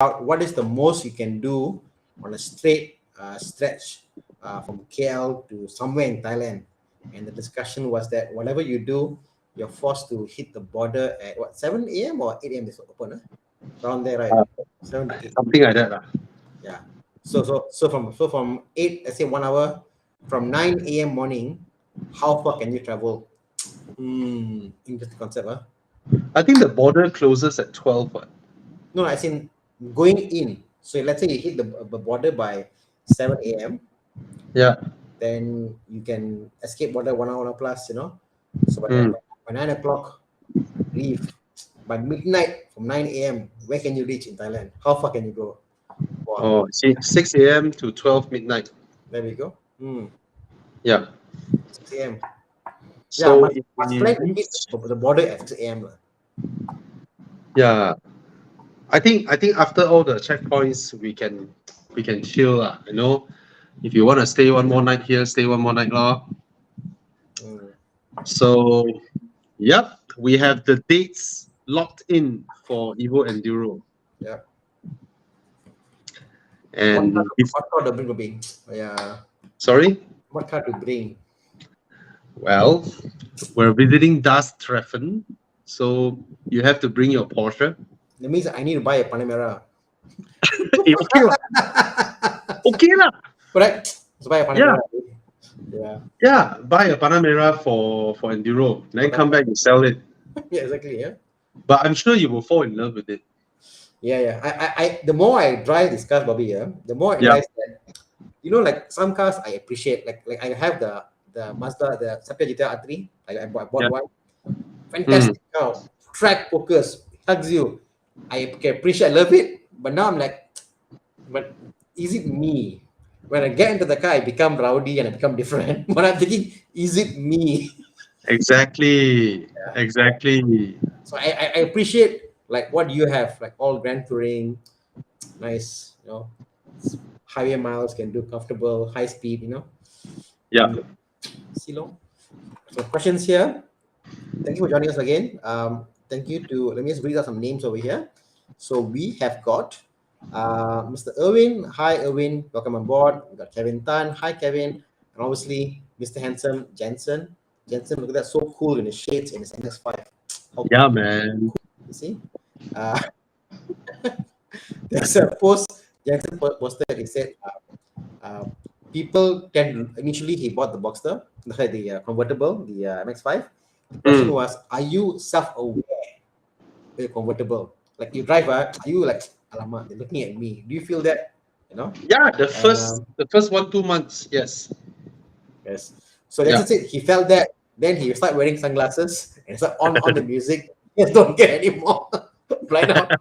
out what is the most you can do on a straight stretch from KL to somewhere in Thailand. And the discussion was that whatever you do, you're forced to hit the border at what 7 a.m. or 8 a.m. is open, around there, right? 7 to 8. Something like that. Yeah. So from 8, let's say 1 hour, from 9 a.m. morning, how far can you travel? Interesting concept, huh? I think the border closes at 12. No, I think going in. So let's say you hit the border by 7 a.m. Yeah. Then you can escape border 1 hour plus, So Mm. by 9 o'clock, leave. By midnight from 9 a.m., where can you reach in Thailand? How far can you go? Wow, Oh, see, 6 a.m. to 12 midnight. there we go. Yeah. 6 a.m. Yeah, So must, if must we plan to reach, hit the border at 6 a.m. yeah, I think after all the checkpoints, we can chill, you know. If you want to stay one more night here, stay one more night, lor. Mm, So, yep, we have the dates locked in for Evo Enduro. yeah. What car, And if, what car to bring, Bobby? Yeah. sorry, What car to bring? well, we're visiting Das Treffen, so you have to bring your Porsche. That means I need to buy a Panamera. Eh, okay lah, okay lah. Correct? Let's buy a Yeah, Panamera. Yeah. yeah. Buy a Panamera for Enduro, then come back and sell it. Yeah, exactly. Yeah. But I'm sure you will fall in love with it. Yeah, yeah. The more I drive this car, Bobby, the more I Yeah. realize that, like some cars I appreciate. Like I have the Mazda, the Sapia GTR R3. Like I bought Yeah. one. Fantastic car. Track focus, hugs you. I can appreciate, I love it. But now I'm like, but is it me? When I get into the car, I become rowdy and I become different. But I'm thinking, is it me? Exactly. Exactly. So I appreciate like what you have, like all grand touring, nice, highway miles can do comfortable, high speed, Yeah. Silo. So questions here. Thank you for joining us again. Thank you to, let me just read out some names over here. So we have got Mr. Irwin. Hi, Irwin. Welcome on board. We got Kevin Tan. Hi, Kevin. And obviously, Mr. Handsome Jensen. Jensen, look at that, so cool in his shades in his NS5. Yeah, man. You see? There's a post Jensen posted. He said, people can, initially he bought the Boxster, the convertible, the MX5. The question was, are you self-aware with a convertible? Like you drive, are you like, alamak, they're looking at me. Do you feel that? Yeah, the And first 1-2 months, yes. yes. So that's it. He felt that. Then he started wearing sunglasses and start on the music. Just don't care anymore. Blind out.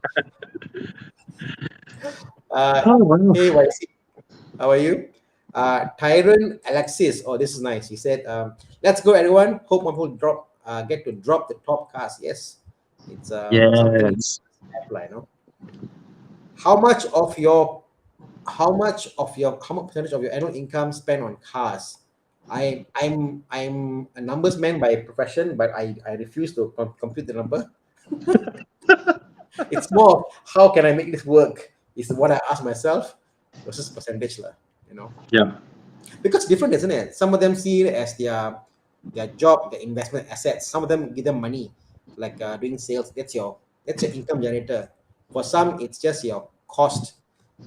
Oh, wow. Hey, YC, how are you? Tyron Alexis. Oh, this is nice. He said, let's go, everyone. Hope one will get to drop the top cars. Yes. It's something Yes. apply, How much percentage of your annual income spent on cars? I'm a numbers man by profession, but I refuse to compute the number. It's more of how can I make this work is what I ask myself versus percentage, Yeah. because different, isn't it? Some of them see it as their job, their investment assets. Some of them give them money, like doing sales. That's your income generator. For some, it's just your cost.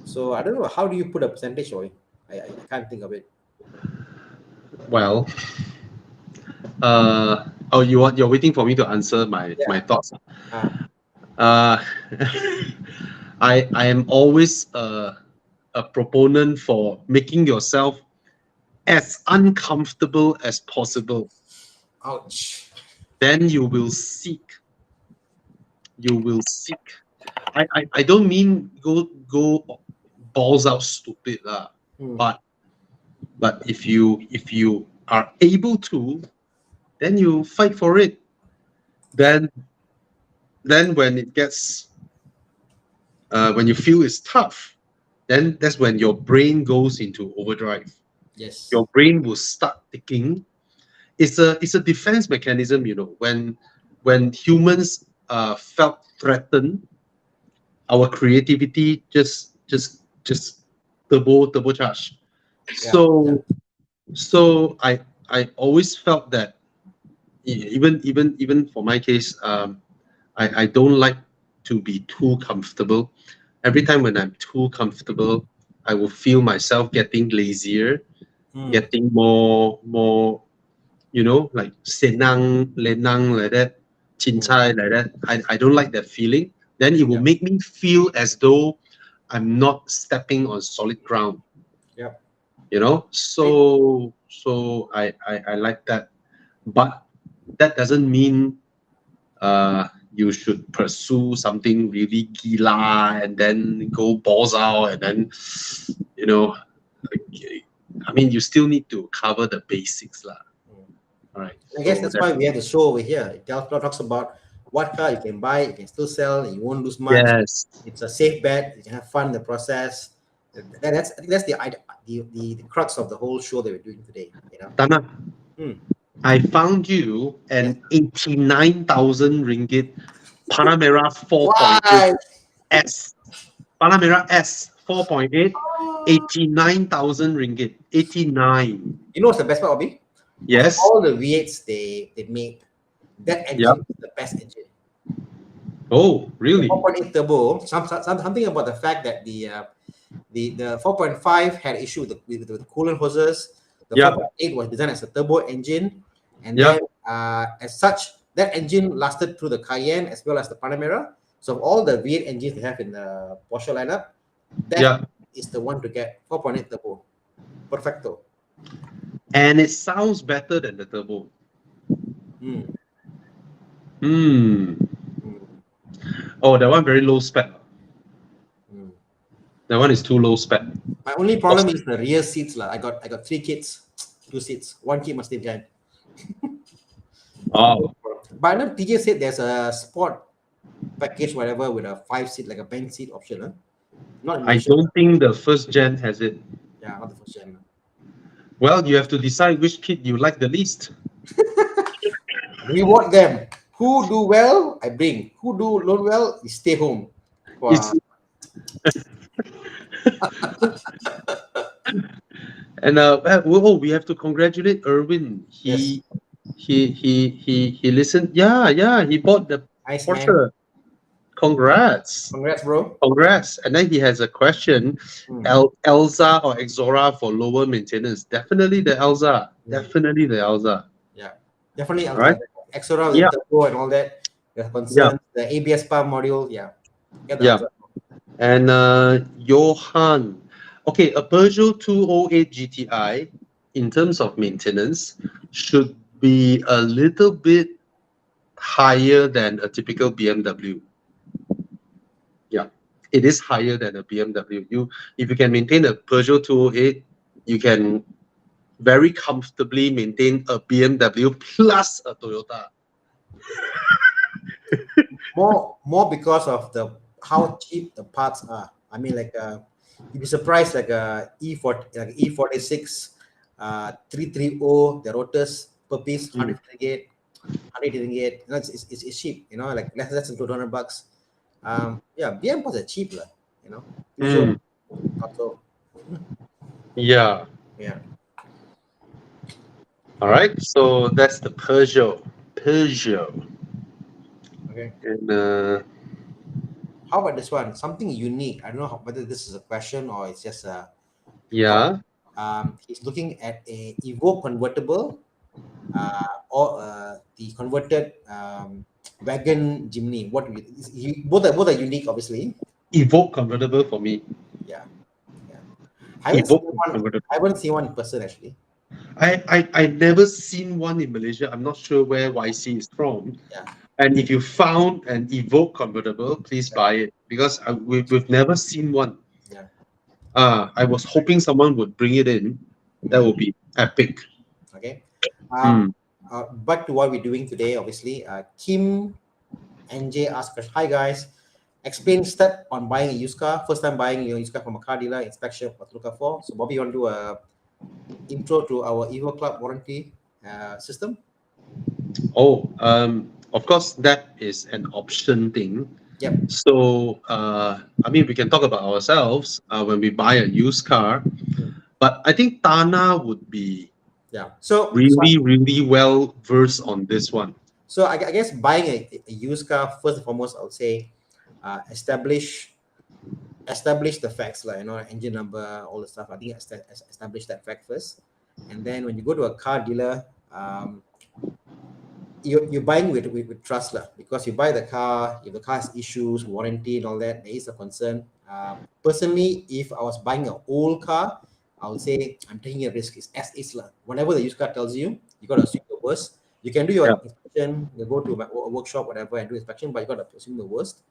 So I don't know. How do you put a percentage on it? I can't think of it. Well, you're waiting for me to answer my thoughts. Uh, I am always a proponent for making yourself as uncomfortable as possible. Ouch. Then you will seek. You will seek. I don't mean go balls out stupid lah. But if you are able to, then you fight for it. Then when it gets when you feel it's tough, then that's when your brain goes into overdrive. Yes. Your brain will start thinking. It's a defense mechanism, when humans felt threatened, our creativity just turbocharge. Yeah, yeah. So I always felt that even for my case, I don't like to be too comfortable. Every time when I'm too comfortable, I will feel myself getting lazier, Mm, getting more, like senang, lenang like that, mm, chincai like that. I don't like that feeling. Then it will yeah, make me feel as though I'm not stepping on solid ground. yeah. So I like that, but that doesn't mean you should pursue something really gila and then go balls out and then you know okay. I mean, you still need to cover the basics lah. Mm. All right, I guess so that's that why we have the show over here. Talks about what car you can buy, you can still sell, and you won't lose much. yes. It's a safe bet. You can have fun in the process. I think that's the crux of the whole show that we're doing today. Tana, Hmm. I found you Yes. an 89,000 ringgit Panamera 4.8 Why? S. Panamera S 4.8, 89,000 ringgit. 89. You know what's the best part of it? Of Yes. all the V8s they made, that Yeah. engine is the best engine. Oh, The really? 4.8 turbo, something about the fact that the 4.5 had issue with the coolant hoses. The Yeah. 4.8 was designed as a turbo engine, and Yeah. then as such, that engine lasted through the Cayenne as well as the Panamera. So of all the V8 engines they have in the Porsche lineup, that Yeah. is the one to get 4.8 turbo. Perfecto. And it sounds better than the turbo. Mm, Hmm. mm, Oh, that one very low spec. mm. That one is too low spec. My only problem is the rear seats. Lah. I got three kids, two seats. One kid must stay behind. Oh, But I know TJ said there's a sport package, whatever, with a 5 seat, like a bench seat option. Huh? Not in I Malaysia. don't think the first gen has it. Yeah, not the first gen. Well, you have to decide which kid you like the least. Reward them. Who do well, I bring. Who do not well, you stay home. It's Wow. and we have to congratulate Erwin. Yes. He listened. Yeah, yeah. He bought the Nice, man. Porsche. Congrats. Congrats, bro. Congrats. And then he has a question. Mm, Elza or Exora for lower maintenance? Definitely the Elza. mm, Definitely the Elza. yeah. Definitely All right. Alza. Exora with Yeah. the turbo and all that. The Yeah. concerns. The ABS pump module. Yeah. Get the Yeah. Alza. And Johan. Okay, a Peugeot 208 GTI in terms of maintenance should be a little bit higher than a typical BMW. Yeah, it is higher than a BMW. If you can maintain a Peugeot 208, you can very comfortably maintain a BMW plus a Toyota. More because of the how cheap the parts are. I mean, like you'd be surprised, like E46, 330, the rotors per piece, Mm. 100 ringgit. It's cheap. Like less than $200. Yeah, BM parts are cheap, lah. Peugeot, Mm. not so. Yeah. Yeah. All right. So that's the Peugeot. Peugeot. Okay. And How about this one? Something unique. I don't know whether this is a question or it's just a thought. yeah, He's looking at a Evo convertible or the converted wagon Jimny. Both are unique, obviously. Evoque convertible for me. Yeah, yeah. I haven't seen Evoque one. convertible. I haven't seen one in person actually. I never seen one in Malaysia. I'm not sure where YC is from. Yeah, And if you found an Evoque convertible, please yeah, buy it because we've never seen one. yeah. I was hoping someone would bring it in. That Mm, would be epic. okay. Hmm. Back to what we're doing today. Obviously, Kim NJ asked, "Hi guys, explain step on buying a used car. First time buying your used car from a car dealer. Inspection what to look out for." So, Bobby, you want to do a intro to our Evo Club warranty system? Oh, of course, that is an option thing. Yep. So, I mean, we can talk about ourselves when we buy a used car, Mm. but I think Tana would be Yeah. So really, really well versed on this one. I guess buying a used car, first and foremost, I would say, establish the facts, like, engine number, all the stuff. I think establish that fact first, and then when you go to a car dealer, you're buying with trust lah, because you buy the car. If the car has issues, warranty and all that, there is a concern. Personally, if I was buying an old car, I would say I'm taking a risk. It's as is lah. Whatever the used car tells you, you got to assume the worst. You can do your Yeah. inspection, you go to a workshop, whatever, and do inspection, but you got to assume the worst.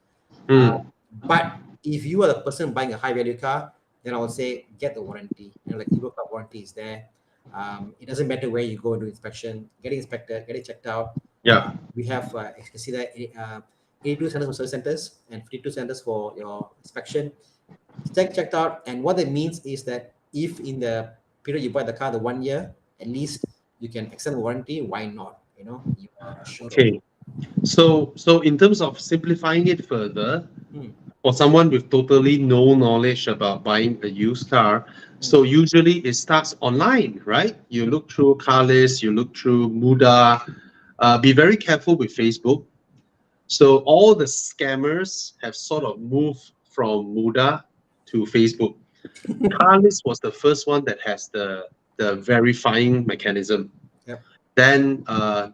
uh, Mm, but if you are the person buying a high value car, then I would say get the warranty. Like Evo Car warranty is there. It doesn't matter where you go and do inspection, get it inspected, get it checked out. yeah. We have, you can see that, 82 centers for service centers and 52 centers for your inspection. Checked out, and what that means is that if in the period you buy the car, the 1 year, at least you can extend the warranty. Why not? You are assured of it. Okay. So in terms of simplifying it further, Hmm. for someone with totally no knowledge about buying a used car, Hmm. so usually it starts online, right? You look through car lists, you look through Muda. Be very careful with Facebook. So all the scammers have sort of moved from Muda to Facebook. Carlist was the first one that has the verifying mechanism. Yep. Then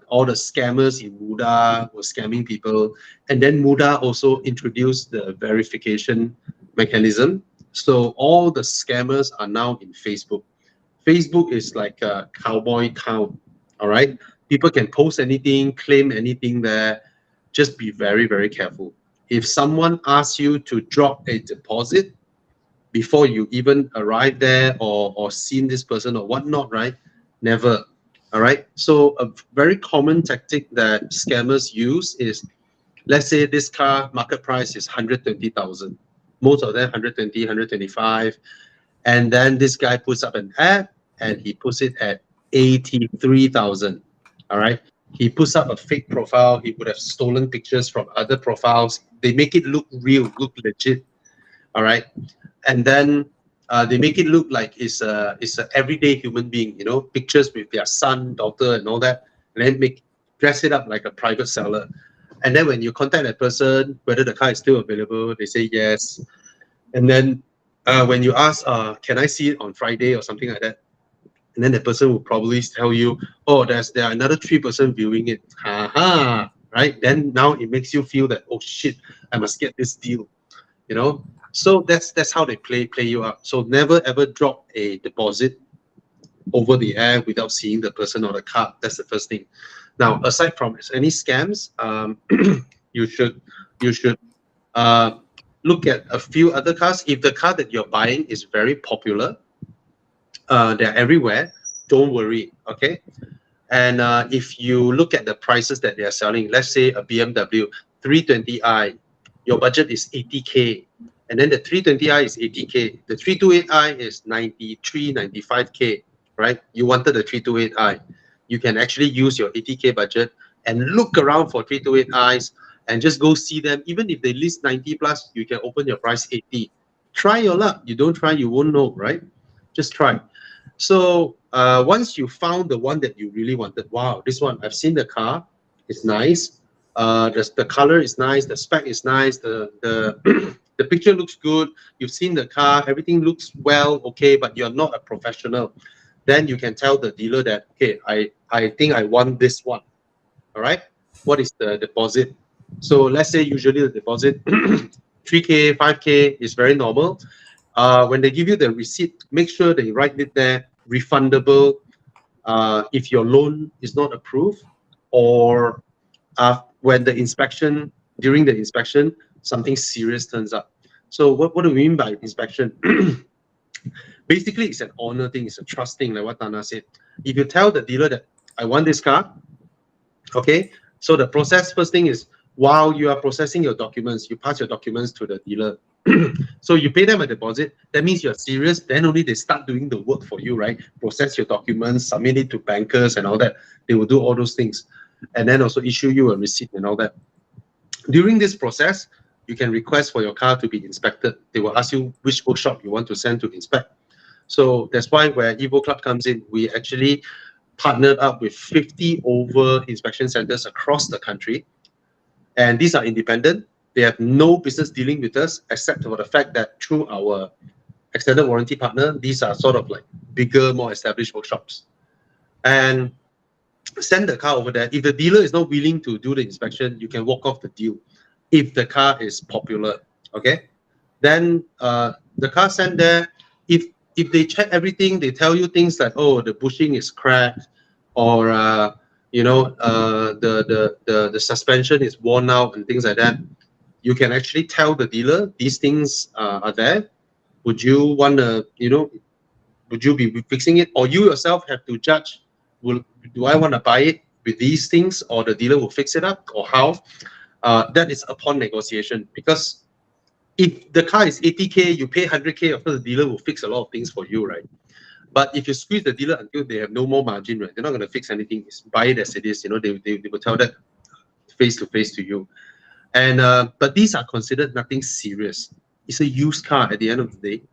all the scammers in Muda were scamming people, and then Muda also introduced the verification mechanism. So all the scammers are now in Facebook. Facebook is like a cowboy town. All right, people can post anything, claim anything there. Just be very, very careful. If someone asks you to drop a deposit before you even arrive there or seen this person or whatnot, right? Never. All right. So a very common tactic that scammers use is, let's say this car market price is 120,000. Most of them 120, 125. And then this guy puts up an ad and he puts it at 83,000. All right. He puts up a fake profile. He would have stolen pictures from other profiles. They make it look real, look legit. All right. And then they make it look like it's a everyday human being, pictures with their son, daughter, and all that, and then dress it up like a private seller. And then when you contact that person, whether the car is still available, they say yes. And then when you ask, can I see it on Friday or something like that? And then the person will probably tell you, oh, there are another 3% viewing it. Haha, right? Then now it makes you feel that, oh shit, I must get this deal. So that's how they play you up. So never ever drop a deposit over the air without seeing the person or the card. That's the first thing. Now, aside from any scams, you should uh, look at a few other cars. If the car that you're buying is very popular, they're everywhere, don't worry. Okay. And if you look at the prices that they are selling, let's say a BMW 320i, your budget is 80K, and then the 320i is 80K, the 328i is 93, 95K, right? You wanted the 328i. You can actually use your 80K budget and look around for 328i's and just go see them. Even if they list 90 plus, you can open your price 80. Try your luck. You don't try, you won't know, right? Just try. So once you found the one that you really wanted, wow, this one, I've seen the car, it's nice. The color is nice, the spec is nice, the the picture looks good. You've seen the car, everything looks well, okay, but you're not a professional. Then you can tell the dealer that, okay, I think I want this one. All right. What is the deposit? So let's say usually the deposit 3K, 5K is very normal. When they give you the receipt, make sure they write it there, refundable if your loan is not approved, or when during the inspection, something serious turns up. So what do we mean by inspection? Basically, it's an honor thing, it's a trust thing, like what Tana said. If you tell the dealer that I want this car, okay, so the process, first thing is, while you are processing your documents, you pass your documents to the dealer. So you pay them a deposit. That means you're serious. Then only they start doing the work for you, right? Process your documents, submit it to bankers and all that. They will do all those things. And then also issue you a receipt and all that. During this process, you can request for your car to be inspected. They will ask you which workshop you want to send to inspect. So that's why where Evo Club comes in, we actually partnered up with 50 over inspection centers across the country. And these are independent. They have no business dealing with us, except for the fact that through our extended warranty partner, these are sort of like bigger, more established workshops. And send the car over there. If the dealer is not willing to do the inspection, you can walk off the deal. If the car is popular, okay, then the car sent there. If they check everything, they tell you things like, oh, the bushing is cracked, or the suspension is worn out and things like that. You can actually tell the dealer these things are there. Would you want to, would you be fixing it, or you yourself have to judge? Do I want to buy it with these things, or the dealer will fix it up, or how? That is upon negotiation, because if the car is 80K, you pay 100K, of course the dealer will fix a lot of things for you, right? But if you squeeze the dealer until they have no more margin, right, they're not going to fix anything. It's buy it as it is. They will tell that face to face to you. And but these are considered nothing serious. It's a used car at the end of the day,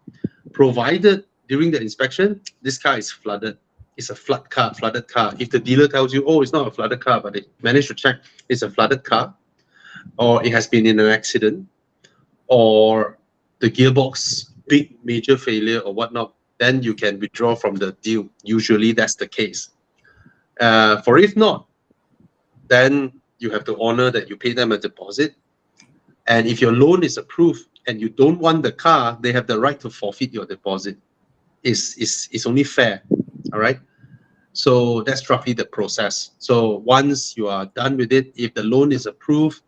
provided during the inspection this car is flooded. It's a flooded car. If the dealer tells you, oh, it's not a flooded car, but they managed to check it's a flooded car, or it has been in an accident, or the gearbox big major failure or whatnot, then you can withdraw from the deal. Usually that's the case. For if not, then you have to honor that you pay them a deposit. And if your loan is approved and you don't want the car, they have the right to forfeit your deposit. It's only fair. All right. So that's roughly the process. So once you are done with it, if the loan is approved,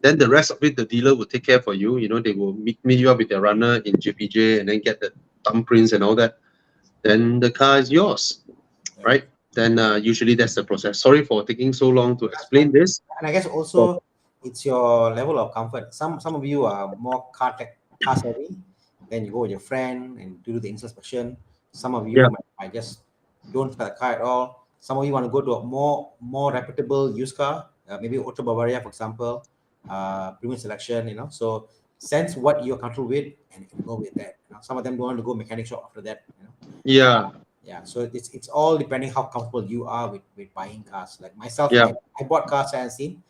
then the rest of it, the dealer will take care for you. They will meet you up with their runner in JPJ and then get the thumbprints and all that. Then the car is yours, right? Then usually that's the process. Sorry for taking so long to explain this. And I guess also it's your level of comfort. Some of you are more car savvy. Then you go with your friend and do the inspection. Some of you might just don't spare the car at all. Some of you want to go to a more reputable used car, maybe Auto Bavaria, for example, premium selection. So sense what you're comfortable with and go with that. Some of them don't want to go mechanic shop after that. Yeah. So it's all depending how comfortable you are with buying cars. Like myself, I bought cars and seen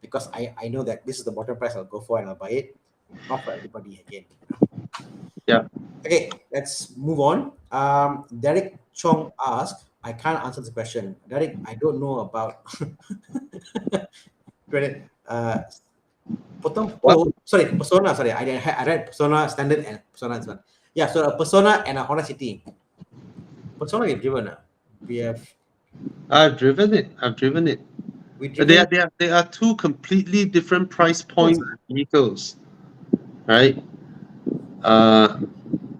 because I know that this is the bottom price I'll go for and I'll buy it. Not for everybody again. Yeah. Okay, let's move on. Derek Chong asked, I can't answer this question. Derek, I don't know about Persona. Sorry, I read Persona Standard and Persona as well. Yeah, so a Persona and a Honda City. Persona we've driven. I've driven it. They are two completely different price point vehicles, right?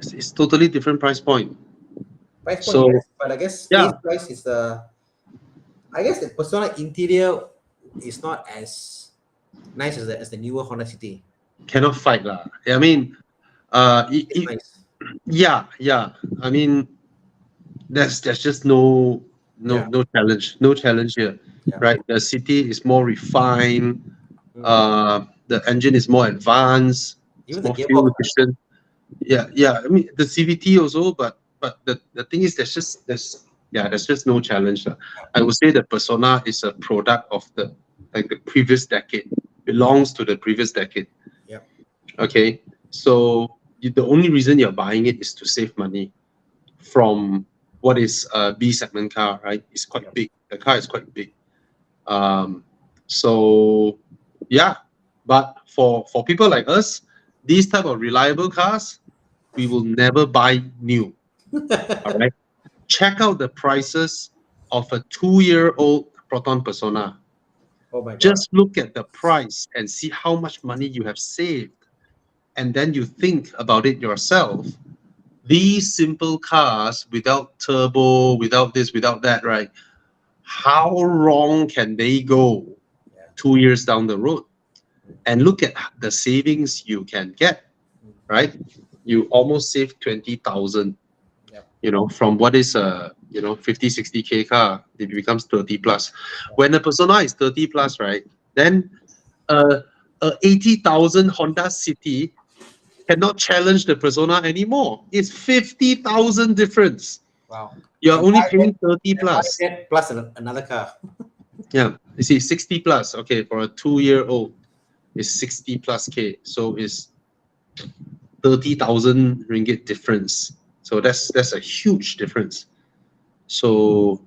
It's totally different price point. So, yes, but I guess space price is I guess the Persona interior is not as nice as the newer Honda City. Cannot fight lah. I mean, nice. Yeah. I mean, there's just no challenge here, right? The City is more refined. The engine is more advanced. Even more the fuel efficient. Yeah. I mean, the CVT also, but the thing is, there's just no challenge. I would say the Persona is a product of the previous decade. Belongs to the previous decade. Yeah. Okay. So the only reason you're buying it is to save money from what is a B segment car, right? It's quite big. The car is quite big. So yeah, but for people like us, these type of reliable cars, we will never buy new. All right. Check out the prices of a 2-year-old Proton Persona. Oh my God. Just look at the price and see how much money you have saved. And then you think about it yourself. These simple cars without turbo, without this, without that, right? How wrong can they go 2 years down the road? And look at the savings you can get, right? You almost save 20,000, from what is a 50, 60K car, it becomes 30 plus. When a Persona is 30 plus, right? Then a 80,000 Honda City cannot challenge the Persona anymore. It's 50,000 difference. Wow. You're And only buy that, paying 30 and buy plus. that plus another car. Yeah, you see, 60 plus. Okay, for a 2-year-old, it's 60 plus K. So it's 30,000 ringgit difference. So that's a huge difference. So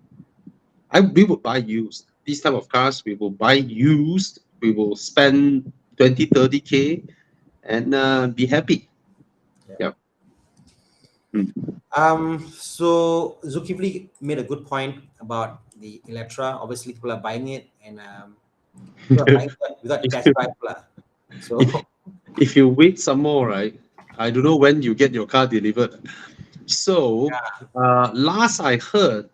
we would buy used. These type of cars, we will buy used. We will spend 20, 30K and be happy. Yeah. So Zulkifli made a good point about the Electra. Obviously, people are buying it, and people are buying it without if, test drive lah. So if if you wait some more, right? I don't know when you get your car delivered. So last I heard,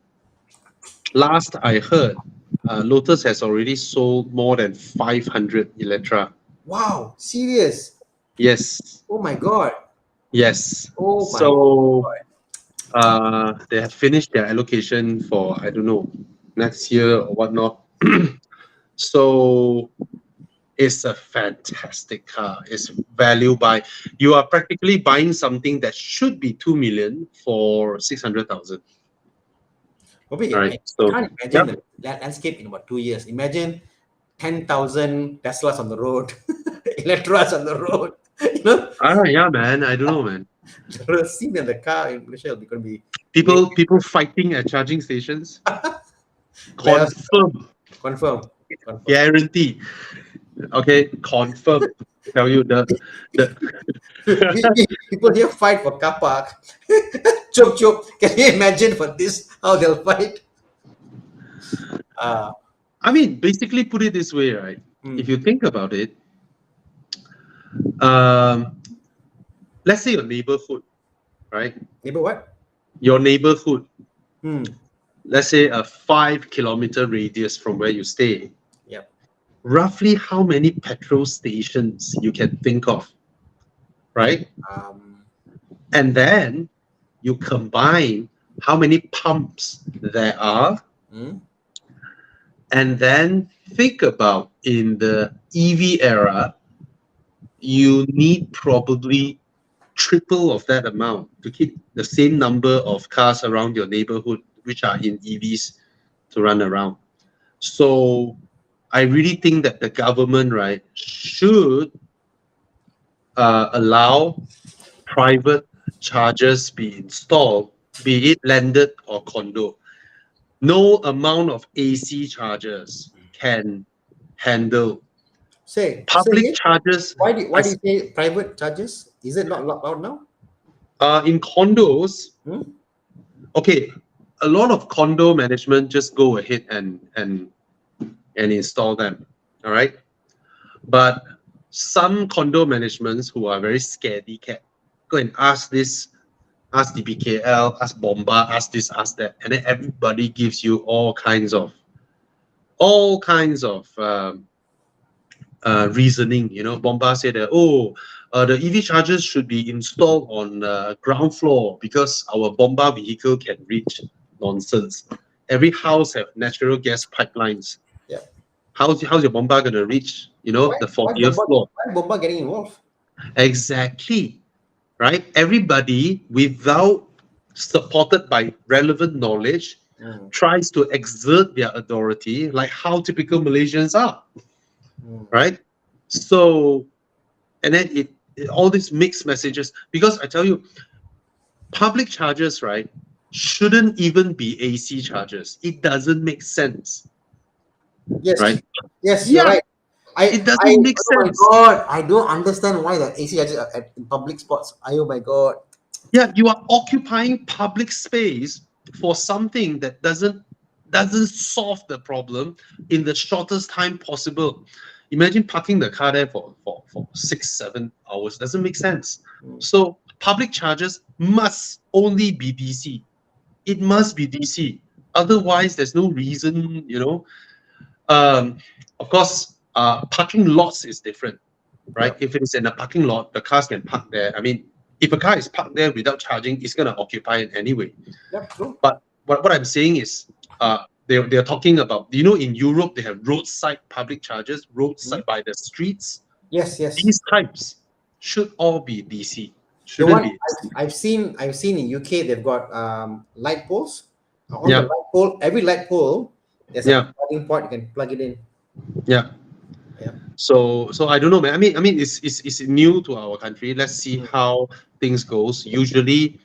Lotus has already sold more than 500 Electra. wow, serious? Yes, Oh my god! yes. Oh my So god! they have finished their allocation for, I don't know, next year or whatnot. So it's a fantastic car. It's value buy. You are practically buying something that should be 2 million for 600,000. Okay, All right. I So can't imagine yep. the landscape in about 2 years. Imagine 10,000 Teslas on the road, Electras on the road. You know, Yeah, man. I don't know, man. the scene in the car in Malaysia is going to be People fighting at charging stations. where else? Confirm, Confirm, confirm. guarantee. Okay, confirm. Tell you the People here fight for car park. Chop chop. Can you imagine for this how they'll fight? Uh, I mean, basically put it this way, right? If you think about it, um, let's say your neighborhood, right? neighbor what? Your neighborhood, Hmm. let's say a 5 kilometer radius from where you stay, Yep. roughly how many petrol stations you can think of, right? Um. And then you combine how many pumps there are, Hmm? and then think about in the EV era, you need probably triple of that amount to keep the same number of cars around your neighborhood, which are in EVs, to run around. So I really think that the government, right, should allow private chargers be installed, be it landed or condo. No amount of AC chargers can handle Say public again. chargers. Why do you say private charges? Is it not allowed now? In condos, Hmm? okay, a lot of condo management just go ahead and install them. All right. But some condo managements who are very scaredy cat go and ask this, ask DBKL, ask Bomba, ask this, ask that, and then everybody gives you all kinds of reasoning. You know, Bomba said that, the EV chargers should be installed on ground floor because our Bomba vehicle can reach. Nonsense. Every house have natural gas pipelines. Yeah. How's your Bomba gonna reach? You know, Why the why 40th Bomba floor. why Bomba getting involved? Exactly. Right. Everybody, without supported by relevant knowledge, Hmm. tries to exert their authority, like how typical Malaysians are. Hmm. Right. So, and then all these mixed messages, because I tell you, public chargers, right, shouldn't even be AC chargers. It doesn't make sense, Yes. right? Yes, you're Yeah, right. it doesn't make Oh my sense. god, I don't understand why the AC charges are in public spots. Oh my god. Yeah, you are occupying public space for something that doesn't solve the problem in the shortest time possible. Imagine parking the car there for 6, 7 hours. Doesn't make sense. Hmm. So public charges must only be DC. It must be DC. Otherwise, there's no reason, Um, of course, parking lots is different, right? Yep. If it's in a parking lot, the cars can park there. I mean, if a car is parked there without charging, it's going to occupy it anyway. Yep, true. But what I'm saying is, they're talking about, in Europe, they have roadside public chargers, Hmm? roadside by the streets. Yes, yes. These types should all be DC. The Shouldn't one be AC. I've seen in UK, they've got light poles. On the Yeah, light pole, every light pole, there's a yeah, plugging port. You can plug it in. yeah. Yeah. So I don't know, man. I mean, it's new to our country. Let's see Mm. how things goes. Usually,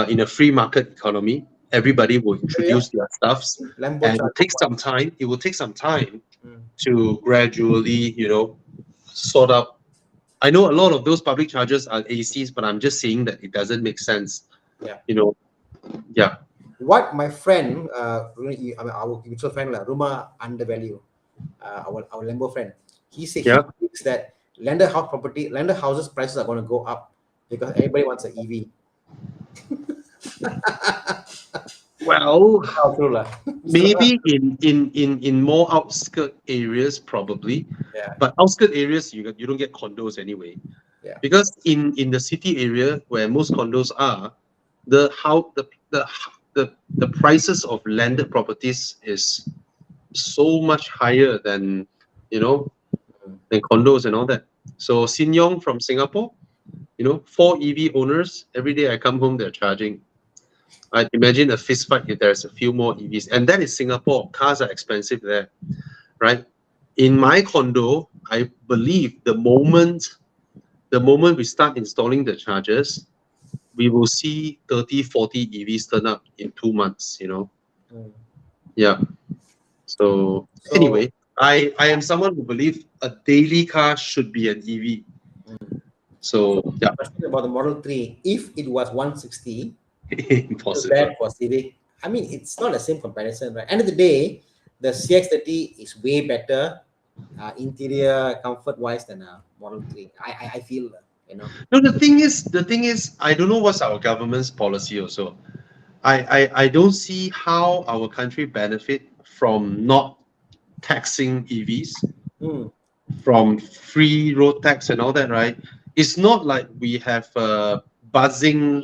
in a free market economy, everybody will Oh, yeah. introduce their stuffs, Lambo and it charging takes some points. time. It will take some time Mm. to gradually, sort out. I know a lot of those public chargers are ACs, but I'm just saying that it doesn't make sense. Yeah. You know, yeah, What my friend, I mean, our mutual friend, Ruma undervalue, our Lambo friend, he yeah. thinks that landed houses prices are going to go up because everybody wants an EV. Well, How true lah. So, maybe in more outskirt areas, probably, yeah, but outskirt areas you don't get condos anyway. yeah. Because in the city area where most condos are, the how the prices of landed properties is so much higher than you know Mm. than condos and all that. So Sin Yong from Singapore, 4 EV owners every day I come home they're charging. I imagine a fist fight if there's a few more EVs, and that is Singapore. Cars are expensive there, right? In my condo, I believe the moment we start installing the chargers, we will see 30, 40 EVs turn up in 2 months. Mm. Yeah. So So, anyway, I am someone who believes a daily car should be an EV. mm. So So yeah, question about the Model 3, if it was 160, too impossible. bad for Civic. I mean, it's not the same comparison, right? End of the day, the CX-30 is way better interior comfort wise than a Model 3. I feel, you know. No, the thing is, I don't know what's our government's policy also. I don't see how our country benefit from not taxing EVs, Mm. from free road tax and all that, right? It's not like we have a buzzing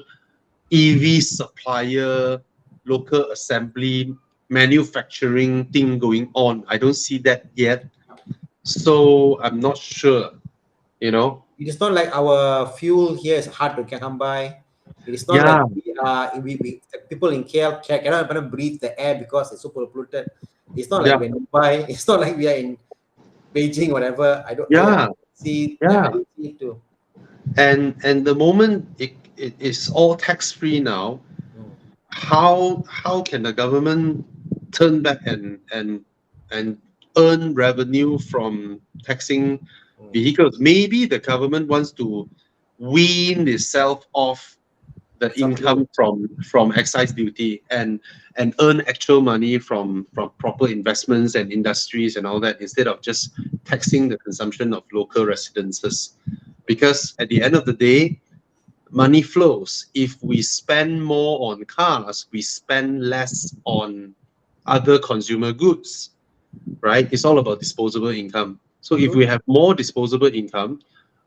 EV supplier, local assembly, manufacturing thing going on. I don't see that yet. So I'm not sure, you know. It is not like our fuel here is hard to come by. It is not like Yeah, we the people in KL cannot even breathe the air because it's super polluted. It's not like yeah, we're nearby. It's not like we are in Beijing, whatever. I yeah, see. Yeah, I yeah. don't see it too. And the moment it is all tax free now, Mm. how can the government turn back and earn revenue from taxing Mm. vehicles? Maybe the government wants to wean itself off the Subdue. income from excise duty and earn actual money from proper investments and industries and all that, instead of just taxing the consumption of local residences. Because at the end of the day, money flows. If we spend more on cars, we spend less on other consumer goods, right? It's all about disposable income. So if True. we have more disposable income,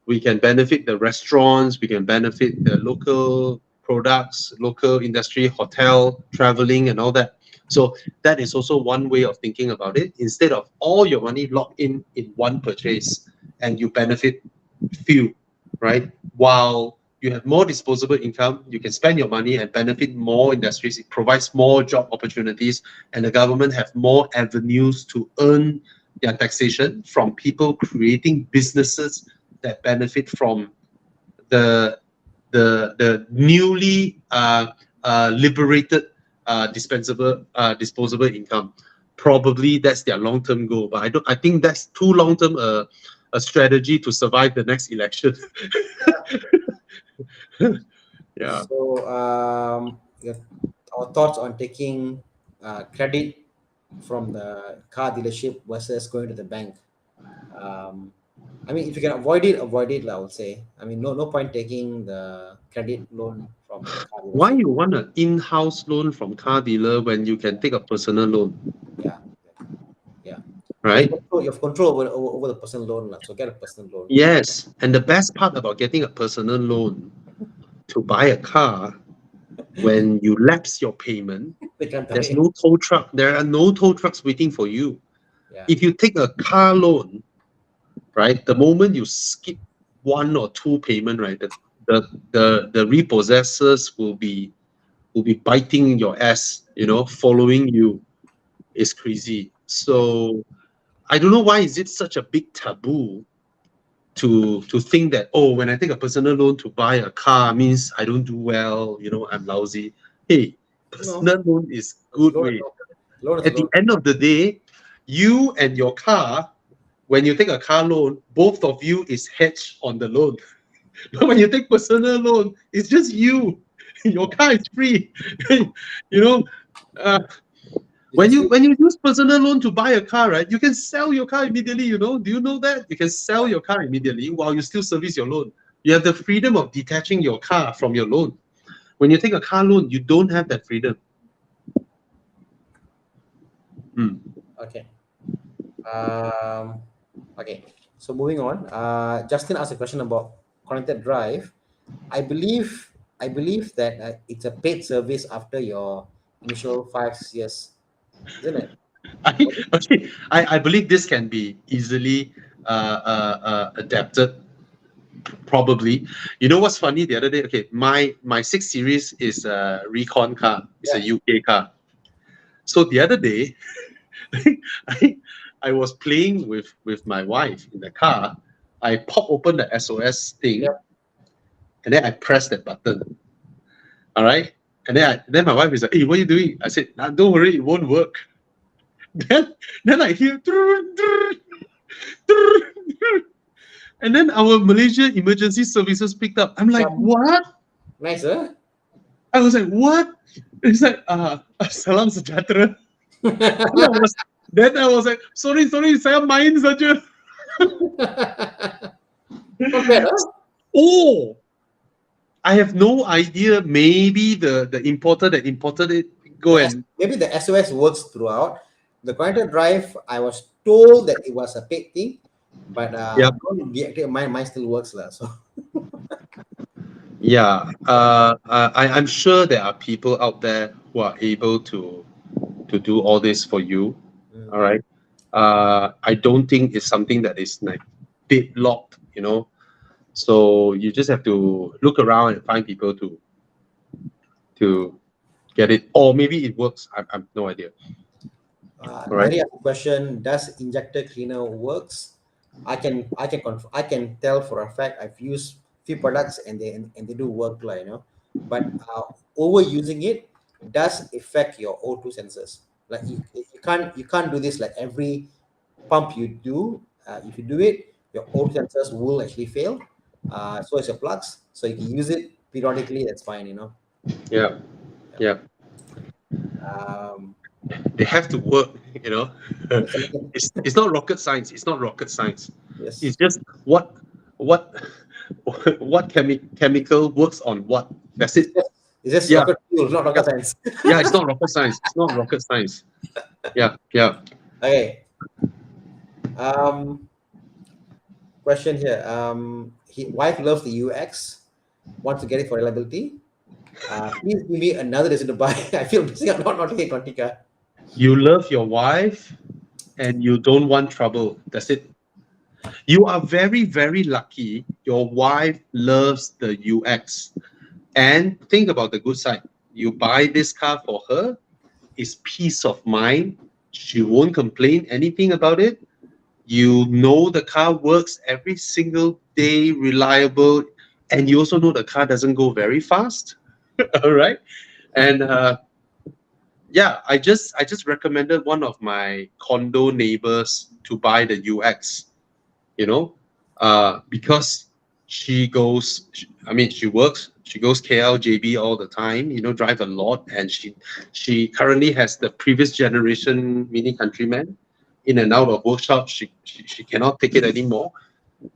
we can benefit the restaurants, we can benefit the local products, local industry, hotel, traveling, and all that. So that is also one way of thinking about it. Instead of all your money locked in one purchase and you benefit few, right? While you have more disposable income, you can spend your money and benefit more industries. It provides more job opportunities, and the government have more avenues to earn their taxation from people creating businesses that benefit from the the newly liberated disposable income. Probably that's their long term goal, but I think that's too long term a strategy to survive the next election. Yeah. So, our thoughts on taking credit from the car dealership versus going to the bank. Um, I mean, if you can avoid it, I would say. I mean, no point taking the credit loan from the car Why dealership. you want an in-house loan from car dealer when you can take a personal loan, Yeah, yeah. right? You have control over the personal loan, lah. So get a personal loan. Yes, and the best part about getting a personal loan to buy a car, when you lapse your payment, They can't tell there's you. no tow truck. There are no tow trucks waiting for you. Yeah. If you take a car loan, right? The moment you skip one or two payment, right, the repossessors will be biting your ass, following you. Is crazy. So I don't know why is it such a big taboo to think that, oh, when I take a personal loan to buy a car means I don't do well, I'm lousy. Hey, No, personal loan is it's good loan is way. loan. Loan is a At the loan. end of the day, you and your car, when you take a car loan, both of you is hedged on the loan. But when you take personal loan, it's just you. Your car is free. you know, uh, You can when you still when you use personal loan to buy a car, right, you can sell your car immediately. Do you know that you can sell your car immediately while you still service your loan? You have the freedom of detaching your car from your loan. When you take a car loan, you don't have that freedom. Mm. okay. Um, okay. So moving on. Justin asked a question about connected drive. I believe that it's a paid service after your initial 5 years, isn't it? I believe this can be easily adapted. Probably. You know what's funny? The other day, okay, my 6 Series is a Recon car. It's a Yeah. UK car. So the other day, I I was playing with my wife in the car. I pop open the SOS thing, Yep. and then I press that button. All right, and then my wife is like, "Hey, what are you doing?" I said, nah, "Don't worry, it won't work." Then I hear, and then our Malaysia emergency services picked up. I'm like, Some "What?" nice, huh? I was like, "What?" It's like, salam sejahtera. Then I was, then I was like, sorry, saya main saja. Not bad, huh? Oh, I have no idea. Maybe the importer that imported it go and Maybe the SOS works throughout. The connected drive, I was told that it was a paid thing, but yeah, don't be active. Mine still works, lah. So yeah. I'm sure there are people out there who are able to do all this for you. mm, All right. I don't think it's something that is like deadlocked. So you just have to look around and find people to get it, or maybe it works. I'm no idea. All right. Nari asked a question: does injector cleaner works? I can tell for a fact I've used few products and they do work, like, but overusing it does affect your O2 sensors. Like you can't do this like every pump you do. If you do it, your O2 sensors will actually fail. So is your plugs. So you can use it periodically. That's fine. Yeah. Yeah. Yeah. Um, They have to work. You know, yes, it's not rocket science. It's not rocket science. It's yes. just what chemical works on what. That's It's it. just it's just Yeah. rocket fuel, not Yeah. rocket science. Yeah. It's not rocket science. It's not rocket science. Yeah. Yeah. Okay. Um, Question here. Wife loves the UX, wants to get it for reliability. Please give me another reason to buy. I feel missing out not taking Quantica. You love your wife and you don't want trouble. That's it. You are very, very lucky. Your wife loves the UX. And think about the good side. You buy this car for her, it's peace of mind. She won't complain anything about it. You know the car works every single day, reliable, and you also know the car doesn't go very fast. All right. And yeah, I just recommended one of my condo neighbors to buy the UX, you know, because I mean, she works, she goes KL, JB all the time, drive a lot, and she currently has the previous generation Mini Countryman in and out of workshop. She cannot take it anymore.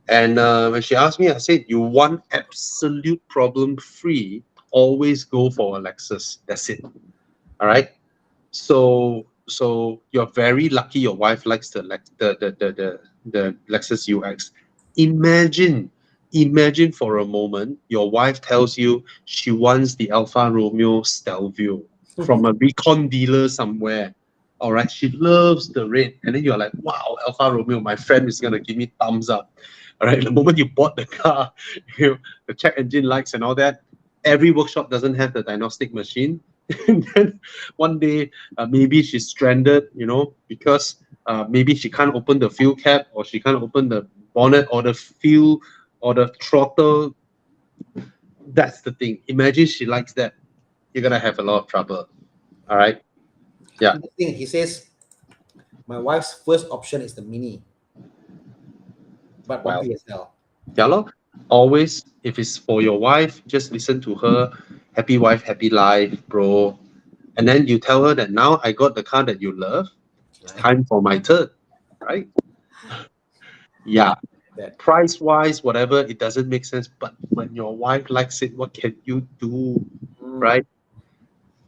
And when she asked me, I said, you want absolute problem free, always go for a Lexus. That's it. All right. So you're very lucky your wife likes the Lexus UX. Imagine, imagine for a moment your wife tells you she wants the Alfa Romeo Stelvio from a recon dealer somewhere. All right, she loves the red, and then you're like, wow, Alfa Romeo, my friend is gonna give me thumbs up. All right, the moment you bought the car, the check engine lights and all that. Every workshop doesn't have the diagnostic machine, and then one day maybe she's stranded, because maybe she can't open the fuel cap, or she can't open the bonnet, or the fuel, or the throttle. That's the thing. Imagine she likes that. You're gonna have a lot of trouble. All right. Yeah. The thing, he says, my wife's first option is the Mini, but Wow. bumpy as hell. Yeah, lor. Always, if it's for your wife, just listen to her. Happy wife, happy life, bro. And then you tell her that now I got the car that you love. It's Right? time for my turn, right? Yeah. That. Price wise, whatever, it doesn't make sense. But when your wife likes it, what can you do, Mm, right?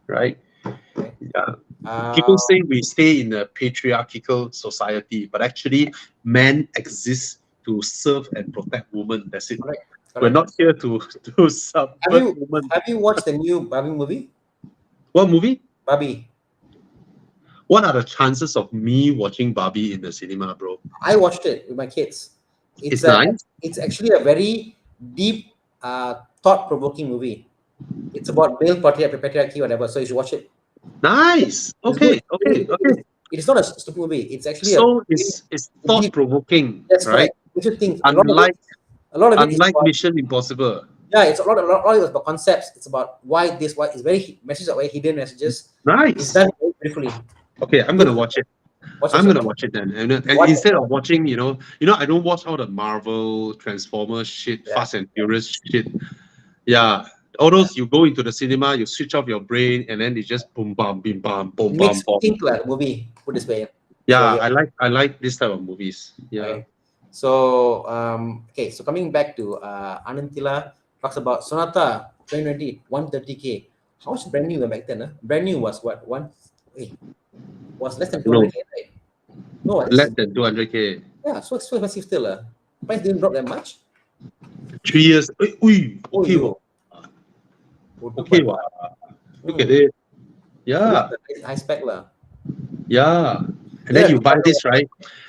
Right? okay. Yeah. Uh, People say we stay in a patriarchal society, but actually, men exist to serve and protect women. That's it. correct. We're Correct. not here to Have subvert you women. have you watched the new Barbie movie? What movie? Barbie. What are the chances of me watching Barbie in the cinema, bro? I watched it with my kids. It's It's a nice. it's actually a very deep, thought-provoking movie. It's about male patriarchy, whatever. So you should watch it. Nice. It's good. Okay. Okay. Okay. It's not a stupid movie. It's actually a So very it's thought deep. provoking, That's right? correct. You should think Unlike a lot of it is unlike about, Mission Impossible. yeah. It's a lot of it is about concepts. It's about why this, why it's very messages are very hidden messages. It's Nice. done very beautifully. Okay, I'm Good. gonna watch it. Watch I'm yourself. gonna watch it then. And Watch instead yourself. of watching, I don't watch all the Marvel, Transformers shit, Yeah. Fast and Furious shit. Yeah. All Yeah. those you go into the cinema, you switch off your brain, and then it's just boom bam, bim bam, boom It bam, makes you bom. think like a movie. Put this way. So Yeah, yeah. I like this type of movies. Yeah. Okay. So okay. So coming back to Anantila talks about Sonata 2020 130K. How much brand new back then? Brand new was what one? Wait, was less than No, 200K, right? No, less than 200K. yeah. So it's so expensive still. Price didn't drop that much. 3 years. Ui, Oh, okay, yo. wow. Oh, Okay, 2.5. wow. Look at it. So this Yeah, is high spec lah. yeah. And then Yeah. you buy this, right?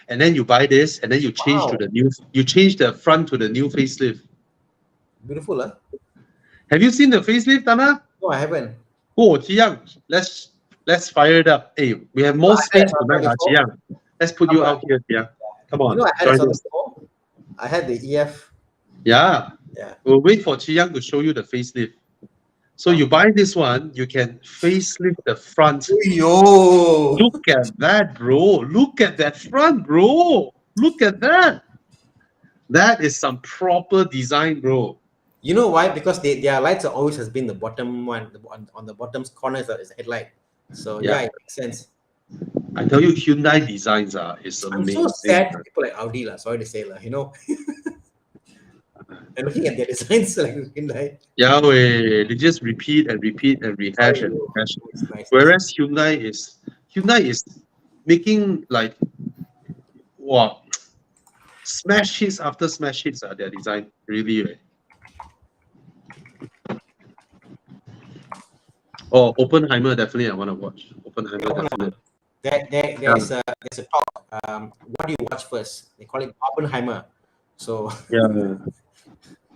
And then you buy this, and then you change to Wow. the new. You change the front to the new facelift. Beautiful lah. Have you seen the facelift, Tana? No, I haven't. Oh, Chiyang, let's fire it up. Hey, we have No, more I had a space Sonata tonight, before. Chiyang. Let's put you out here, Chiyang. Come You on, know, I had a join Sonata us. before. I had the EF. Yeah, Yeah. we'll wait for Chiyang to show you the facelift. So you Wow. buy this one, you can facelift the front. Yo. Look at that, bro. Look at that front, bro. Look at that. That is some proper design, bro. You know why? Because their lights are always has been the bottom one, on the bottom corner is a headlight. So Yeah, yeah, it makes sense. I tell you, Hyundai designs is I'm so amazing. sad for people like Audi lah. Sorry to say lah. And looking at their designs like Hyundai. Yeah, they just repeat and repeat and rehash Sorry, and bro. rehash. It's nice. Whereas Hyundai is making like wow, smash hits after smash hits are their design. Really, right? Oh, Oppenheimer, definitely I want to watch. Oppenheimer, definitely. There's a talk. What do you watch first? They call it Oppenheimer. So Yeah.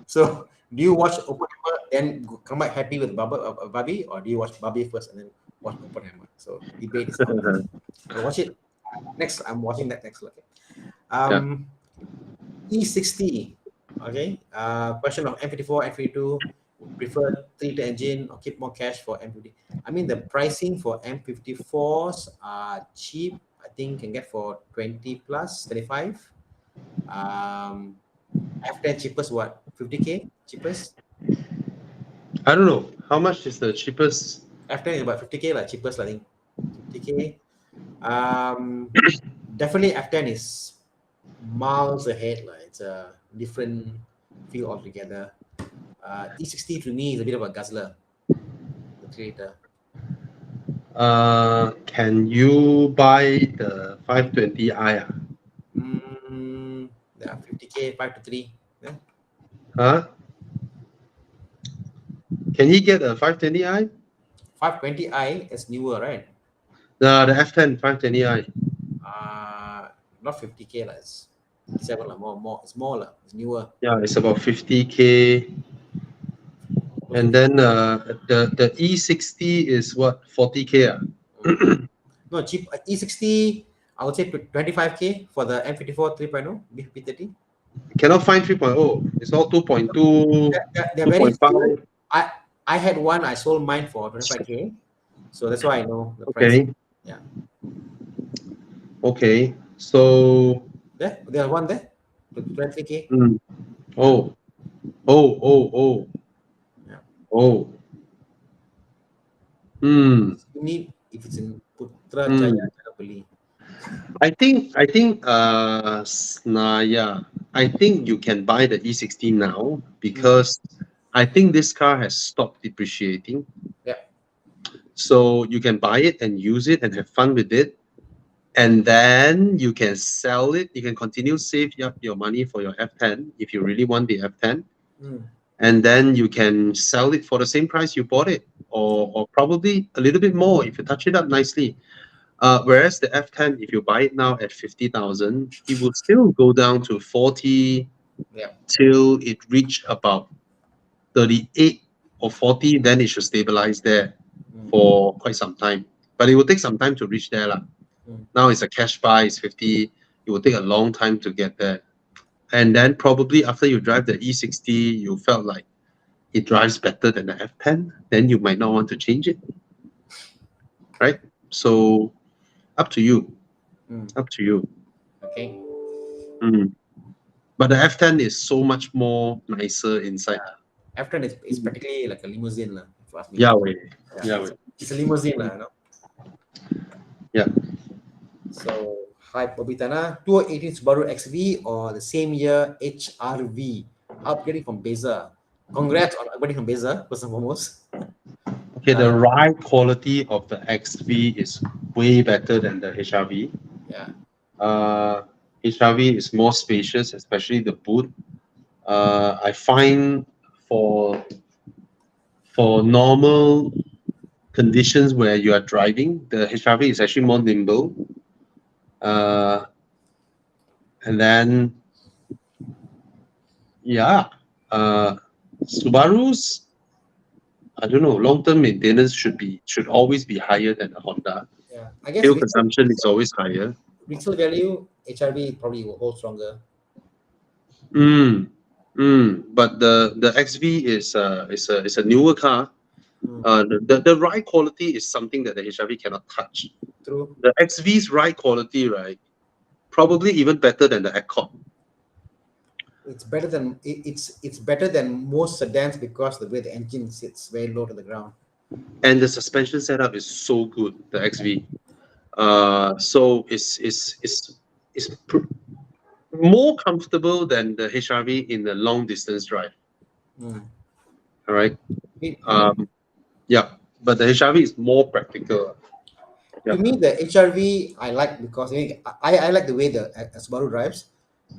so do you watch Oppenheimer then come back happy with Barbie, or do you watch Barbie first and then watch Oppenheimer? So debate is on. I'll watch it next. I'm watching that next. Okay. E60. Okay. Question of M54, M52. Prefer 3-liter engine or keep more cash for M50? I mean, the pricing for M54s are cheap. I think can get for 20 plus, 25. F10 cheapest what? 50K cheapest? I don't know. How much is the cheapest? F10 is about 50K like cheapest, I think. 50K. Definitely F10 is miles ahead. Like, it's a different feel altogether. E60 to me is a bit of a guzzler. The 3-liter. Can you buy the 520i? Yeah, 50K, 5 to 3. Yeah. Huh? Can he get a 520i? 520i is newer, right? The F10 520i. Not 50K lah. It's 57 lah. More. It's more lah. It's newer. Yeah, it's about 50K. And then the E60 is what, 40K? No, cheap. E60, I would say 25K for the M54 3.0 B30. Cannot find 3.0. It's all 2.2, They're very 2.5. few. I had one. I sold mine for 25K, so that's why I know the price. Okay. Yeah. Okay. So. There's one there. 23K. Oh. Oh. Yeah. Oh. You need if it's in Putrajaya, beli. I think Snaya, I think you can buy the E60 now because I think this car has stopped depreciating. Yeah. So you can buy it and use it and have fun with it. And then you can sell it. You can continue save up your money for your F10 if you really want the F10. And then you can sell it for the same price you bought it, or probably a little bit more if you touch it up nicely. Whereas the F10, if you buy it now at 50,000, it will still go down to 40 till it reach about 38 or 40. Then it should stabilize there for quite some time. But it will take some time to reach there. Now it's a cash buy, it's 50. It will take a long time to get there. And then probably after you drive the E60, you felt like it drives better than the F10, then you might not want to change it. Right? So up to you. Up to you. Okay. But the F10 is so much more nicer inside. F10 is practically like a limousine, if you ask me. Yeah. It's a limousine, you know? Yeah. So, hi, Bobitana. 2018 Subaru XV or the same year HRV, upgrading from Beza. Congrats on upgrading from Beza, first and foremost. Okay, the ride quality of the XV is way better than the HRV. Yeah. HRV is more spacious, especially the boot. I find for normal conditions where you are driving, the HRV is actually more nimble. And then, Subarus, I don't know, long-term maintenance should always be higher than a Honda. Yeah, I guess Fuel consumption is always higher. Resale value, HRV probably will hold stronger. But the XV is a newer car. The ride quality is something that the HRV cannot touch. True. The XV's ride quality, right, probably even better than the Accord. It's better than most sedans because the way the engine sits very low to the ground. And the suspension setup is so good, the XV. So it's more comfortable than the HRV in the long distance drive. All right. But the HRV is more practical. To me, the HRV I like because I like the way the Subaru drives,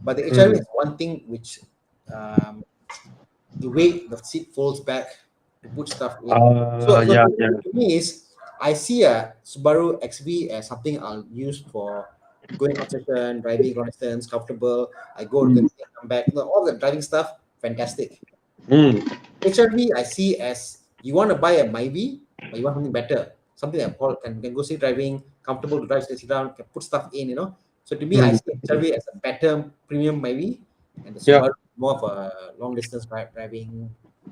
but the HRV has one thing which the way the seat folds back to put stuff in. To me is I see a Subaru XV as something I'll use for going on session, driving long distance, comfortable. I go to come back. All the driving stuff, fantastic. HRV I see as you want to buy a Myvi, but you want something better, something that can go street driving, comfortable to drive, sit down, can put stuff in, So to me, I see HRV as a better premium Myvi, and the Subaru more of a long distance driving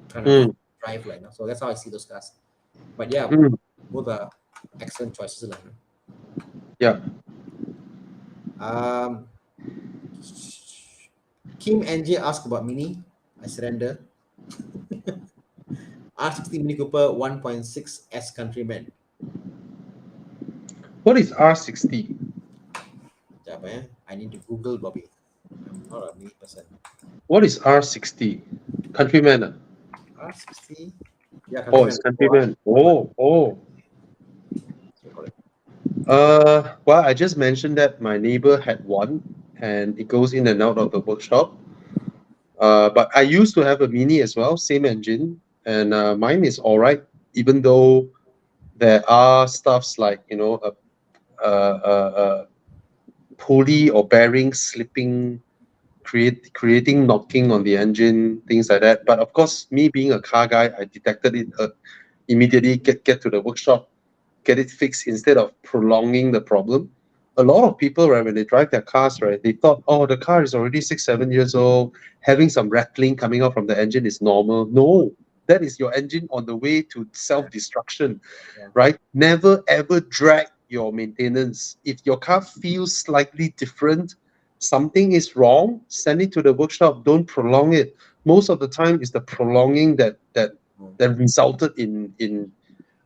kind of drive, So that's how I see those cars. But yeah, both are excellent choices, Yeah. Kim NJ asked about Mini. I surrender. R60 Mini Cooper 1.6 S Countryman. What is R60? I need to Google, Bobby. I'm not a Mini person. What is R60? Countryman? R60? Yeah, Countryman. Oh, it's Countryman. Oh. Well, I just mentioned that my neighbor had one, and it goes in and out of the workshop. But I used to have a Mini as well, same engine, and mine is all right, even though there are stuffs like, pulley or bearing slipping, creating knocking on the engine, things like that. But of course, me being a car guy, I detected it immediately. Get to the workshop, get it fixed instead of prolonging the problem. A lot of people, right, when they drive their cars, right, they thought, oh, the car is already 6, 7 years old, having some rattling coming out from the engine is normal. No, that is your engine on the way to self-destruction, Yeah. right? Never ever drag your maintenance. If your car feels slightly different, something is wrong, send it to the workshop. Don't prolong it. Most of the time, it's the prolonging that resulted in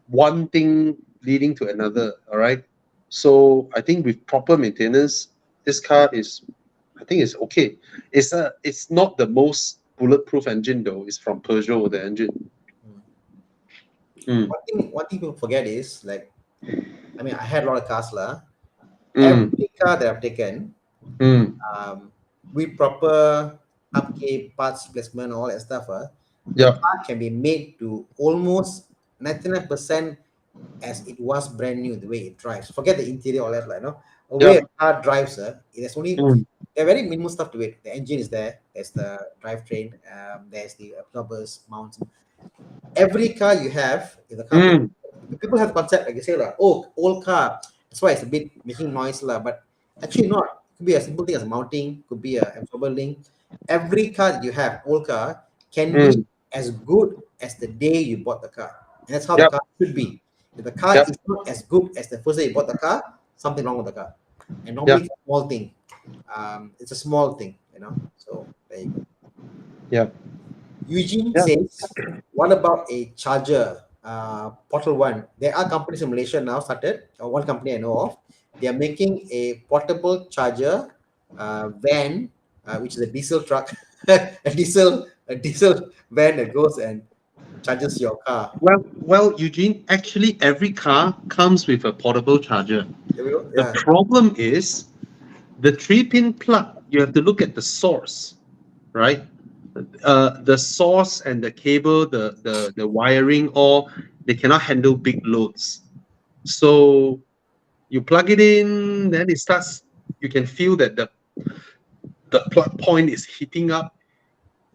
one thing leading to another. All right. So I think with proper maintenance, this car is, I think it's okay. It's not the most bulletproof engine though. It's from Peugeot, the engine. Mm. One thing people forget is like, I mean, I had a lot of cars lah. Mm. Every car that I've taken, Mm. with proper upkeep, parts replacement, all that stuff, the Yeah. car can be made to almost 99% as it was brand new, the way it drives. Forget the interior, all that, like, no? The way Yeah. a car drives, it has only, Mm. there are very minimal stuff to it. The engine is there, there's the drivetrain, there's the absorbers, mounts. Every car you have in the car, Mm. people have concept like you say, like, oh, old car, that's why it's a bit making noise, lah. But actually not. Could be a simple thing as mounting, could be a absorber link. Every car that you have, old car, can be Mm. as good as the day you bought the car. And that's how the Yep. car should be. If the car Yep. is not as good as the first day you bought the car, something wrong with the car. And normally Yep. it's a small thing. It's a small thing, you know. So there you go. Yep. Eugene Yeah. says, what about a charger? Portal One. There are companies in Malaysia now started, one company I know of. They are making a portable charger van, which is a diesel truck, a diesel van that goes and charges your car. Well, Eugene, actually every car comes with a portable charger. There we go. The Yeah. problem is the 3-pin plug. You have to look at the source, right? The source and the cable, the wiring, all they cannot handle big loads. So you plug it in, then it starts. You can feel that the plug point is heating up.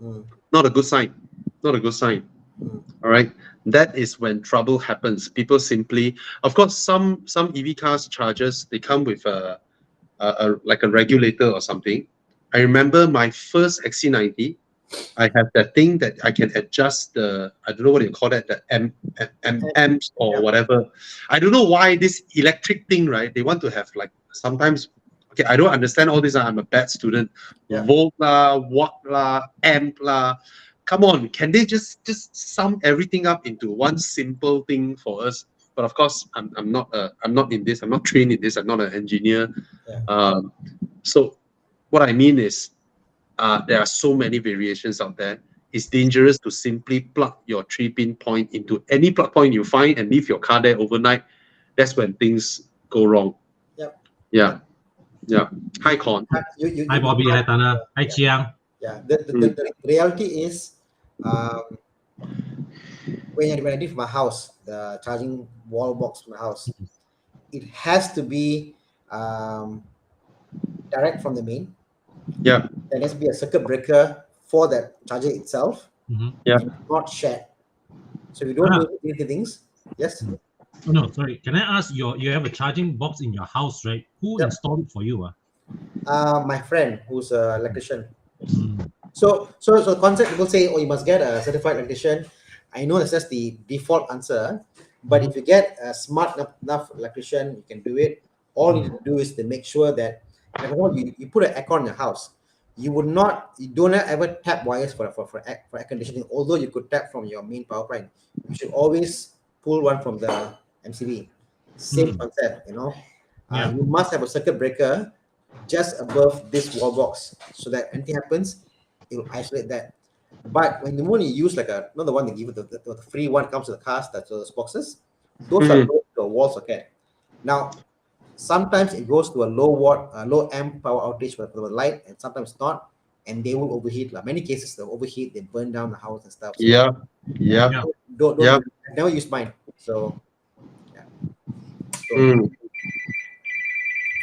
Mm, Not a good sign. Not a good sign. mm, All right. That is when trouble happens. People simply, of course, some EV cars chargers they come with like a regulator or something. I remember my first XC90. I have that thing that I can adjust the, I don't know what you call that, the amps or yeah. whatever. I don't know why this electric thing, right? They want to have like sometimes, okay, I don't understand all this. I'm a bad student. Yeah. Volt lah, watt lah, amp lah. Come on, can they just sum everything up into one simple thing for us? But of course, I'm not in this. I'm not trained in this. I'm not an engineer. Yeah. So what I mean is, there are so many variations out there. It's dangerous to simply plug your 3-pin point into any plug point you find and leave your car there overnight. That's when things go wrong. Yeah. Yeah. Yeah. Hi, Con. Hi, Bobby. Hi, Thana. Hi, Yeah. Chiang. Yeah. The reality is, when I did my house, the charging wall box for my house, it has to be direct from the main. Yeah. There has to be a circuit breaker for that charger itself, Yeah. and not shared. So we don't do anything things. Yes. Oh, no, sorry. Can I ask, you have a charging box in your house, right? Who Yep. installed it for you? My friend who's an electrician. Mm. So concept, people say, oh, you must get a certified electrician. I know that's just the default answer, but if you get a smart enough electrician, you can do it. All you need to do is to make sure that, like, you put an aircon in your house, you don't ever tap wires for air conditioning. Although you could tap from your main power plant, you should always pull one from the MCB. Same concept, you know. Yeah. You must have a circuit breaker just above this wall box, so that anything happens, it will isolate that. But when the moment you use like not the one they give you, the free one comes with the cars, that's those boxes, those are low to a wall socket. Now, sometimes it goes to a low amp power outage for the light, and sometimes not, and they will overheat. Like many cases, they overheat, they burn down the house and stuff. So Yeah. Yeah. don't Yeah. I've never used mine. So yeah. So, Mm.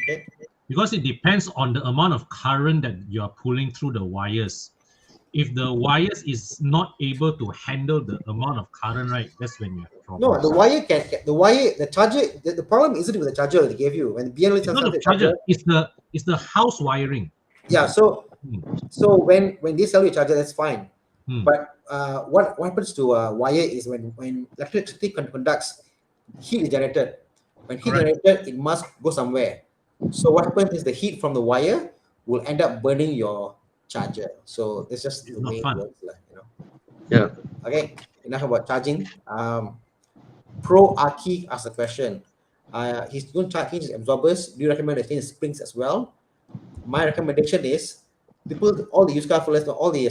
Okay. Because it depends on the amount of current that you are pulling through the wires. If the wires is not able to handle the amount of current, right, that's when you have No, problems. the wire the charger. The problem isn't with the charger they gave you when the BNL It's not sends the the charger, charger. it's the house wiring. Yeah. Hmm. So when they sell you a charger, that's fine. Hmm. But what happens to a wire is when electricity conducts, heat is generated. When heat Correct. generated, it must go somewhere. So what happens is the heat from the wire will end up burning your charger. So that's just It's the not way it fun. works, you know. Yeah. Okay, enough about charging. Pro Aki asked a question. He's going to change his absorbers. Do you recommend to change springs as well? My recommendation is all the used car fullers, all the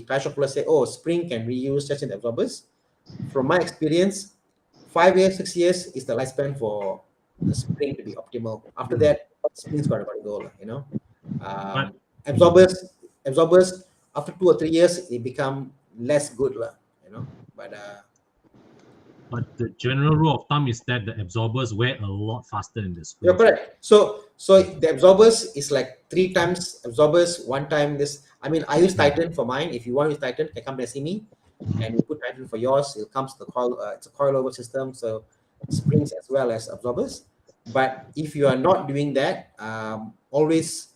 tire shop fullers say, oh, spring can reuse just in the absorbers. From my experience, 5 years, 6 years is the lifespan for the spring to be optimal. After that, spring's got to go, you know. But Absorbers, after 2 or 3 years, they become less good, you know. but the general rule of thumb is that the absorbers wear a lot faster than the You're springs. correct. So the absorbers is like 3 times absorbers, 1 time this. I mean, I use Titan for mine. If you want to use Titan, can come and see me, and you put Titan for yours. It comes to the coil. It's a coilover system, so springs as well as absorbers. But if you are not doing that, always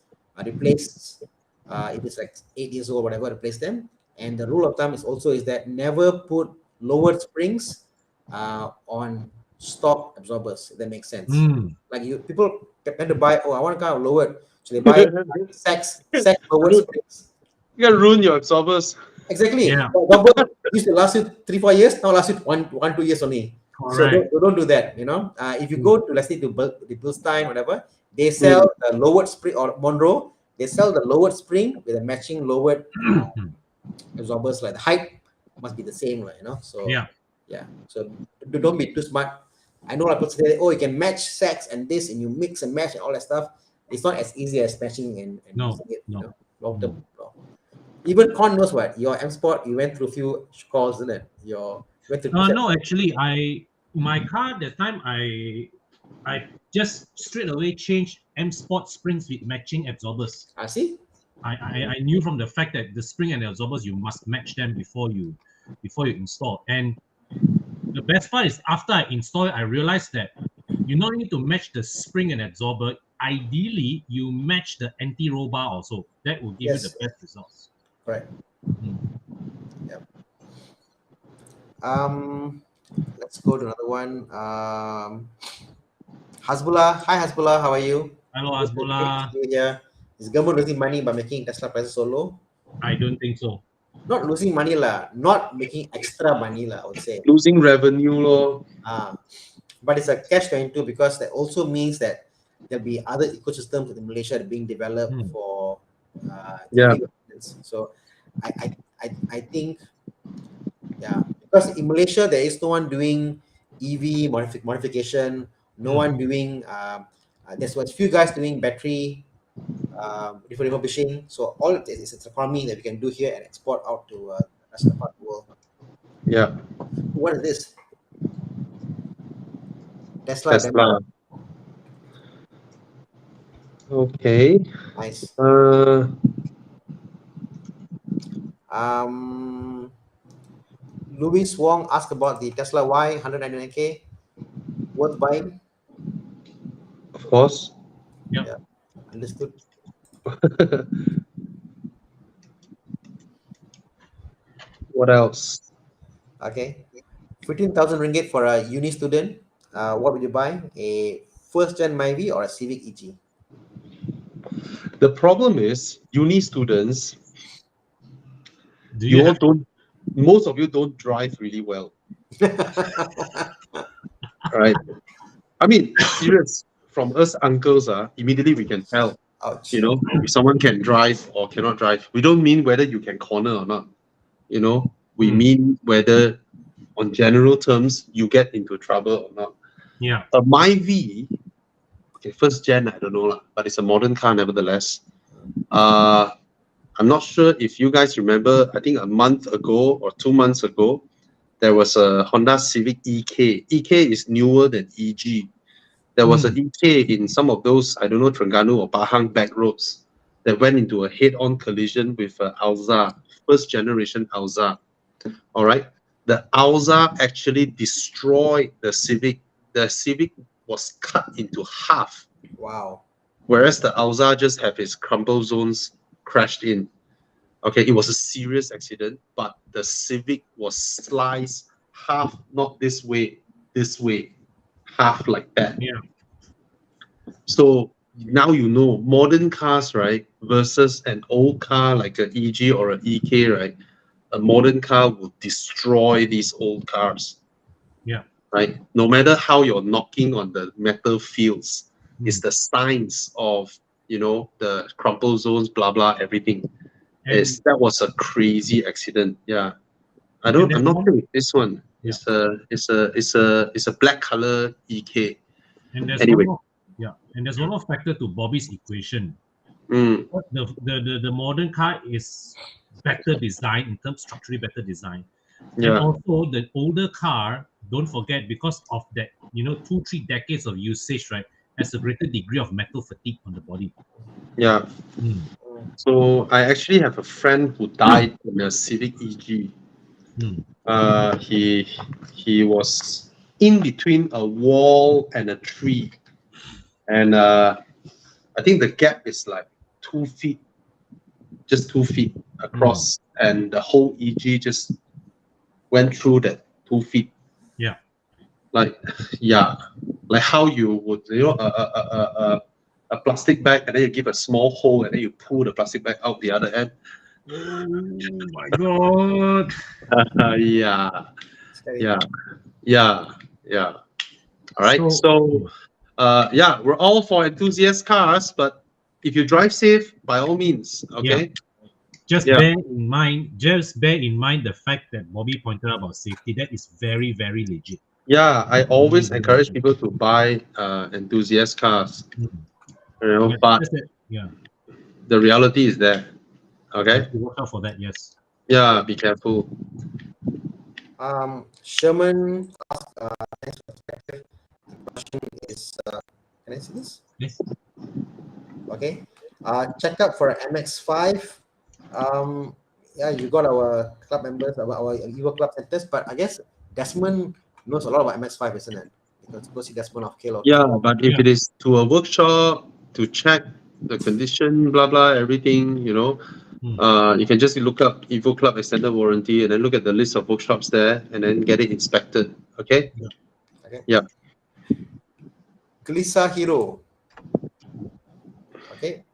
replace. If it's like 8 years old, whatever, replace them. And the rule of thumb is that never put lowered springs on stock absorbbers. If that makes sense. Mm. Like people tend to buy. Oh, I want a car lowered, so they buy sex lowered Ruin- springs. You can ruin your absorbers. Exactly. Yeah. The absorber used to last you 3-4 years. Now last you 2 years only. So Correct. don't do that. You know, if you go to, let's say, to the Bilstein, whatever, they sell Mm. the lowered spring, or Monroe. They sell the lowered spring with a matching lowered absorbers. Like the height must be the same, you know. So Yeah. yeah. So don't be too smart. I know people say, oh, you can match sex and this, and you mix and match and all that stuff. It's not as easy as matching and No, using it, you no. know, long term. Even Con knows what your M Sport. You went through a few calls, isn't it? You went through. No, actually, my car that time I just straight away changed M Sport springs with matching absorbers. I see. I knew from the fact that the spring and the absorbers you must match them before you install. And the best part is after I install it, I realized that you not need to match the spring and absorber. Ideally, you match the anti-roll bar also. That will give you the Yes. best results. Right. Mm. Yep. Let's go to another one. Hasbullah. Hi, Hasbullah. How are you? Hello, Good to Hasbullah. see you here. Is government losing money by making Tesla prices so low? I don't think so. Not losing money lah. Not making extra money lah, I would say. Losing revenue, lor. But it's a catch-22 because that also means that there'll be other ecosystems in Malaysia being developed for Yeah. EV maintenance. So I think, yeah, because in Malaysia there is no one doing EV modification, no one doing there's a few guys doing battery refurbishing. So all of this is a economy that we can do here and export out to the rest of the part of the world. Yeah. What is this? Tesla. Tesla. Okay. Nice. Louis Wong asked about the Tesla Y 199K. Worth buying? Of course. Yep. Yeah, understood. What else? Okay. 15,000 ringgit for a uni student. What would you buy? A first gen Myvi or a Civic EG? The problem is, uni students, Do you have most of you don't drive really well, right? I mean, serious. From us uncles, immediately we can tell, Ouch. you know, if someone can drive or cannot drive. We don't mean whether you can corner or not, you know. We mean whether, on general terms, you get into trouble or not. Yeah. A Myvi, okay, first gen, I don't know, but it's a modern car nevertheless. I'm not sure if you guys remember, I think a month ago or 2 months ago, there was a Honda Civic EK. EK is newer than EG. There was an EK in some of those, I don't know, Terengganu or Pahang back roads that went into a head-on collision with Alza, first generation Alza. All right. The Alza actually destroyed the Civic. The Civic was cut into half. Wow. Whereas the Alza just have its crumple zones crashed in. Okay, it was a serious accident, but the Civic was sliced half, not this way, half like that. Yeah. So now you know modern cars, right, versus an old car like an EG or an EK, right? A modern car will destroy these old cars. Yeah. Right? No matter how you're knocking on the metal fields, it's the signs of, you know, the crumple zones, blah blah, everything. And, That was a crazy accident. Yeah. I'm there's not one- sure with this one. Yeah. It's a black color EK. and there's Anyway. one more, and there's one more factor to Bobby's equation. Mm, The modern car is better design in terms structurally better design. And yeah. also the older car, don't forget, because of that, 2-3 decades of usage, right, has a greater degree of metal fatigue on the body. Yeah. Mm. So I actually have a friend who died in a Civic EG. Mm. He was in between a wall and a tree, and I think the gap is like 2 feet, just 2 feet across, and the whole EG just went through that 2 feet. Yeah. Like, yeah, like how you would, a plastic bag, and then you give a small hole, and then you pull the plastic bag out the other end. Oh my god. Yeah, Scary. yeah. All right, so yeah, we're all for enthusiast cars, but if you drive safe, by all means, okay. Just bear in mind the fact that Bobby pointed out about safety. That is very, very legit. Yeah, I always encourage people to buy enthusiast cars. You know, but the reality is there. Okay. Watch out for that. Yes. Yeah, be careful. Sherman asked, thanks for the perspective. The question is, can I see this? Yes. Okay. Check out for MX5. Yeah, you got our club members, our Evo Club centers, but I guess Desmond knows a lot about MX5, isn't it? Because go see Desmond of Kalo. Yeah, but if it is to a workshop to check the condition, blah blah, everything, you know, you can just look up Evo Club extended warranty and then look at the list of workshops there and then get it inspected. Okay. Okay. Yeah. Kalisa Hero. Okay.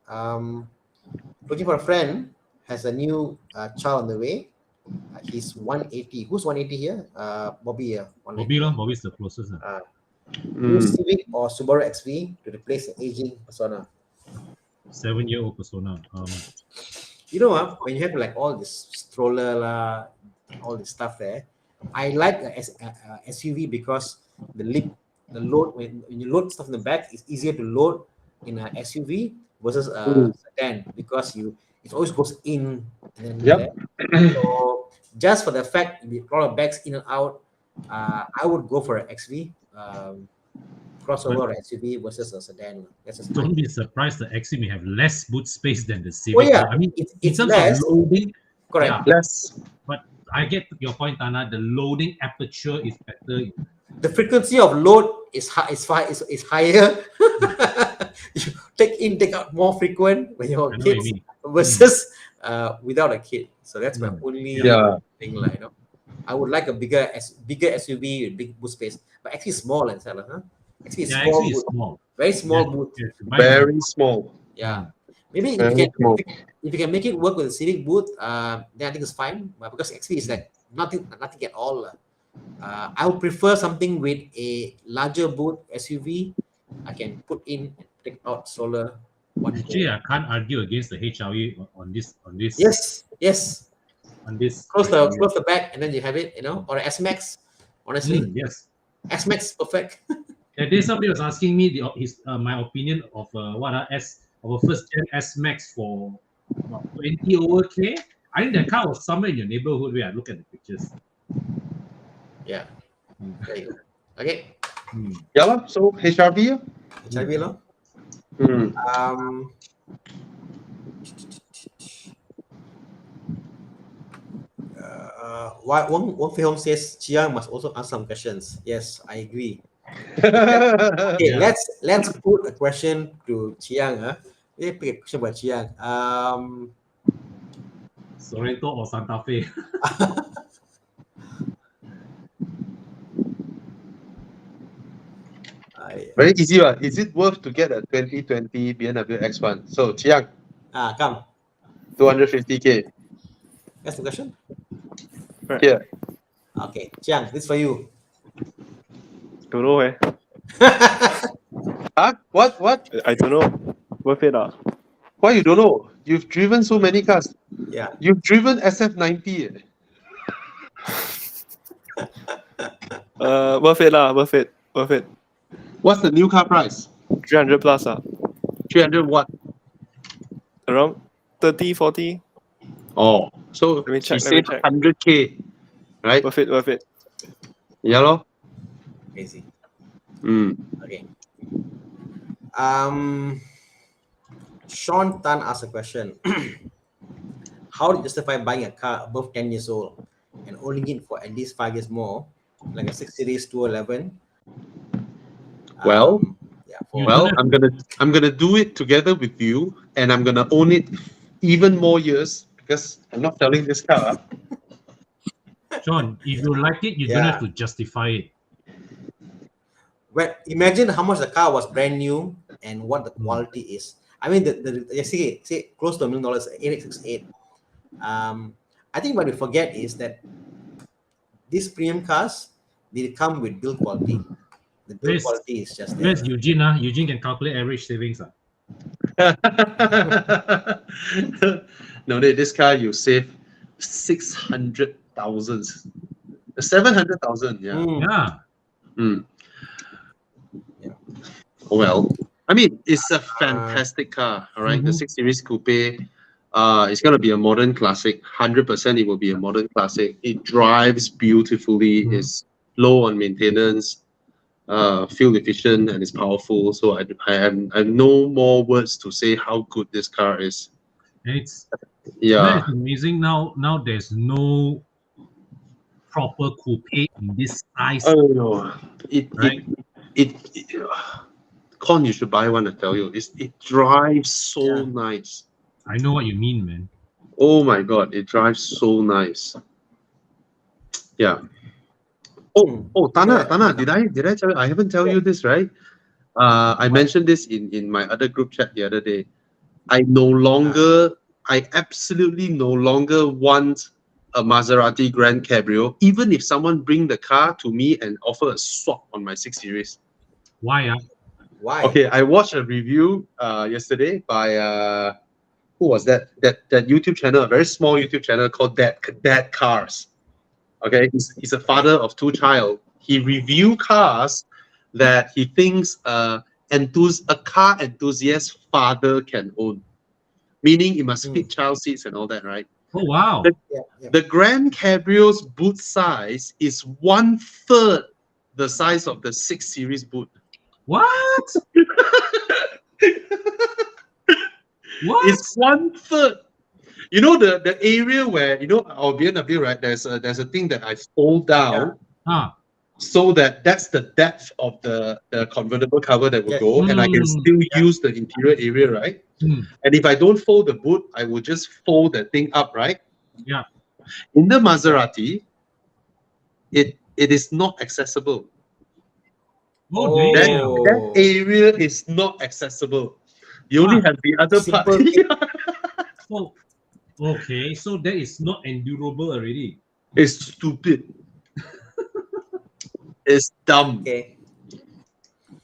Looking for a friend, has a new child on the way. He's 180. Who's 180 here? Bobby here. Bobby's the closest. New Civic or Subaru XV to replace the aging Persona. 7-year-old Persona. You know, when you have like all this stroller, all this stuff there, I like a SUV because the load, when you load stuff in the back, it's easier to load in an SUV versus a sedan because it always goes in and then so just for the fact the lot of bags in and out, I would go for an XV crossover or SUV versus a sedan. Don't be surprised the XV may have less boot space than the Civic. Oh yeah, I mean, it's in terms less. of loading, correct. Less. But I get your point, Thana. The loading aperture is better. The frequency of load is higher. You take out more frequent when you're kids versus without a kid. So that's my only thing. Like, I would like a bigger SUV with big boot space, but actually small and huh? Actually, small. Very small boot. Very small. Yeah. Maybe if you can make it work with a Civic boot, then I think it's fine. But because XV is like nothing at all. I would prefer something with a larger boot SUV. I can put in and take out solar. Actually, I can't argue against the HRE on this. Yes. On this. Close the back and then you have it, or an S-Max. Honestly, yes. S-Max perfect. There's somebody was asking me my opinion of our first gen S-Max for about 20 over K. I think that car was somewhere in your neighborhood where I look at the pictures. Yeah. There you go. Okay. Yeah, so HRV. Cari lo. Wong Fei Hong says Chiang must also ask some questions. Yes, I agree. Okay, Yeah. let's put a question to Chiang. Let's pick a question about Chiang. Sorrento or Santa Fe? Very easy. Is it worth to get a 2020 BMW X1? So, Chiang, Come. 250K. That's the question. Here. Okay, Chiang, this for you. Don't know eh. Huh? What? I don't know. Worth it lah. Why you don't know? You've driven so many cars. Yeah. You've driven SF90. Worth it lah. Worth it. What's the new car price? 300 plus ah. 300 what? Around 30, 40. Oh, so Let me check, she let me said check. 100K, right? Worth it. Yeah, lor. Crazy. Okay. Sean Tan asked a question. How do you justify buying a car above 10 years old and owning it for at least 5 years more, like a 6 Series 211? Well, You well, don't have I'm gonna do it together with you, and I'm gonna own it even more years because I'm not selling this car. John, if you like it, you don't have to justify it. Well, imagine how much the car was brand new and what the quality is. I mean, say close to $1 million, 8868. I think what we forget is that these premium cars, they come with build quality. The build quality is just there. Where's Eugene? Eugene can calculate average savings. No, this car you save 600,000, 700,000. Yeah. Yeah. Yeah. Well, I mean, it's a fantastic car. All right, the 6 Series Coupe. It's gonna be a modern classic. 100%, it will be a modern classic. It drives beautifully. It's low on maintenance. Fuel efficient, and it's powerful. So I have no more words to say how good this car is. It's Yeah. It's amazing. Now there's no proper coupe in this size. Oh no, Right? Con, you should buy one. I tell you, it drives so nice. I know what you mean, man. Oh my god, it drives so nice. Yeah. Oh, Thana, did I tell you? I haven't tell you this, right? I mentioned this in my other group chat the other day. I absolutely no longer want a Maserati Grand Cabrio, even if someone bring the car to me and offer a swap on my 6 Series. Why? Why? Okay, I watched a review yesterday by who was that YouTube channel, a very small YouTube channel called Dad Cars. Okay, he's a father of 2 child. He review cars that he thinks a car enthusiast father can own, meaning it must fit child seats and all that, right? Oh wow! The Grand Cabrio's boot size is 1/3 the size of the 6 Series boot. What? What? It's 1/3. You know the area where our BMW, right? There's a thing that I fold down, so that's the depth of the convertible cover that will go, and I can still use the interior area, right? And if I don't fold the boot, I will just fold the thing up, right? Yeah. In the Maserati, it is not accessible. Oh, that area is not accessible. You only have the other part. So, okay, so that is not endurable already. It's stupid. It's dumb. Okay.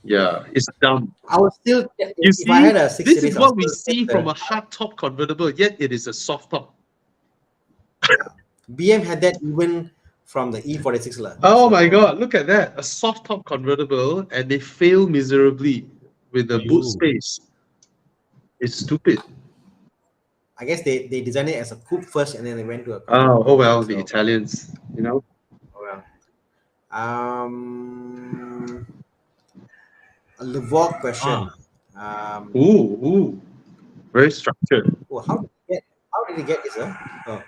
Yeah, it's dumb. I would still. You see, I had a 6 this Series, is what we see from a hard top convertible, yet it is a soft top. BM had that even from the E46 lah. Oh my god, look at that. A soft top convertible, and they fail miserably with the boot space. It's stupid. I guess they designed it as a coupe first, and then they went to a. Oh well, the Italians, Oh well. a Livok question. Ooh, very structured. Oh, how did he get this? Oh,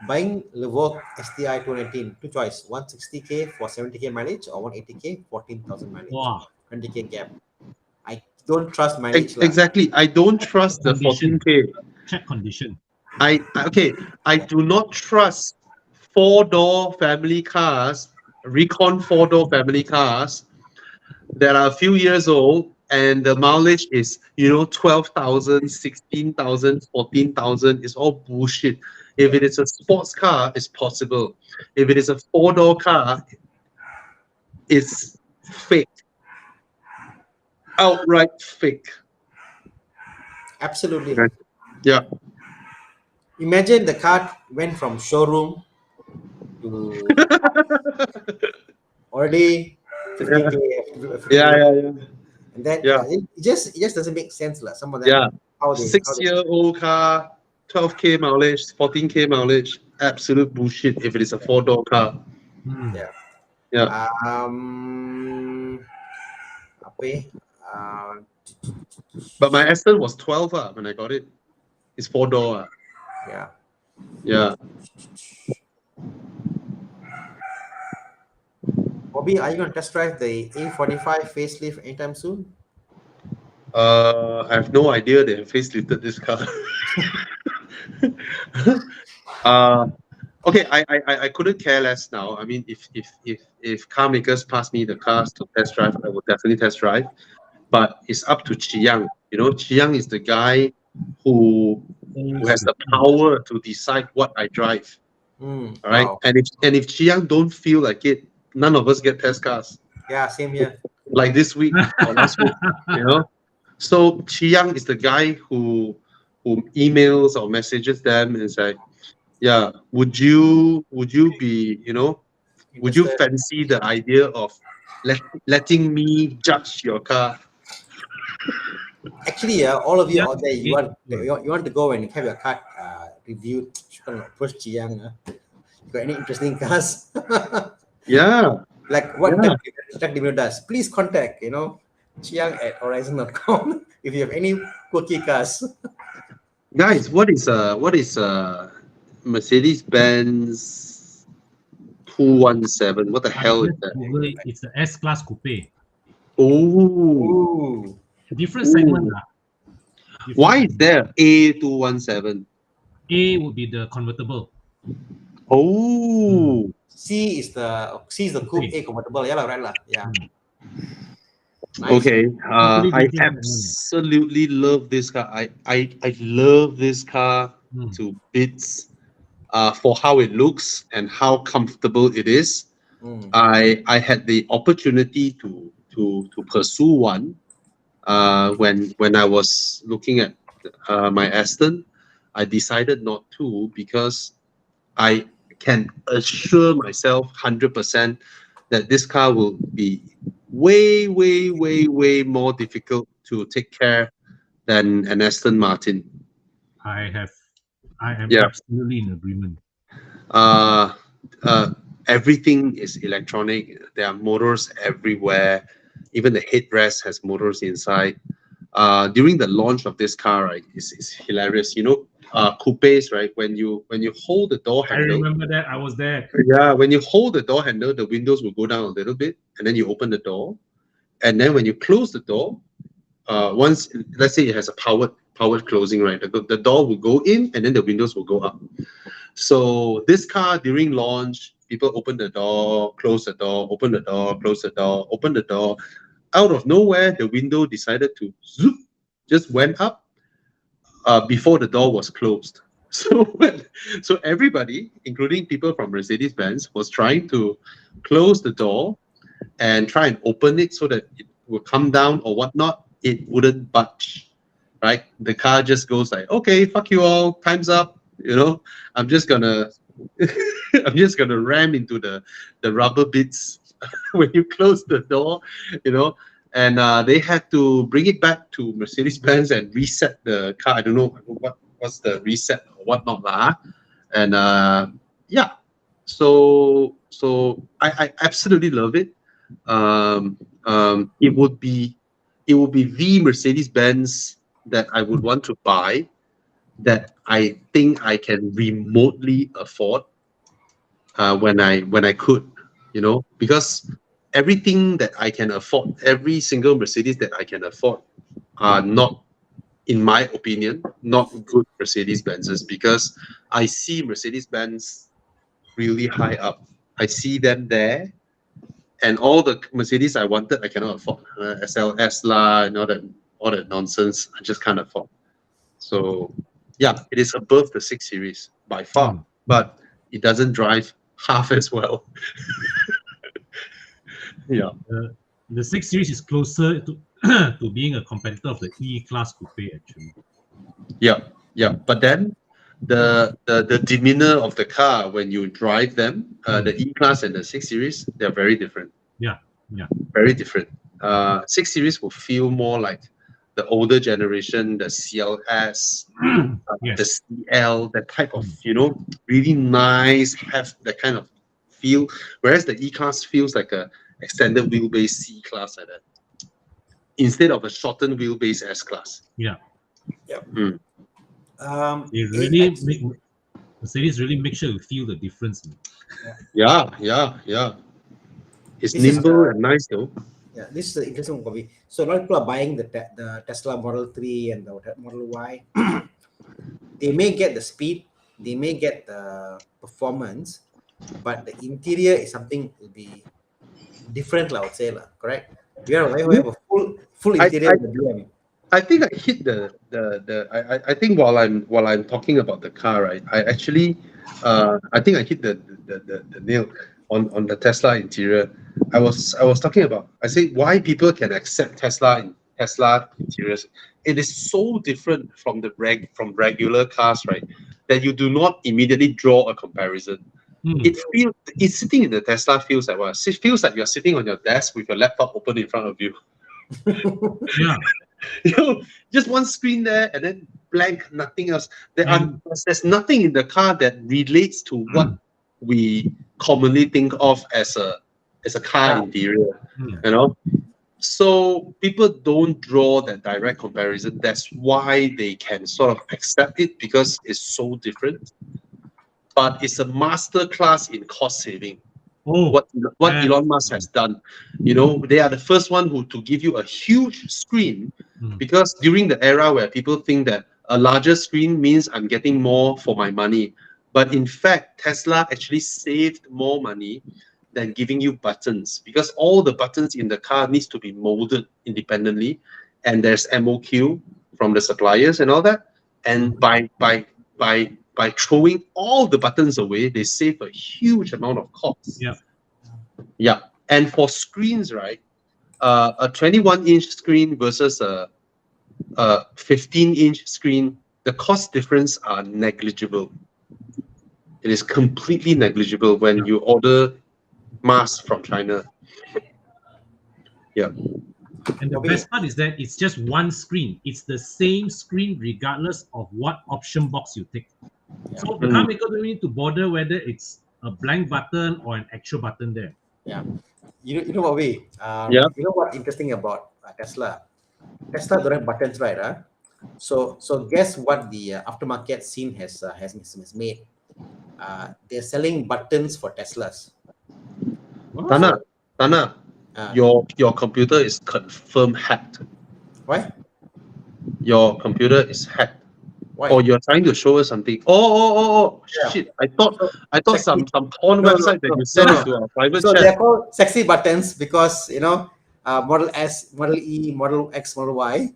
buying Livok STI 219, two choice, 160k for 70k mileage or 180k 14,000 mileage, Wow. 20k gap. I don't trust mileage lah. Exactly. I don't trust the Condition. 14K. Check condition. I do not trust four-door family cars, Recon four-door family cars that are a few years old and the mileage is 12,000, 16,000, 14,000. It's all bullshit. If it is a sports car, it's possible. If it is a four-door car, it's fake. Outright fake. Absolutely. Okay. Yeah. Imagine the car went from showroom to already 50k, 50k, Yeah. and then Yeah. it just doesn't make sense lah. Some of them, Yeah. how they 6-year-old car, 12k mileage, 14k mileage, absolute bullshit if it is a four-door car. yeah. Yeah. Apa eh? But my Aston was 12 when I got it. It's four-door. Yeah. Yeah. Bobby, are you going to test drive the A45 facelift anytime soon? I have no idea they have facelifted this car. Okay, I couldn't care less now. I mean, if car makers pass me the cars to test drive, I would definitely test drive. But it's up to Chiang. Chiang is the guy who has the power to decide what I drive. All right. Wow. And if Chiang don't feel like it, none of us get test cars. Yeah, same here. Like this week or last week, So Chiang is the guy who emails or messages them and say, yeah, would you be, would you Interested? fancy the idea of letting me judge your car? Actually, all of you Yeah. out there, you want to go and have your car reviewed. You can approach Chiang. You got any interesting cars? Yeah. Like what Yeah. Tech Demo does? Please contact Chiang at horizon.com if you have any quirky cars. Guys, what is Mercedes-Benz 217? What the hell is that? Google it, it's the S-Class Coupe. Oh, Ooh. Different segment. why is there A217? A would be the convertible. Oh, C is the coupe A convertible. Yeah, right lah. Yeah. Nice. okay. Totally I different absolutely love this car. I love this car Mm. to bits. For how it looks and how comfortable it is. I had the opportunity to pursue one when I was looking at my Aston. I decided not to because I can assure myself 100% that this car will be way more difficult to take care than an Aston Martin. I am Yeah. absolutely in agreement. Everything is electronic. There are motors everywhere. Even the headrest has motors inside. During the launch of this car, right, it's hilarious. Coupes, right? When you hold the door I handle, remember that. I was there. yeah, when you hold the door handle, the windows will go down a little bit, and then you open the door, and then when you close the door, once let's say it has a powered closing, right? The door will go in, and then the windows will go up. So this car during launch, people open the door, close the door, open the door, close the door, open the door. Out of nowhere, the window decided to zoop, just went up before the door was closed. So everybody, including people from Mercedes-Benz, was trying to close the door and try and open it so that it would come down or whatnot. It wouldn't budge, right? The car just goes like, okay, fuck you all, time's up. I'm just gonna ram into the rubber bits when you close the door, and they had to bring it back to Mercedes-Benz and reset the car. I don't know what's the reset or whatnot lah. And yeah, so I absolutely love it. It would be it will be the Mercedes-Benz that I would want to buy, that I think I can remotely afford when I could, because everything that I can afford, every single Mercedes that I can afford, are not, in my opinion, not good Mercedes-Benzes, because I see Mercedes-Benz really high up. I see them there, and all the Mercedes I wanted, I cannot afford. SLS lah, and all that nonsense, I just can't afford. So, yeah, it is above the 6 Series by far, but it doesn't drive half as well. Yeah. The 6 Series is closer to to being a competitor of the E-Class Coupe, actually. Yeah. But then the demeanor of the car when you drive them, the E-Class and the 6 Series, they're very different. Yeah. Very different. 6 Series will feel more like the older generation, the CLS, Yes. the CL, that type of, really nice, have that kind of feel. Whereas the E-Class feels like a extended wheelbase C-Class like that, instead of a shortened wheelbase S-Class. Yeah. They It really actually- make Mercedes really make sure you feel the difference. Yeah. It's This is nimble and nice though. Yeah, this is the interesting copy. So a lot of people are buying the Tesla Model 3 and the Model Y. They may get the speed, they may get the performance, but the interior is something will be different, I would say, correct? We have a full interior of the BM. I think I hit I think while I'm talking about the car, right, I actually I think I hit the nail on the Tesla interior. I was talking about, I say, why people can accept Tesla interiors. It is so different from from regular cars, right, that you do not immediately draw a comparison. It's sitting in the Tesla feels like what? It feels like you're sitting on your desk with your laptop open in front of you. Yeah. Just one screen there and then blank, nothing else. There's nothing in the car that relates to what we commonly think of as a car interior, So people don't draw that direct comparison. That's why they can sort of accept it, because it's so different. But it's a master class in cost saving. What Elon Musk has done, they are the first one to give you a huge screen, because during the era where people think that a larger screen means I'm getting more for my money, but in fact Tesla actually saved more money than giving you buttons, because all the buttons in the car needs to be molded independently, and there's MOQ from the suppliers and all that, and by throwing all the buttons away, they save a huge amount of cost. Yeah. And for screens, right, a 21-inch screen versus a 15-inch screen, the cost difference are negligible. It is completely negligible when you order mass from China. Yeah. And the best part is that it's just one screen. It's the same screen regardless of what option box you take. So the car maker don't need to bother whether it's a blank button or an actual button there. Yeah. You know what way? Yeah. You know what interesting about Tesla? Tesla don't have buttons, right? So guess what the aftermarket scene has made? They're selling buttons for Teslas. Thana, your computer is confirmed hacked. Why? Your computer is hacked. Why? Or you're trying to show us something. Oh, Yeah. shit. I thought some porn website that you sent into our private So chat. they're called sexy buttons because Model S, Model E, Model X, Model Y,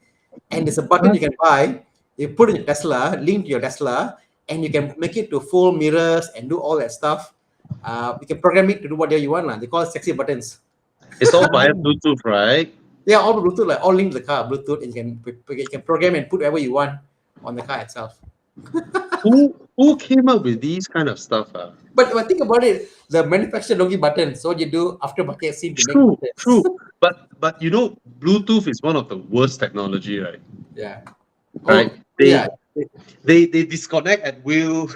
and it's a button you can buy. You put in your Tesla, link to your Tesla, and you can make it to full mirrors and do all that stuff. You can program it to do whatever you want. They call it sexy buttons. It's all via Bluetooth, right? Yeah, all Bluetooth, like all linked to the car, Bluetooth, and you can program and put whatever you want on the car itself. Who came up with these kind of stuff? But think about it, the manufacturer don't give buttons. So what you do after market scene to make buttons. True. But Bluetooth is one of the worst technology, right? Yeah. Right. Yeah. They disconnect at will.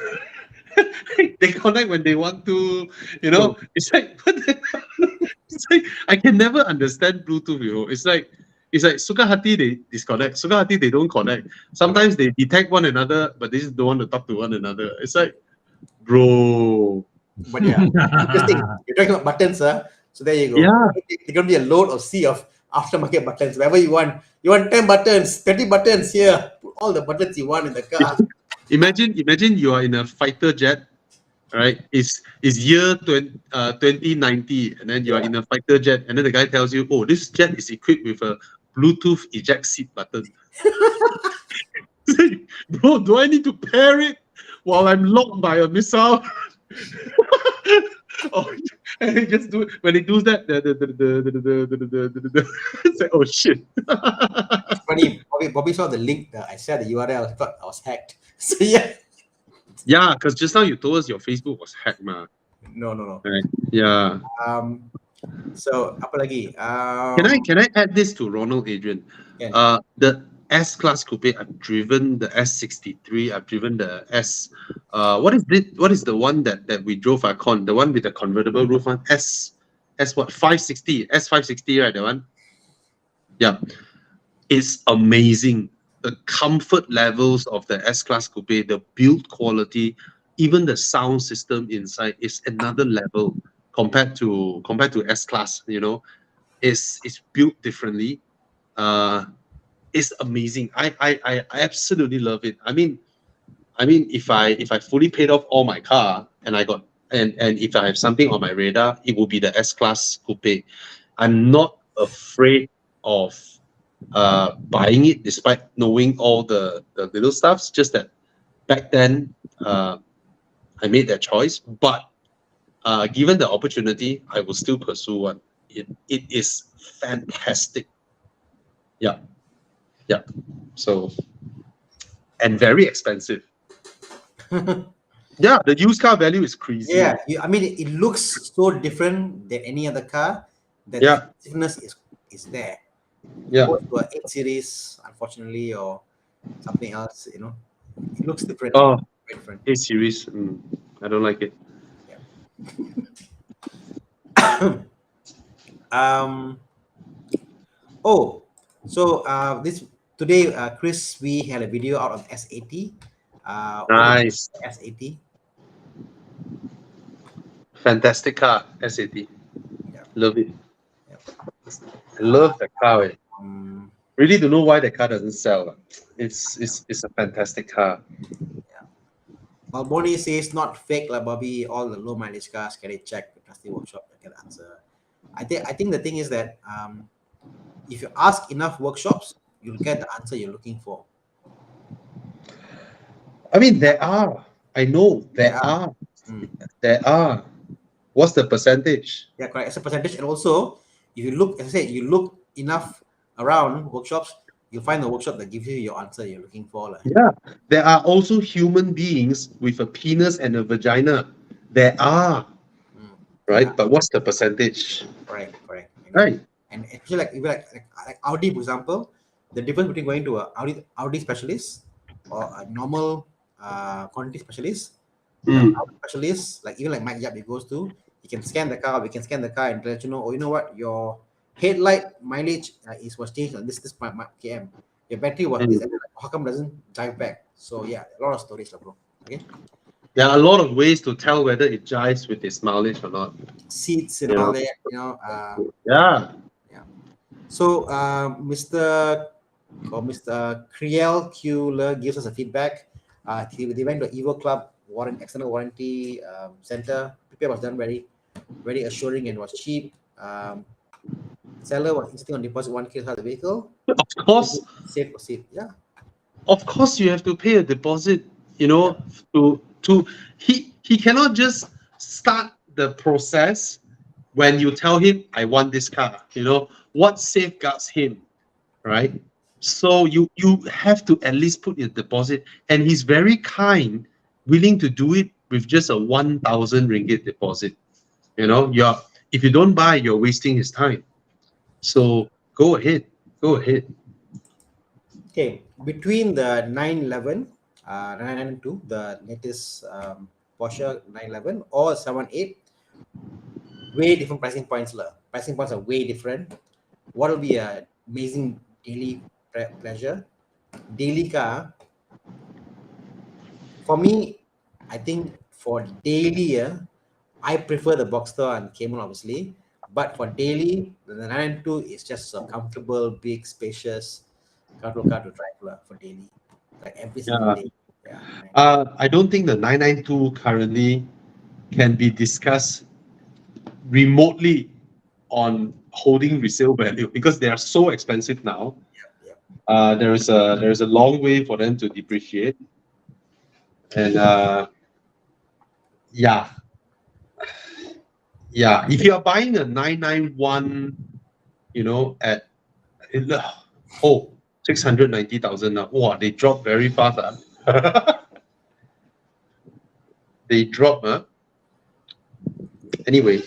They connect when they want to. It's like it's like I can never understand Bluetooth. It's like It's like suka hati they disconnect, suka hati they don't connect. Sometimes they detect one another, but they just don't want to talk to one another. It's like, bro. But yeah, interesting. You're talking about buttons, so there you go. Yeah. There's gonna be a load of sea of aftermarket buttons. Wherever you want 10 buttons, 30 buttons here. Put all the buttons you want in the car. Imagine you are in a fighter jet, right? It's year 2090, and then you are in a fighter jet, and then the guy tells you, oh, this jet is equipped with a Bluetooth eject seat button. Bro, do I need to pair it while I'm locked by a missile? Oh, and he just do it. When he does that, it's like, oh shit. It's funny. Bobby saw the link. I shared the URL. I thought I was hacked. So yeah. Yeah, because just now you told us your Facebook was hacked, ma. No. Right. Yeah. So apa lagi? Can I add this to Ronald Adrian? Can. The S Class Coupe, I've driven the S63. I've driven the S. What is it? What is the one that we drove at Kon? The one with the convertible roof one? S what? 560. S560, right? The one. Yeah, it's amazing. The comfort levels of the S Class Coupe, the build quality, even the sound system inside is another level compared to S Class. You know, it's built differently. It's amazing. I absolutely love it. I mean, if I fully paid off all my car and I got and if I have something on my radar, it will be the S Class Coupe. I'm not afraid of buying it despite knowing all the little stuffs. Just that back then I made that choice, but given the opportunity, I will still pursue one. It is fantastic. Yeah. So, and very expensive. Yeah, the used car value is crazy. Yeah, I mean, it looks so different than any other car. That Yeah. difference is there. Yeah. Go to a 8 series, unfortunately, or something else. You know, it looks different. Oh, Very different. 8 Series. I don't like it. Oh, so this today, Chris, we had a video out of S80. Nice. S80. Fantastic car, S80. Yeah. Love it. Yeah. I love the car. Really don't know why the car doesn't sell. It's a fantastic car. Malboni says not fake like Bobby. All the low mileage cars get it checked with trusty workshop. I can answer. I think the thing is that if you ask enough workshops, you'll get the answer you're looking for. I mean, there are. I know there are. There are. What's the percentage? Yeah, correct. As a percentage, and also if you look, as I said, you look enough around workshops, you'll find the workshop that gives you your answer you're looking for. Yeah, there are also human beings with a penis and a vagina. There are, right? Yeah. But what's the percentage? Correct. Right. And actually, like Audi, for example, the difference between going to a Audi specialist or a normal quantity specialist, Audi specialist, like even like Mike Yap, he goes to, he can scan the car, we can scan the car and let you know, oh, you know what, your headlight mileage was changed on this km. Your battery was this, and how come doesn't drive back? So yeah, a lot of stories, bro. Okay. There are a lot of ways to tell whether it jives with its mileage or not. Seats and all that, Yeah. So Mr. Kriel Kueller gives us a feedback. They went to Evo Club external warranty center. Prepare was done very, very assuring and was cheap. Seller was insisting on deposit 1K of the vehicle. Of course. Safe proceed. Yeah. Of course, you have to pay a deposit. He cannot just start the process when you tell him, I want this car. What safeguards him, right? So you have to at least put a deposit, and he's very kind, willing to do it with just a 1,000 ringgit deposit. If you don't buy, you're wasting his time. So go ahead. Okay, between the 911, 992, the latest Porsche 911 or 78, way different pricing points. Pricing points are way different. What will be a amazing daily pleasure. Daily car, for me, I think for daily, I prefer the Boxster and Cayman, obviously. But for daily, the 992 is just a comfortable, big, spacious car to drive for daily, like every single Yeah. day. Yeah. I don't think the 992 currently can be discussed remotely on holding resale value because they are so expensive now. Yep. There is a long way for them to depreciate, and yeah, yeah. If you are buying a 991, at oh 690,000 now, wow, they drop very fast. They drop, anyway.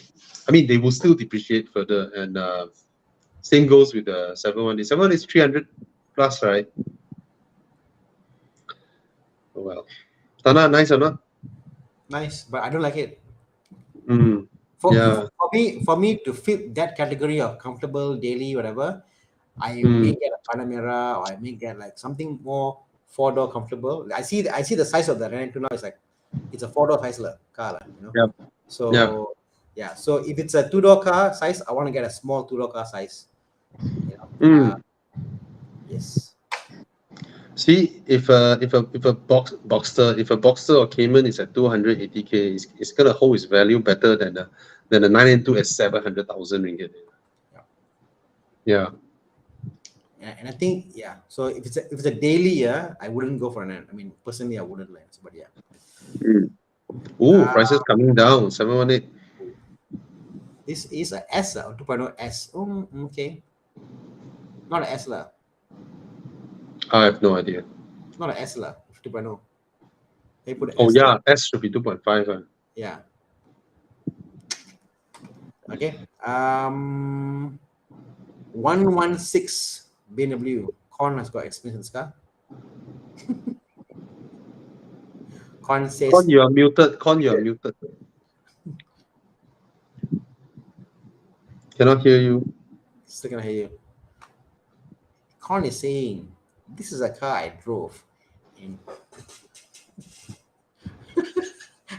I mean, they will still depreciate further, and same goes with the 718. 718 is 300 plus, right? Oh well. Tana, nice or not? Nice, but I don't like it. Mm, For, yeah. for me to fit that category of comfortable daily whatever, I may Mm, get a Panamera or I may get like something more four-door comfortable. I see the size of the Renault now is like it's a four-door size car, yeah. Yeah. So yeah, so if it's a two-door car size, I want to get a small two-door car size. Yes. See, if a Boxster or Cayman is at 280K, it's gonna hold its value better than the 992 at 700,000 ringgit. Yeah. And I think so if it's a daily, I wouldn't go for an. I mean, personally, I wouldn't like. But yeah. Ooh, prices coming down. 718. This is a S or 2.0 S. Oh, okay. Not an S lah. I have no idea. Not an S lah. 2.0. They put an Oh S yeah, there. S should be 2.5. Yeah. Okay. 116 BMW. Kon has got experience car. Kon says. Con, you are muted. Con, you are muted. Cannot hear you. Still gonna hear you. Kon is saying, "This is a car I drove." And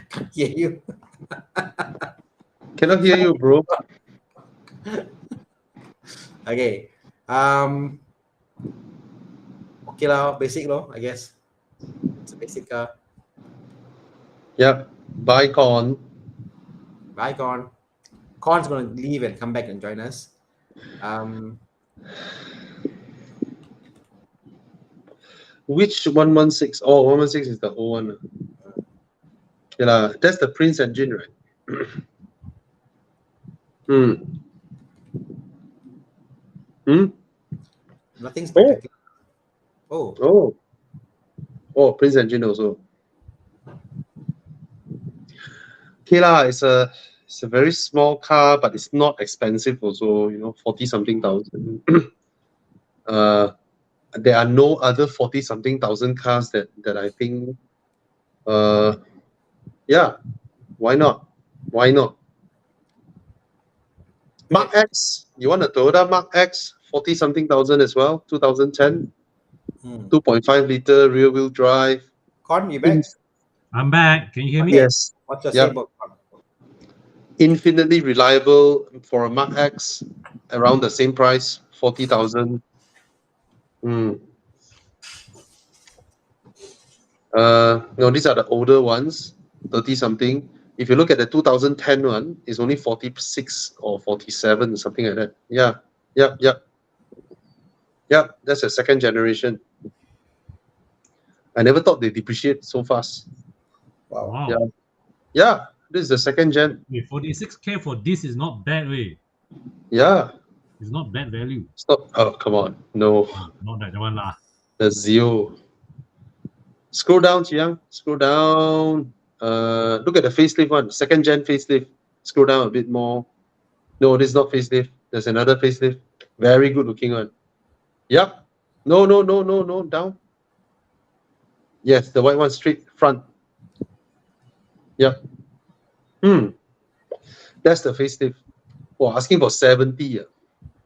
can't hear you. Cannot hear you, bro. Okay. Okay lah, basic law, I guess. It's a basic car. Yep. Buy Con. Bye, Con. Con's gonna leave and come back and join us. Which 116? Oh, 116 is the old one. Okay, lah. That's the Prince engine, right? Nothing spectacular. Oh, Prince engine also. Okay lah, it's a very small car, but it's not expensive also. 40 something thousand. There are no other 40 something thousand cars that I think. Yeah, why not? Why not? Mark X. You want a Toyota Mark X? 40 something thousand as well. 2010. 2.5 liter rear wheel drive. Con, you back? I'm back. Can you hear me? Yes. What's your say about Con? Infinitely reliable for a Mark X, around the same price, 40,000. No, these are the older ones, 30 something. If you look at the 2010 one, it's only 46 or 47, something like that. Yeah. That's a second generation. I never thought they depreciate so fast. Wow. Yeah. This is the second gen. 46K for this is not bad, way. Yeah. It's not bad value. Stop. Oh, come on. No. Not that one lah. The Zio. Scroll down, Chiang. Scroll down. Look at the facelift one. Second gen facelift. Scroll down a bit more. No, this is not facelift. There's another facelift. Very good looking one. Yep. No. Down. Yes, the white one straight front. Yep. That's the facelift. Oh, asking for 70.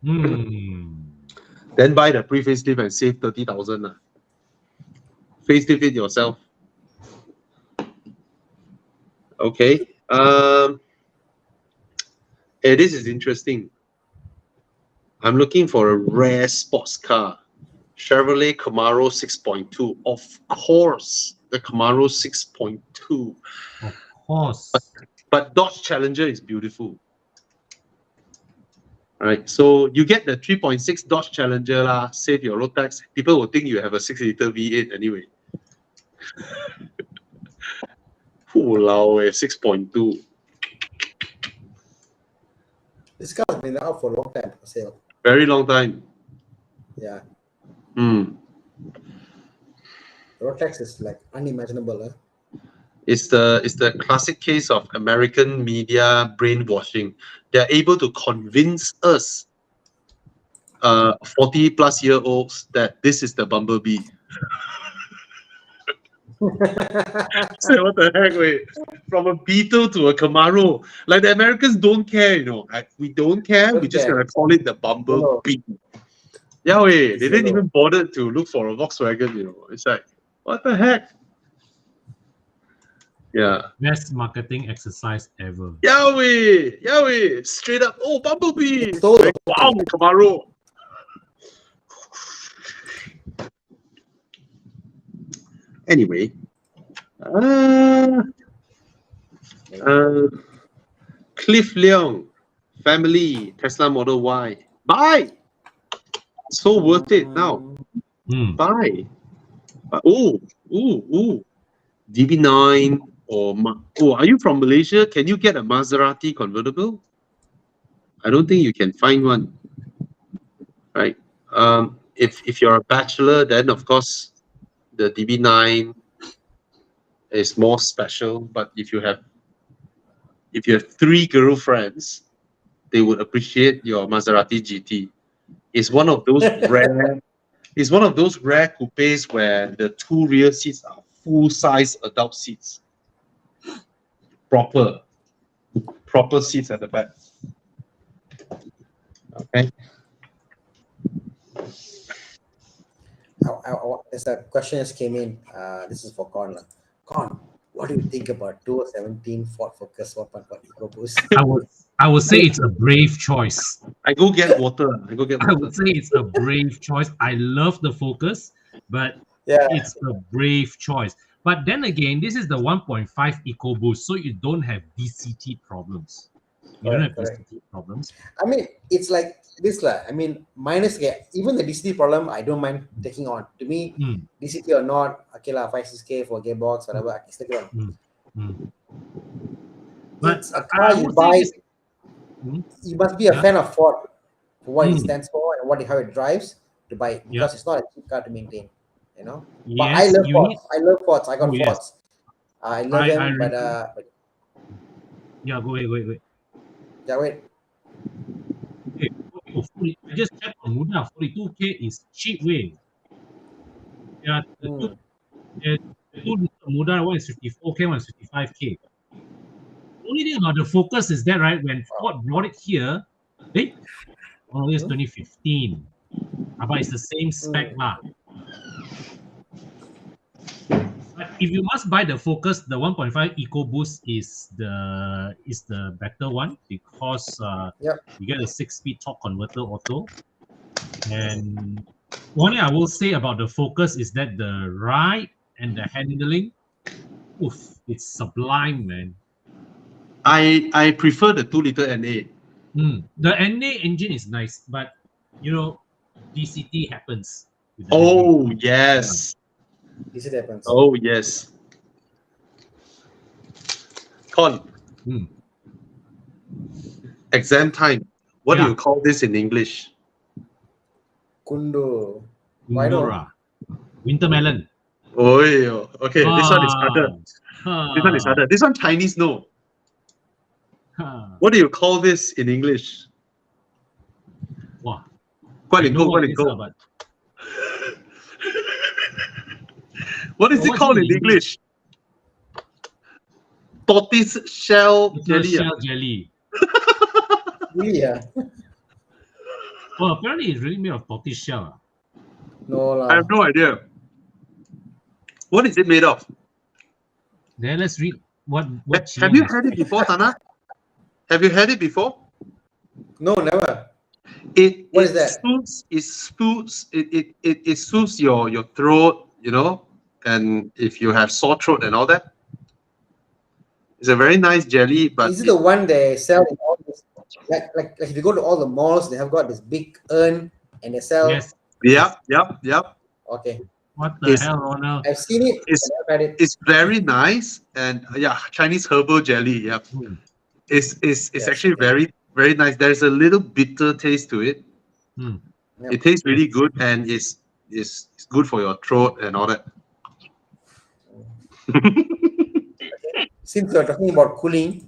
Then Then buy the pre-facelift and save 30,000. Facelift it yourself. Okay. Hey, this is interesting. I'm looking for a rare sports car. Chevrolet Camaro 6.2. Of course, the Camaro 6.2. Of course. But Dodge Challenger is beautiful. All right, so you get the 3.6 Dodge Challenger lah, save your road tax. People will think you have a 6-liter V8 anyway. Walao, 6.2. This car has been out for a long time for sale. Very long time. Yeah. Hmm. Road tax is like unimaginable. Huh? It's the classic case of American media brainwashing. They're able to convince us, 40-plus-year-olds, that this is the Bumblebee. Say, what the heck, wait? From a Beetle to a Camaro. Like, the Americans don't care, you know. Like, we don't care. We're just going to call it the Bumblebee. Yeah, wait. They didn't even bother to look for a Volkswagen, you know. It's like, what the heck? Yeah. Best marketing exercise ever. Yahweh, straight up. Oh, Bumblebee. Stole Like, wow, Camaro. Anyway, Cliff Leong, family, Tesla Model Y. Buy. So worth it now. Buy. Oh, DB9 or are you from Malaysia? Can you get a Maserati convertible? I don't think you can find one. Right. If you're a bachelor, then of course the DB9 is more special. But if you have 3 girlfriends, they would appreciate your Maserati GT. It's one of those rare. It's one of those rare coupes where the 2 rear seats are full-size adult seats. Proper seats at the back. Okay. There's a question just came in. This is for Kon. Kon, what do you think about 2017 Ford Focus 1.1 EcoBoost? I would say it's a brave choice. I go get water. I would say it's a brave choice. I love the Focus, but it's a brave choice. But then again, this is the 1.5 EcoBoost, so you don't have DCT problems. You don't have DCT problems. I mean, it's like this. I mean, minus even the DCT problem, I don't mind taking on. To me, DCT or not, okay, 5-6K for gearbox, whatever, I can stick it on. But it's a car you buy. You must be a fan of Ford for what it stands for and how it drives to buy it, because it's not a cheap car to maintain. You know, but I love Fords. I love Fords. I got Fords. I love them, but yeah, go ahead. Yeah, wait. Okay, I just checked on Muda. 42K is cheap way. Yeah, the two Muda, one is 54K, one is 55K. Only thing about the Focus is that, right, when Ford brought it here, it's 2015. But it's the same spec lah. But if you must buy the Focus, the 1.5 EcoBoost is the better one, because you get a 6-speed torque converter auto. And one thing I will say about the Focus is that the ride and the handling, it's sublime, man. I prefer the 2-liter NA. The NA engine is nice, but you know, DCT happens. Oh yes. DCT happens. Oh yes. Kon. Exam time. What do you call this in English? Kundo. Kundura. Wintermelon. Oh, okay. This one is harder. This one is harder. This one Chinese, no. What do you call this in English? Wow. What is it called in English? Tortoise shell jelly. Shell jelly. Yeah. Oh, apparently it's really made of tortoise shell. No I lah. have no idea. What is it made of? Then let's read what Have you Qian has. had it before, Thana? Have you had it before? No, never. It What is that? it soothes your throat, you know, and if you have sore throat and all that. It's a very nice jelly, but Is it the one they sell in all this? Like if you go to all the malls, they have got this big urn and they sell. Yes. yep. Okay, What the It's hell, Ronald? I've seen it. it's I never had it. it's very nice, and yeah, Chinese herbal jelly. Yep, Hmm. it's Yes, actually okay. very nice. There's a little bitter taste to it. Hmm. Yep. It tastes really good, and it's good for your throat and all that. Since you're talking about cooling,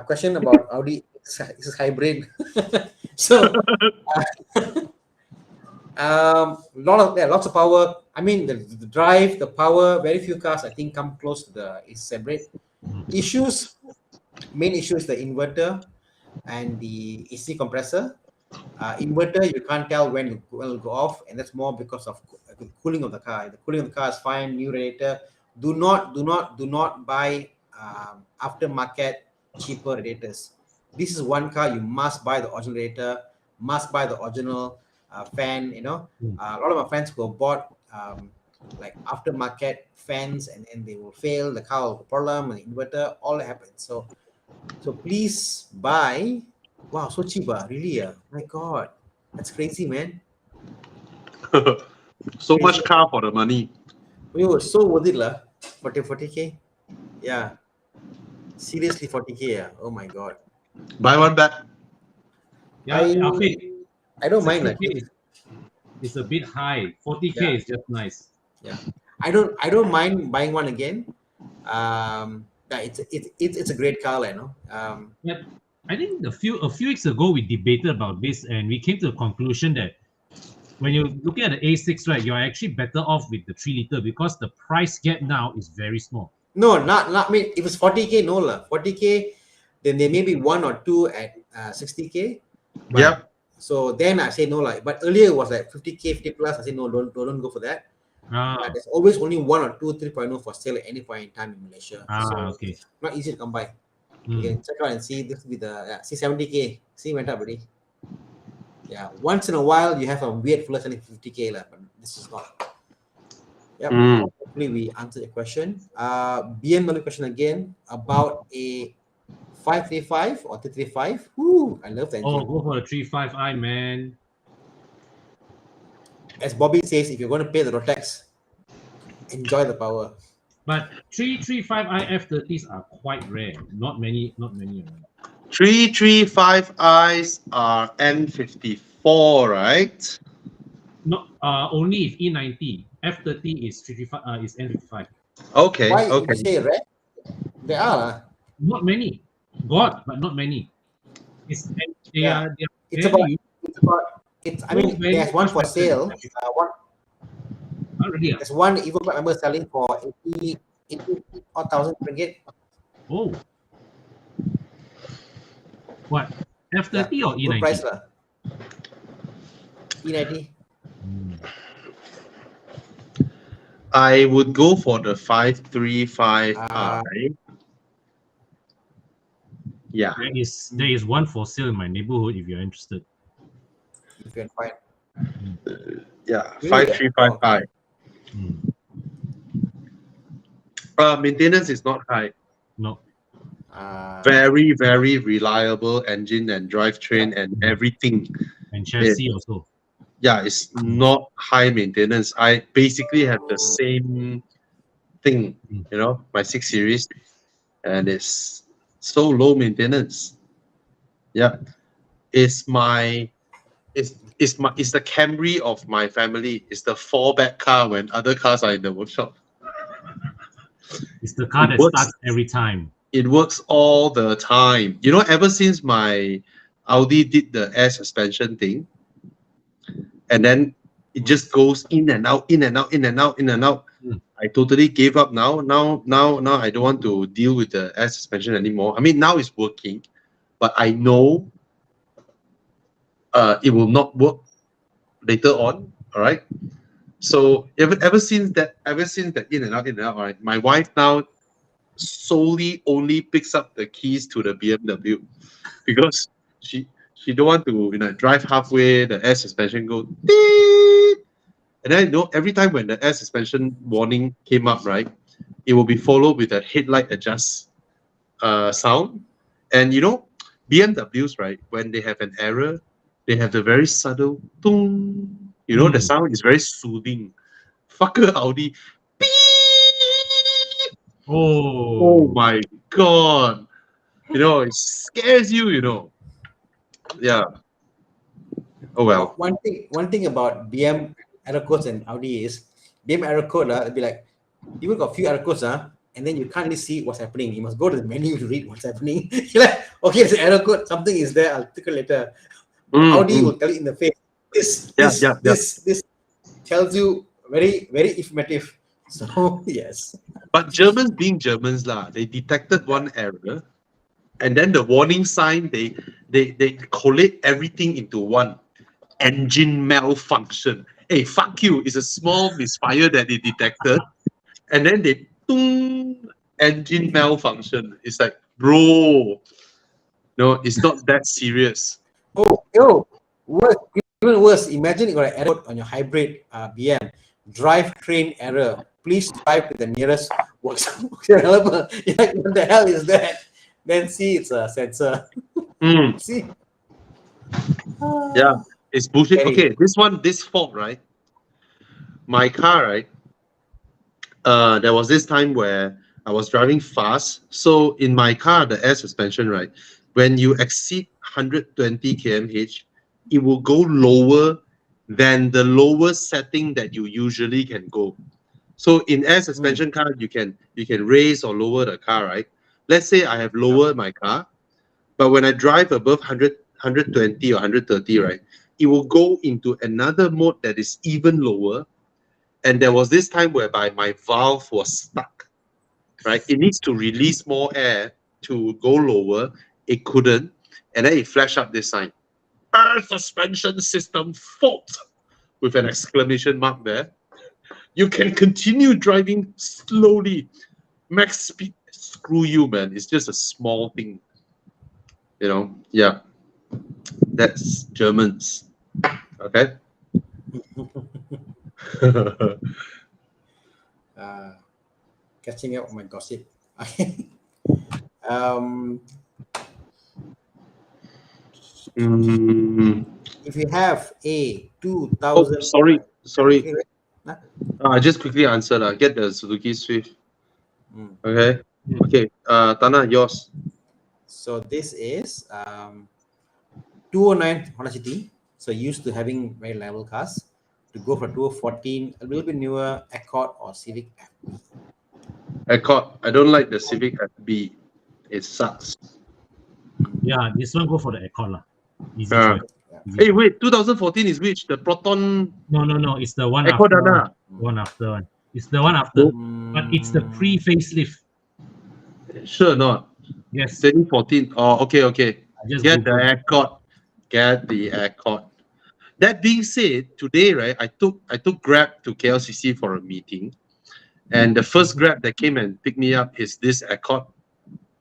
question about Audi X hybrid. So, lots of power. I mean, the drive, the power. Very few cars, I think, come close to the X hybrid. Issues. Main issue is the inverter and the AC compressor. Inverter, you can't tell when it will go off, and that's more because of the cooling of the car. The cooling of the car is fine. New radiator. Do not buy aftermarket cheaper radiators. This is one car you must buy the original radiator, must buy the original fan. You know, a lot of my friends who have bought like aftermarket fans, and then they will fail. The car will have a problem, and the inverter, all that happens. So please buy. Wow, so cheap, really? My God, that's crazy, man. So much car for the money. It was so worth it, lah. 40K. Yeah, seriously, 40K. Yeah. Oh my God. Buy one back. Yeah, Alfie, I don't mind, 60K it's a bit high. 40K Yeah. is just nice. Yeah, I don't mind buying one again. Yeah, it's a great car, you know. But I think a few weeks ago we debated about this and we came to the conclusion that when you're looking at the A6, right, you're actually better off with the 3-liter because the price gap now is very small. No, not I mean, if it's 40K, no lah. 40K, then there may be one or two at 60K. But, Yep. So then I say no, like. But earlier it was like 50K, 50 plus. I say no, don't go for that. But there's always only one or two 3.0 for sale at any point in time in Malaysia. So Okay. not easy to come by. You can check out and see this with the see 70K. See went up already. Yeah, once in a while you have a weird fella selling 50K lah, but this is not. Yep. Hopefully we answered the question. BMW question again about a 535 or 335. Woo, I love the engine. Oh, go for the 35i, man. As Bobby says, if you're going to pay the Rotex, enjoy the power. But 335i F30s are quite rare. Not many around. 335i's are N54, right? No, only if E90. F30 is 35 is N55. Okay. Why Okay. you say rare? There are. Not many. God, but not many. It's they Yeah. are It's very about it's. I mean, very there's one much for better sale. than not really. There's one Evo Club member selling for 80,000 ringgit. Oh. What? F30 or Good E90? price lah. E90. I would go for the 535i. Yeah. There is one for sale in my neighborhood if you're interested. You can find. Yeah. Really? 535i. Maintenance is not high. No. Very, very reliable engine and drivetrain and everything. And chassis also. Yeah, it's not high maintenance. I basically have the same thing, you know, my 6 Series, and it's so low maintenance. Yeah, it's the Camry of my family. It's the fallback car when other cars are in the workshop. It's the car that starts every time. It works all the time. You know, ever since my Audi did the air suspension thing, and then it just goes in and out, in and out, in and out, in and out. I totally gave up now. Now I don't want to deal with the air suspension anymore. I mean, now it's working, but I know it will not work later on. All right. So ever since that in and out, all right, my wife now solely only picks up the keys to the BMW because she don't want to drive halfway, the air suspension go beep. And then every time when the air suspension warning came up, right, it will be followed with a headlight adjust sound. And BMWs, right, when they have an error, they have the very subtle boom. The sound is very soothing. Fucker Audi. Beep! Oh my god. It scares you. Yeah. Oh well. One thing about BM error codes and Audi is BM error code, it'll be like, you got a few error codes, and then you can't really see what's happening. You must go to the menu to read what's happening. You're like, okay, it's an error code, something is there, I'll take it later. Audi will tell you in the face. This tells you very, very informative. So yes. But Germans being Germans they detected one error, and then the warning sign they collate everything into one. Engine malfunction. Hey, fuck you. It's a small misfire that they detected. And then they engine malfunction. It's like, bro, no, it's not that serious. Even worse, imagine you got an error on your hybrid BM. Drivetrain error. Please drive to the nearest workshop available. You're like, what the hell is that? Then see, it's a sensor. See? Yeah, it's bullshit. Scary. Okay, this fault, right? My car, right? There was this time where I was driving fast. So in my car, the air suspension, right? When you exceed 120 km/h, it will go lower than the lowest setting that you usually can go. So in air suspension car, you can raise or lower the car, right? Let's say I have lowered my car, but when I drive above 120 or 130, right, it will go into another mode that is even lower. And there was this time whereby my valve was stuck, right? It needs to release more air to go lower. It couldn't. And then it flashed up this sign, air suspension system fault, with an exclamation mark there. You can continue driving slowly. Max speed. Screw you, man. It's just a small thing. Yeah. That's Germans. Okay? Catching up on my gossip. If you have a 2000. Sorry. Okay. I just quickly answered. Get the Suzuki Swift. Okay. Okay. Thana, yours. So this is 209 Honda City. So used to having very level cars. To go for 2014, a little bit newer Accord or Civic FB. Accord. I don't like the Civic FB. It sucks. Yeah, this one go for the Accord lah. Easy choice. Hey, wait, 2014 is which? The Proton? No, it's the one Accord after one. It's the one after, but it's the pre-facelift. Sure not. Yes. 2014. Oh, okay. Get the Google. Accord. Get the Accord. That being said, today, right, I took Grab to KLCC for a meeting, and the first Grab that came and picked me up is this Accord.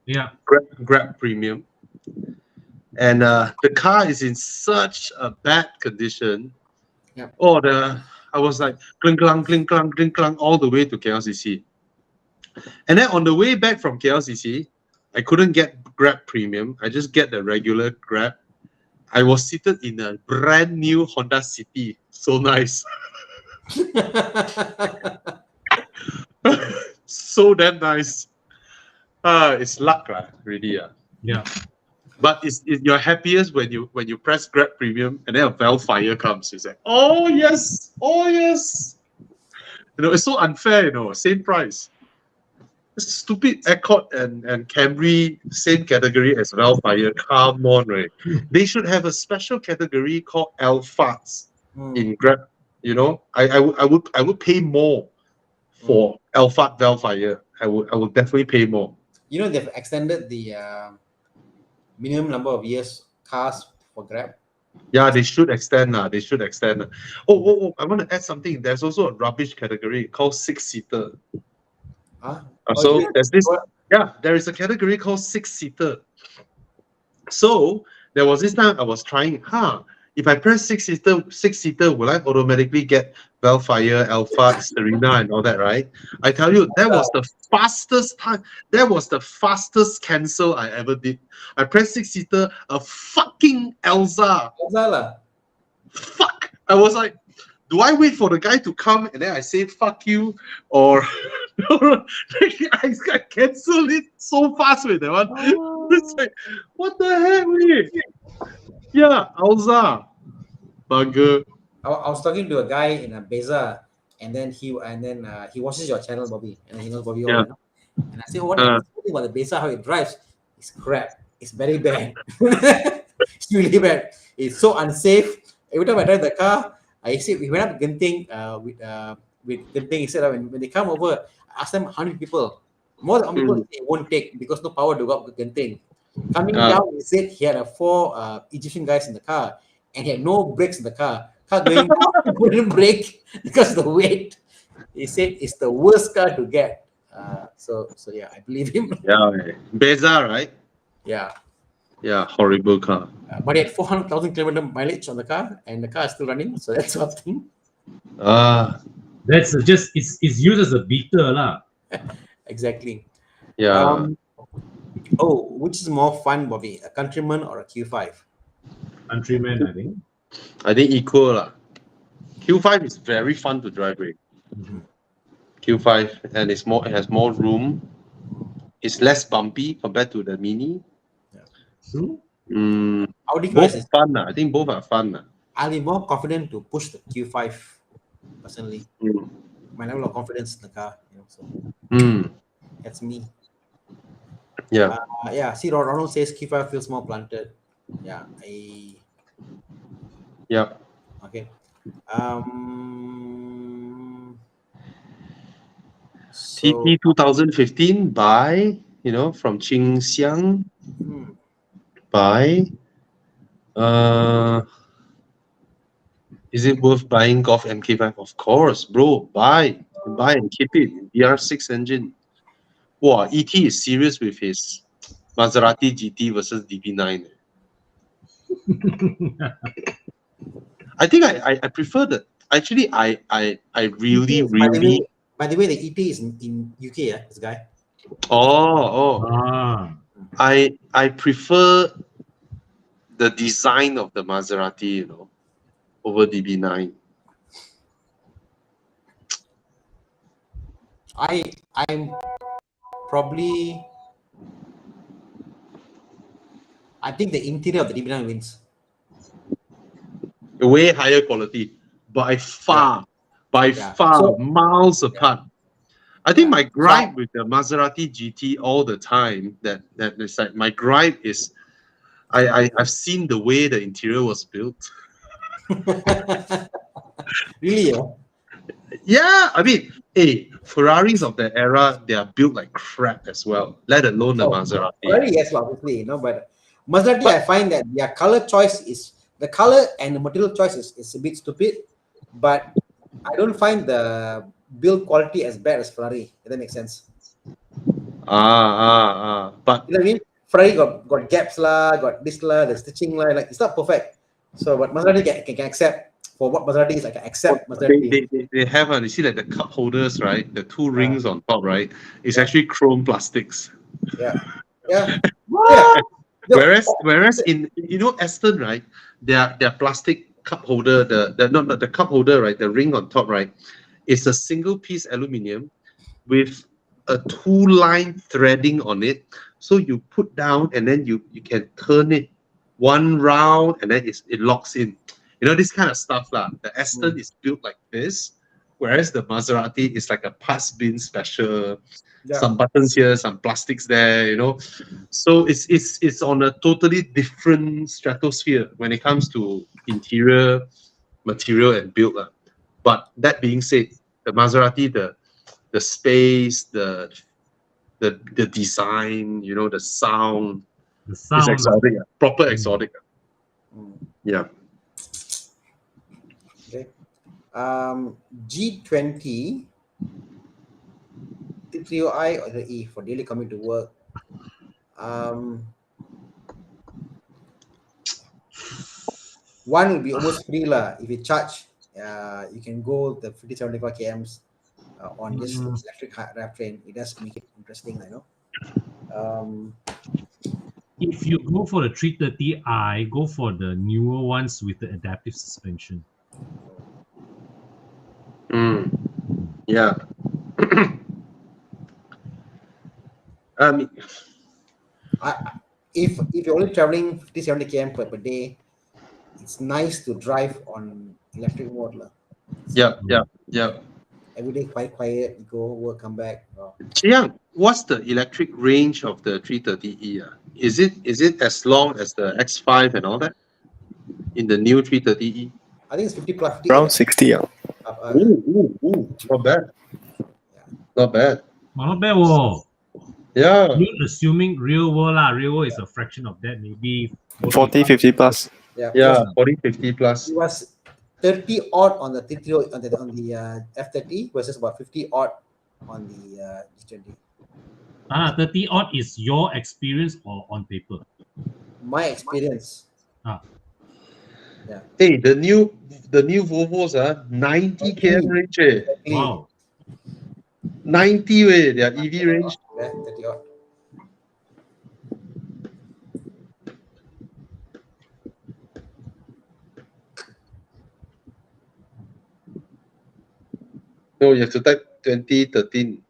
Yeah. Grab Premium. And the car is in such a bad condition. Yeah. I was like clink clang all the way to KLCC. And then on the way back from KLCC, I couldn't get Grab Premium. I just get the regular Grab. I was seated in a brand new Honda City. So nice. So damn nice. It's luck, really. Yeah. But you're happiest when you press Grab Premium and then a valve fire comes. It's like, oh yes. It's so unfair, same price. Stupid Accord and Camry, same category as valve fire. Come on, right? They should have a special category called Alphas in Grab. I would pay more for Alphard valve fire. I would definitely pay more. They've extended the minimum number of years cars for Grab. Yeah, they should extend. They should extend. Oh, I want to add something. There's also a rubbish category called six-seater. Huh? So Really? there's this, yeah, there is a category called six-seater. So there was this time I was trying, if I press six-seater, will I automatically get Velfire, Alpha, Serena, and all that, right? I tell you, that was the fastest time. That was the fastest cancel I ever did. I pressed six-seater, a fucking Elsa. Elsa. Fuck! I was like, do I wait for the guy to come and then I say fuck you, or I cancel it so fast with that one? It's like, what the heck, really? Yeah, Elsa, bugger. I was talking to a guy in a bazaar, and then he watches your channel, Bobby, and he knows Bobby all, Yeah. you know? And I say, what is this about the bazaar? How it drives? It's crap. It's very bad. It's really bad. It's so unsafe. Every time I drive the car, I say we went up to Genting with Genting. He said when they come over, I ask them 100 people. More than 100 people they won't take because no power to go up to Genting. Coming down, he said he had four Egyptian guys in the car and he had no brakes in the car. Car going down, he couldn't brake because of the weight. He said it's the worst car to get. So yeah, I believe him. Yeah, Beza, right? Yeah. Yeah, horrible car. But he had 400,000 kilometer mileage on the car, and the car is still running. So that's something. That's just it's used as a beater lah. Exactly. Yeah. Which is more fun, Bobby? A Countryman or a Q5? Countryman, I think. I think equal lah. Q5 is very fun to drive with. Q5 and it has more room. It's less bumpy compared to the Mini. True. Both are fun. I think both are fun. I'll be more confident to push the Q5 personally. My level of confidence in the car, so that's me. Yeah. See, Ronald says Q5 feels more planted. Yeah. Yeah. Okay. TT 2015 by, from Qing Xiang. By, is it worth buying Golf MK5? Of course, bro. Buy and keep it. DR6 engine. Wow, ET is serious with his Maserati GT versus DB9. I think I prefer the. Actually, I really. By the way, the ET is in UK. This guy. I prefer the design of the Maserati, over DB9. I'm probably. I think the interior of the DB9 wins. Way higher quality, by far, miles apart. I think my gripe with the Maserati GT all the time that it's like my gripe is I've seen the way the interior was built. Really? Yeah, I mean, Ferraris of the era, they are built like crap as well, let alone the Maserati. Ferrari, yes, obviously, but Maserati, I find that their color choice is the color and the material choice is a bit stupid, but I don't find the build quality as bad as Ferrari. If that makes sense. But you know what I mean? Ferrari got gaps lah, got this lah, the stitching lah, like it's not perfect. So, but Maserati can accept for what Maserati is. I can accept Maserati. They have you see like the cup holders, right? The two rings on top, right? It's actually chrome plastics. Yeah. Whereas in Aston, right? Their plastic cup holder, the cup holder, right? The ring on top, right? It's a single piece aluminium with a 2-line threading on it. So you put down and then you can turn it one round and then it locks in. This kind of stuff lah. The Aston is built like this, whereas the Maserati is like a parts bin special. Some buttons here, some plastics there, So it's on a totally different stratosphere when it comes to interior material and build. But that being said, the Maserati, the space, the design, the sound is exotic, proper exotic. Yeah. G20, T3OI or the E for daily commute to work. One will be almost free lah. If you charge, you can go the 50-75 kms on this electric drive train. It does make it interesting, I know. If you go for the 330i, go for the newer ones with the adaptive suspension. Yeah. If you're only traveling 50-70 km per day, it's nice to drive on electric mode lah. Yeah. Every day quite quiet, you go work, come back. Chiang, what's the electric range of the 330e? Is it as long as the X5 and all that in the new 330e? I think it's 50 plus 50. Around 60. Ooh, not bad. Not bad. Not bad, whoa. Yeah. You're assuming real world lah. Real world is a fraction of that, maybe 40, 50 plus. Yeah, 40, 50 plus. It was 30 odd on the T3 on the F30 versus about 50 odd on the G20. 30 odd is your experience or on paper? My experience. Yeah. Hey, the new Volvos 90 km range. Exactly. Wow. 90 way, their EV range. Yeah, 30 odd. No, you have to type 2013.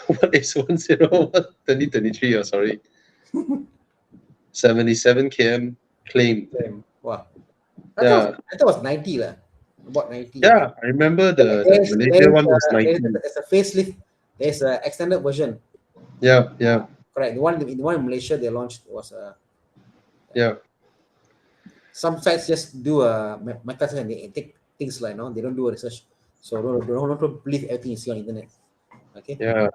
What is 101? 2023, sorry. 77 km claim. Wow. Yeah. I thought it was 90 lah. About 90. Yeah, I remember the Malaysia one was 90. There's a facelift. There's an extended version. Yeah. Correct. The one in Malaysia they launched was Yeah. Some sites just do a meta and they take things like they don't do a research. So don't believe everything you see on internet. Okay. Yeah.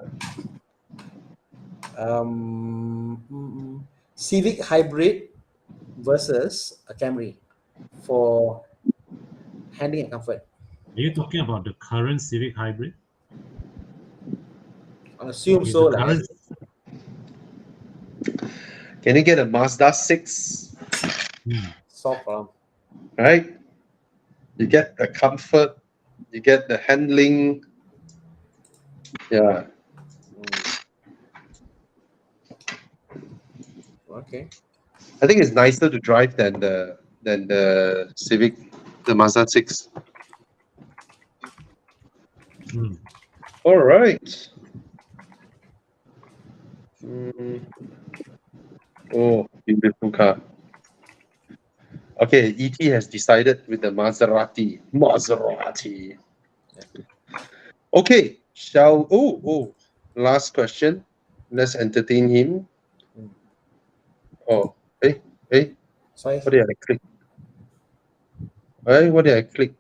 Civic hybrid versus a Camry for handling and comfort. Are you talking about the current Civic hybrid? I assume so. Like, can you get a Mazda 6? Solve problem. Right? You get the comfort, you get the handling. Yeah. Okay. I think it's nicer to drive than the Civic, the Mazda 6. All right. Oh, beautiful car. Okay, ET has decided with the Maserati. Okay, last question. Let's entertain him. Oh, hey. Sorry. What did I click? Hey, what did I click?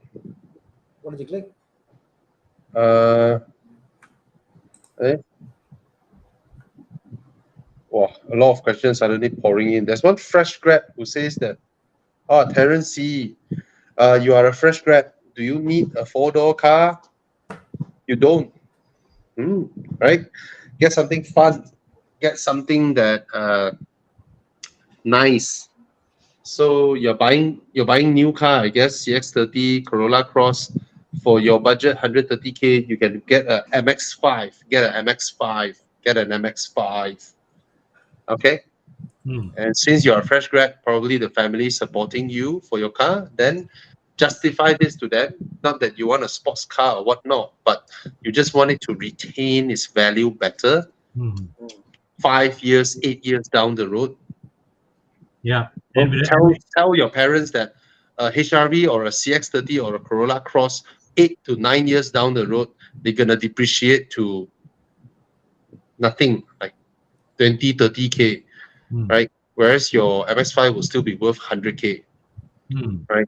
What did you click? Wow, a lot of questions suddenly pouring in. There's one fresh grad who says that, Terence C, you are a fresh grad. Do you need a 4-door car? You don't. Right? Get something fun. Get something that nice. So you're buying new car, I guess, CX-30, Corolla Cross. For your budget, 130K, you can get a MX-5. Get an MX-5. Okay? And since you're a fresh grad, probably the family is supporting you for your car, then justify this to them. Not that you want a sports car or whatnot, but you just want it to retain its value better. 5 years, 8 years down the road. Yeah. And tell your parents that a HRV or a CX-30 or a Corolla Cross, 8 to 9 years down the road, they're going to depreciate to nothing, like 20, 30K, right? Whereas your MX-5 will still be worth 100K, right?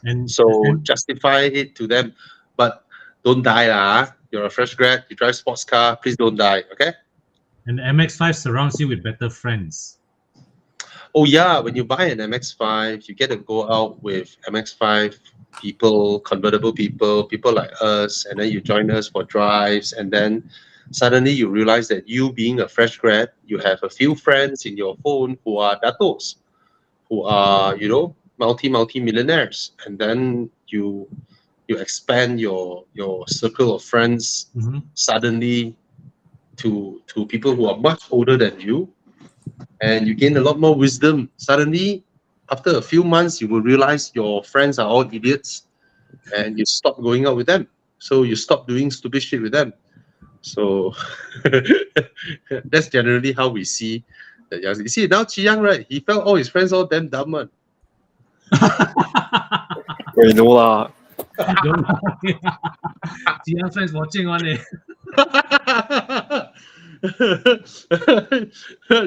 And so justify it to them, but don't die lah. You're a fresh grad, you drive sports car, please don't die, okay? And the MX-5 surrounds you with better friends. Oh yeah, when you buy an MX-5, you get to go out with MX-5 people, convertible people, people like us, and then you join us for drives, and then suddenly you realize that you being a fresh grad, you have a few friends in your phone who are datos, who are, you know, multi millionaires, and then you expand your circle of friends suddenly to people who are much older than you, and you gain a lot more wisdom. Suddenly, after a few months, you will realize your friends are all idiots, and you stop going out with them. So you stop doing stupid shit with them. So that's generally how we see the young. You see now, Chi Yang, right? He felt all his friends all damn dumb one. You know lah. Don't Jiang fans watching on it.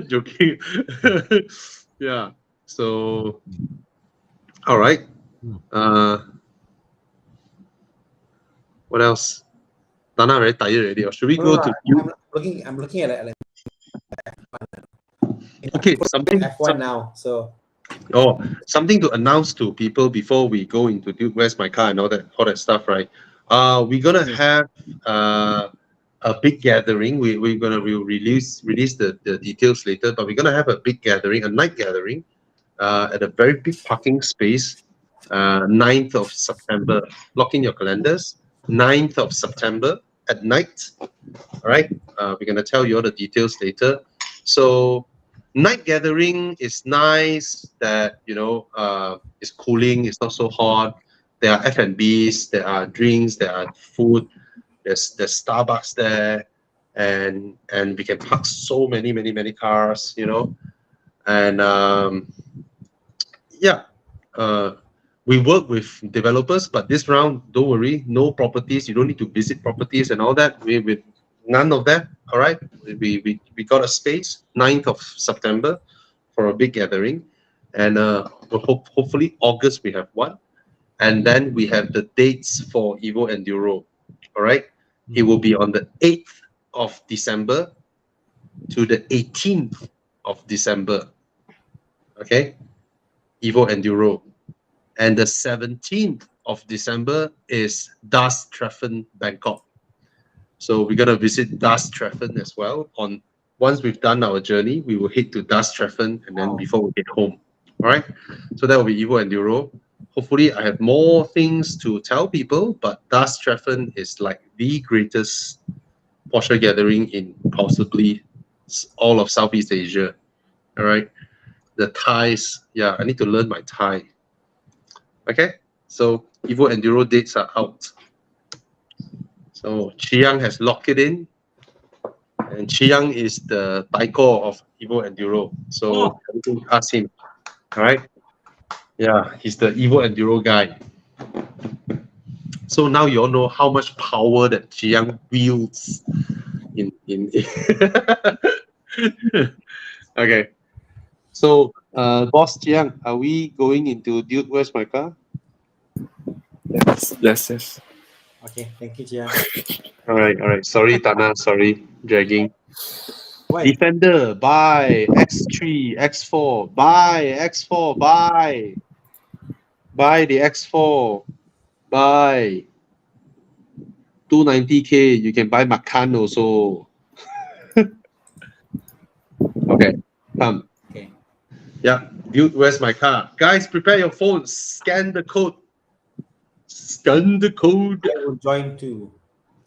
Joking. Yeah. So, all right. What else? Thana very tired already. Or should we go to you? I'm looking at it. Okay, something F1 now. So something to announce to people before we go into where's my car and all that stuff, right? We're gonna have a big gathering. We'll release the details later, but we're gonna have a big gathering, a night gathering, at a very big parking space, 9th of September. Lock in your calendars. 9th of September at night. All right. We're gonna tell you all the details later. So night gathering is nice. That it's cooling. It's not so hot. There are F&Bs. There are drinks. There are food. There's Starbucks there, and we can park so many cars. And yeah. We work with developers, but this round, don't worry, no properties. You don't need to visit properties and all that. We none of that. All right. We got a space, 9th of September, for a big gathering, and hopefully August we have one, and then we have the dates for Evo Enduro. All right. It will be on the 8th of December to the 18th of December. Okay. Evo Enduro. And the 17th of December is Das Treffen Bangkok. So we're gonna visit Das Treffen as well. Once we've done our journey, we will head to Das Treffen, and then before we get home. All right. So that will be Evo Enduro. Hopefully, I have more things to tell people, but Das Treffen is like the greatest Porsche gathering in possibly all of Southeast Asia. All right. The Thais, yeah, I need to learn my Thai. Okay, so Evo Enduro dates are out. So Chi Yang has locked it in, and Chi Yang is the taiko of Evo Enduro. So ask him. All right. Yeah, he's the Evo Enduro guy. So now you all know how much power that Chi Yang wields in. Okay. So, Boss Chi Yang, are we going into Dude, Where's My Car? Yes. okay, thank you, Jia. All right. Sorry, Thana. Sorry, dragging. Why? Defender, buy. X3, X4, buy. X4, buy. Buy the X4, buy. 290K, you can buy Macan also. Okay, come. Okay. Yeah, Dude, where's my car? Guys, prepare your phones. Scan the code. Scan the code. I will join too.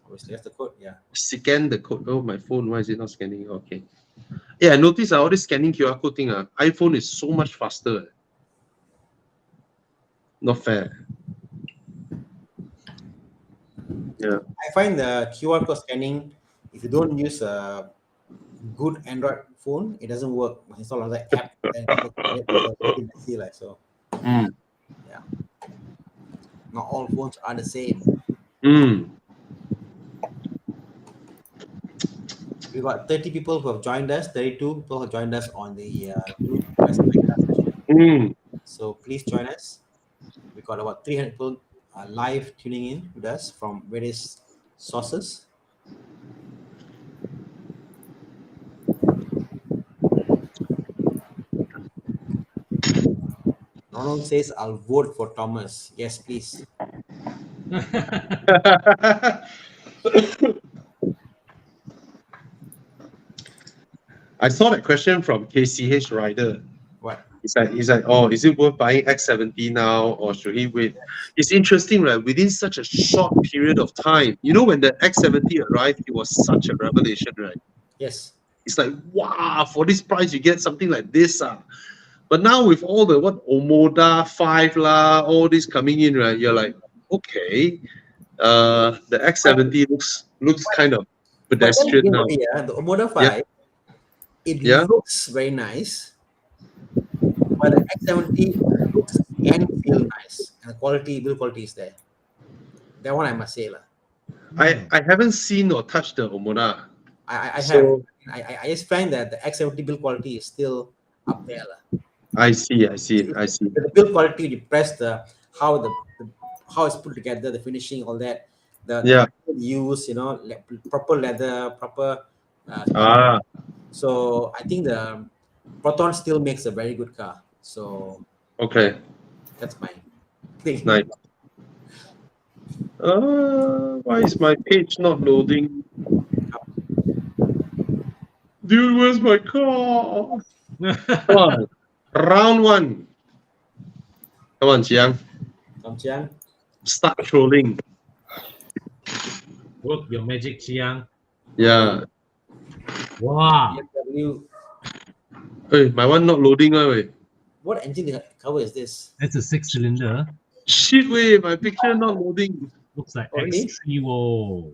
Obviously, that's the code. Yeah. Scan the code. Oh, my phone. Why is it not scanning? Okay. Yeah, I noticed all this scanning QR code thing. iPhone is so much faster. Not fair. Yeah. I find the QR code scanning, if you don't use a good Android phone, it doesn't work. Install another app and see like so. Yeah. Not all phones are the same. We got 30 people who have joined us, 32 people who have joined us on the Dude West session. So please join us. We got about 300 people live tuning in with us from various sources. Ronald says, I'll vote for Thomas. Yes, please. I saw that question from KCH Rider. What? He's like, oh, is it worth buying X70 now or should he wait? It's interesting, right? Within such a short period of time, you know, when the X70 arrived, it was such a revelation, right? Yes. It's like, wow, for this price, you get something like this. But now with all the Omoda 5 lah, all this coming in, right? You're like, okay, the X70 looks kind of But then pedestrian again, now. yeah, the Omoda 5, Yeah. it Yeah. looks very nice, but the X70 looks and feel nice, and the build quality is there. That one I must say, lah. I haven't seen or touched the Omoda. I have. So I just find that the X70 build quality is still up there, lah. I see. The build quality, you press how how it's put together, the finishing, all that, the material use, you know, proper leather, proper. So I think the Proton still makes a very good car. So okay. that's my thing. Nice. Why is my page not loading? Dude, where's my car? Come on. Round one. Come on, Chiang. Chiang. Start trolling. Work your magic, Chiang. Yeah. Wow. BMW. Hey, my one not loading. Wait. What engine cover is this? That's a 6-cylinder. Shit, wait, my picture not loading. Looks like Really? X3. Whoa.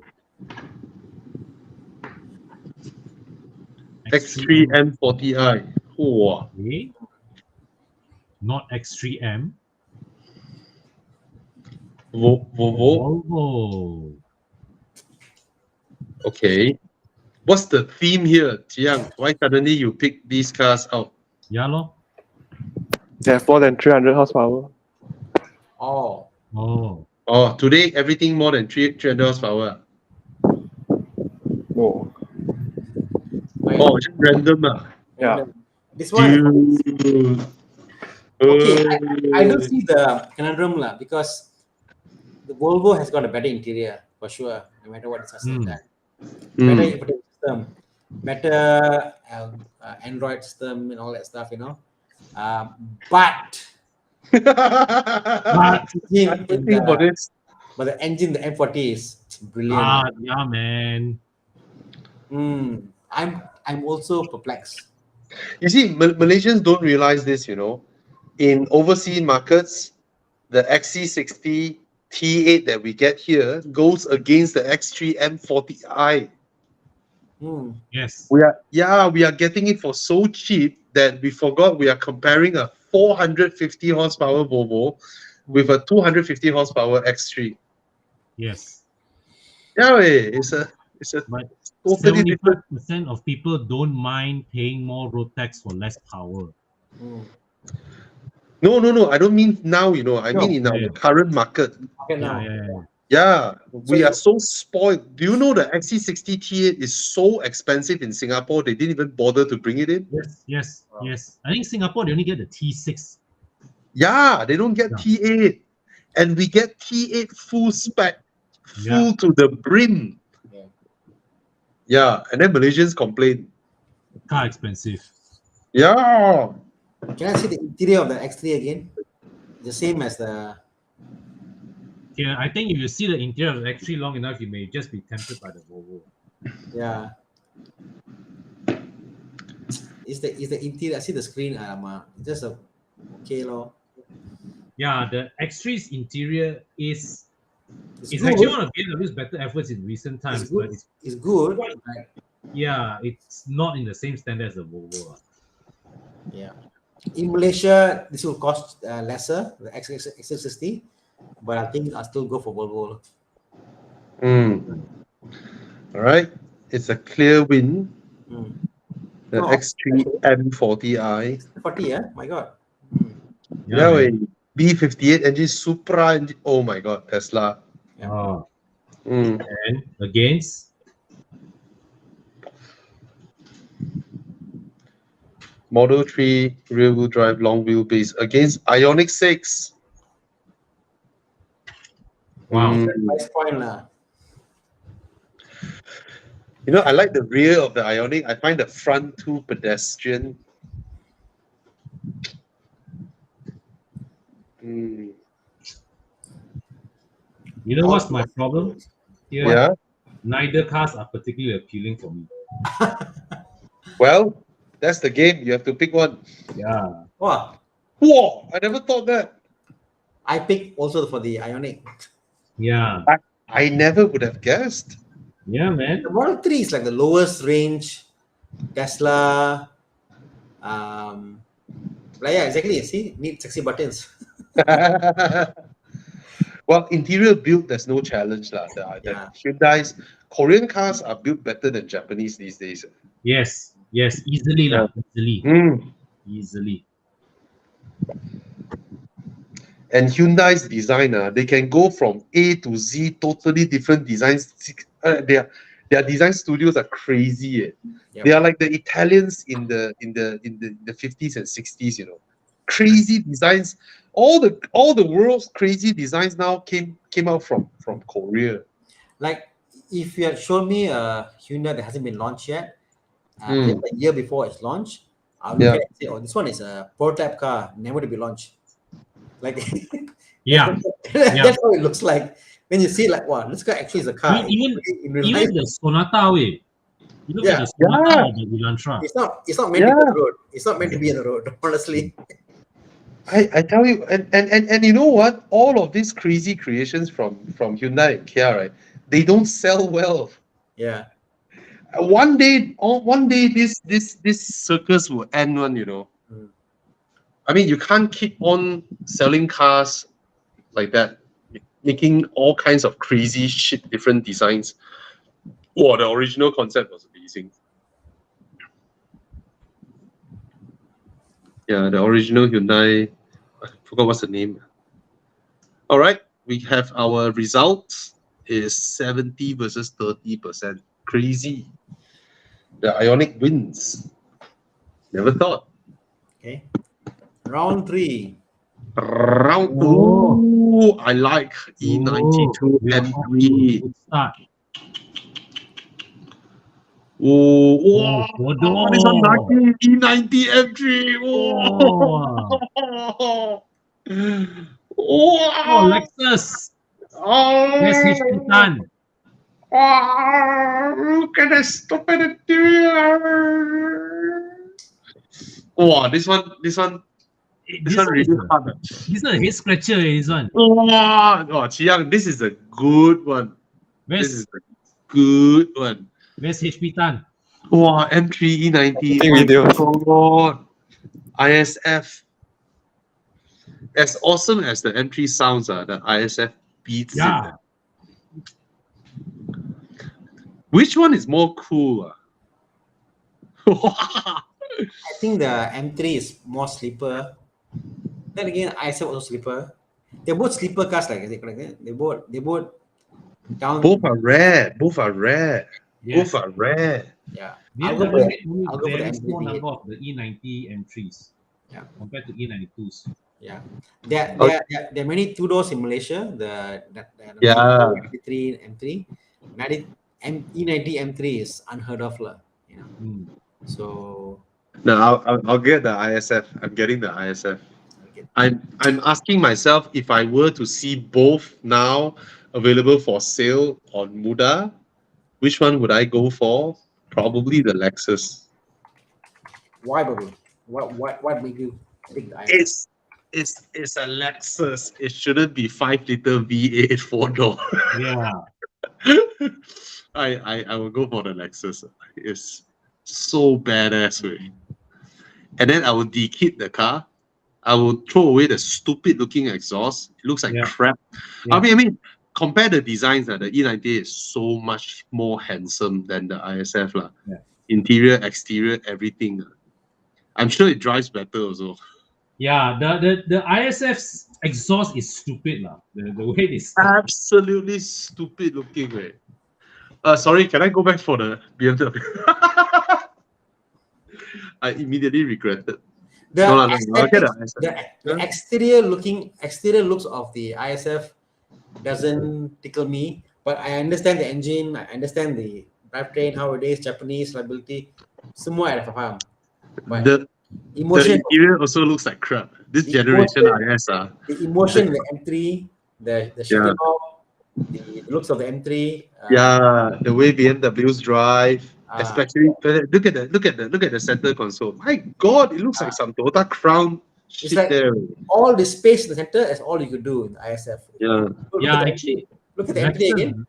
X3 M40i. Wow. Okay. Not X3M. Volvo. Volvo. Okay. What's the theme here, Jiang? Why suddenly you pick these cars out? Yeah, lor. They have more than 300 horsepower. Oh. Oh. Oh, today everything more than 300 horsepower. Oh. Oh, just random. Yeah. This one. Dude. Okay, I don't see the conundrum lah, because the Volvo has got a better interior for sure, no matter what it's that. Better infotainment system, better Android system and all that stuff, you know. But But the engine, the M40 is brilliant. Yeah, man. I'm also perplexed. You see, Malaysians don't realize this, you know. In overseas markets, the XC60 T8 that we get here goes against the X3 M40i. Yes. We are getting it for so cheap that we forgot we are comparing a 450 horsepower Volvo with a 250 horsepower X3. Yes. Yeah, it's a But totally different. 75% of people don't mind paying more road tax for less power. No. I don't mean now, you know. I mean in our current market. Okay, now. Yeah, we are so spoiled. Do you know the XC60 T8 is so expensive in Singapore? They didn't even bother to bring it in. Yes. I think Singapore, they only get the T6. Yeah, they don't get T8. And we get T8 full spec, full to the brim. Yeah, and then Malaysians complain. Car expensive. Yeah. Can I see the interior of the X3 again? The same as the... Yeah, I think if you see the interior of the X3 long enough, you may just be tempted by the Volvo. Yeah. Is the interior? I see the screen. Just a okay, lor. Yeah, the X3's interior is It's actually one of BMW's better efforts in recent times, but it's good. Yeah, it's not in the same standard as the Volvo. Yeah. In Malaysia, this will cost lesser, the X60, but I think I'll still go for Volvo. All right, it's a clear win. The X3 M40i. 40, yeah? My God. Yeah, B58 engine, Supra engine. Oh my God, Tesla. Yeah. And against Model 3 rear-wheel drive long wheelbase against Ioniq 6. Wow. Price point lah. You know, I like the rear of the Ioniq. I find the front too pedestrian. Mm. You know what's my problem? Here, Yeah. neither cars are particularly appealing for me. Well, that's the game. You have to pick one. Yeah. Wow. Whoa! I never thought that. I picked also for the Ioniq. Yeah. I never would have guessed. Yeah, man. The Model 3 is like the lowest range Tesla. Like, yeah, exactly. See, need sexy buttons. Well, interior build, there's no challenge. Yeah. Hyundai's Korean cars are built better than Japanese these days. Yes. Yes. Easily, Yeah. lah. Easily. Mm. Easily. And Hyundai's designer, they can go from A to Z, totally different designs. Their design studios are crazy. Yep. They are like the Italians in the 50s and 60s, you know. Crazy designs. All the world's crazy designs now came out from Korea. Like, if you had shown me a Hyundai that hasn't been launched yet, Mm. just a year before it's launched, I'll look Yeah. at it and say, oh, this one is a prototype car, never to be launched. Like, Yeah. that's how it looks like. When you see, like, wow, this car actually is a car. Even In real life, the Sonata way. You look Yeah. at the Sonata Yeah. or the Elantra. it's not meant to be on the road. It's not meant to be on the road, honestly. I tell you, and you know what? All of these crazy creations from Hyundai and Kia, right? They don't sell well. Yeah. One day, this circus will end. You know. Mm. I mean, you can't keep on selling cars like that, making all kinds of crazy shit, different designs. Oh, the original concept was amazing. Yeah, the original Hyundai. I forgot what's the name. All right, we have our results is 70 versus 30%. Crazy. The Ioniq wins. Never thought. Okay. Round 3. Round Oh. 2. I like E92 we are off to a M3. good start. Oh, Oh, oh, this one lucky. E90 M3. Oh. Oh, Oh, Lexus. Where's HP Tan? Look at the stupidity. Wow, this one This really is hard. this is a head scratcher. This one. Wow, oh, Chiang, this is a good one. This is a good one. Where's HP Tan? Wow, M3 E90. Taking videos. God. ISF. As awesome as the M3 sounds, the ISF beats Yeah. it. Which one is more cool? I think the M3 is more sleeper. Then again, ISF also sleeper. They're both sleeper cars, like I said, correct? They both down. Both are rare. Both are rare. Yes. Both are rare. Yeah. I'll I'll go go for the very small M3. number of the E90 M3s. Yeah. Compared to E92s. Yeah. There are many two-doors in Malaysia. The Yeah. M3 M3. E90 M3 is unheard of, lah. You know. Mm. So No, I'll get the ISF. I'm getting the ISF. okay. I'm asking myself if I were to see both now available for sale on Muda, which one would I go for? Probably the Lexus. Why, Bobby? What made you pick the ISF? It's a Lexus. It shouldn't be 5-liter V8 4-door. Yeah. I will go for the Lexus. It's so badass, way. And then I will dekit the car. I will throw away the stupid looking exhaust. It looks like crap. Yeah. I mean, compare the designs. The E90 is so much more handsome than the ISF. Yeah. Interior, exterior, everything. I'm sure it drives better also. Yeah, the ISF's exhaust is stupid, lah. The way it is. Absolutely stupid looking, right? Sorry, can I go back for the BMW? I immediately regretted. The, No, no, no, I'll get aesthetics, the exterior looks of the ISF doesn't tickle me, but I understand the engine, I understand the drivetrain, how it is, Japanese liability, semua ada faham. But The emotion, interior also looks like crap. This the generation emotion, IS the emotion, the M3, the shifter Yeah. knob, the looks of the M3. Yeah, the way BMWs drive, Uh, especially look at the center console. My God, it looks like some Toyota Crown shit like there. all the space in the center is all you could do in the ISF. Yeah. Yeah, actually, Look at the M3 again.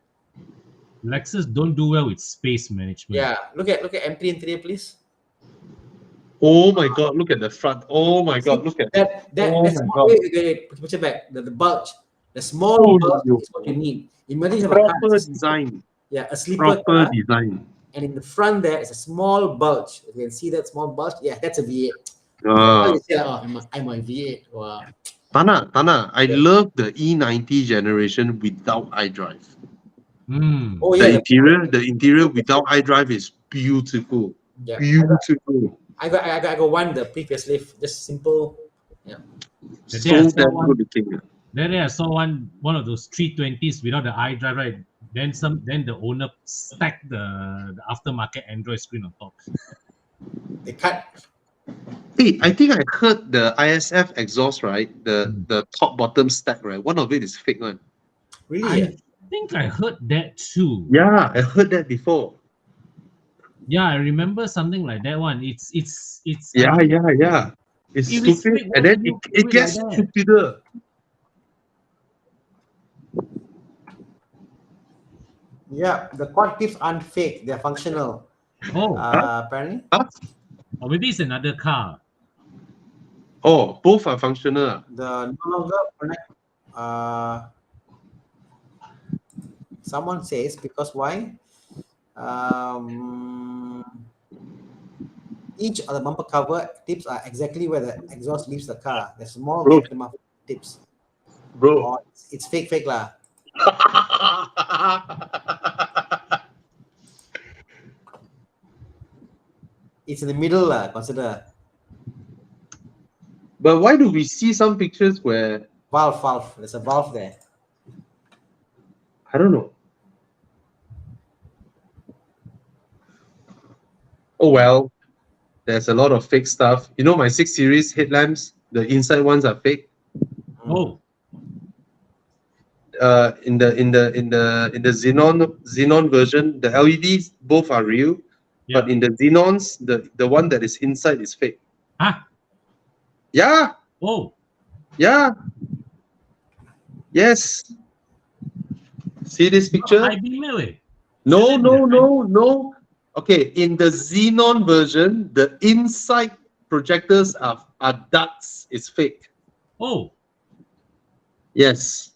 Lexus don't do well with space management. Yeah, look at M3 interior, please. Oh my God, look at the front. Oh my God, look at that. Oh That's my small. God. Wait, put it back. The bulge, the small Oh, bulge yo. is what you need. Imagine you have a car. Proper design. Yeah, a sleeper Proper car, design. and in the front there is a small bulge. You can see that small bulge. Yeah, that's a V8. Ah. You say, oh, I'm a V8. Wow. Tana, I Yeah. love the E90 generation without iDrive. Oh yeah, The interior without iDrive is beautiful. yeah. Beautiful. I got one the previous lift, just simple. Yeah. The day I So saw damn one- good looking. Then I saw one of those 320s without the iDrive, right? Then the owner stacked the aftermarket Android screen on top. They cut. Hey, I think I heard the ISF exhaust, right? The top bottom stack, right? One of it is fake one. Really? I think I heard that too. Yeah, I heard that before. Yeah, I remember something like that one. It's Yeah. It's If it's stupid, fake, and why then do you it do it gets like that? stupider. Yeah, the quad tips aren't fake. They're functional. Oh, Apparently. or maybe it's another car. Oh, both are functional. The no longer connect. Someone says because why? Each of the bumper cover tips are exactly where the exhaust leaves the car. The small Bro. tips. Bro. Or it's fake lah. It's in the middle lah. Consider But why do we see some pictures where valve. There's a valve there. I don't know? Oh well, there's a lot of fake stuff. You know my 6 Series headlamps, the inside ones are fake. Oh, In the Xenon version, the LEDs both are real, yeah. but in the Xenons, the one that is inside is fake. Huh? Yeah, Oh, yeah, yes. See this picture? high beam eh? No. Okay, in the Xenon version, the inside projectors are ducts. It's fake. Oh, Yes,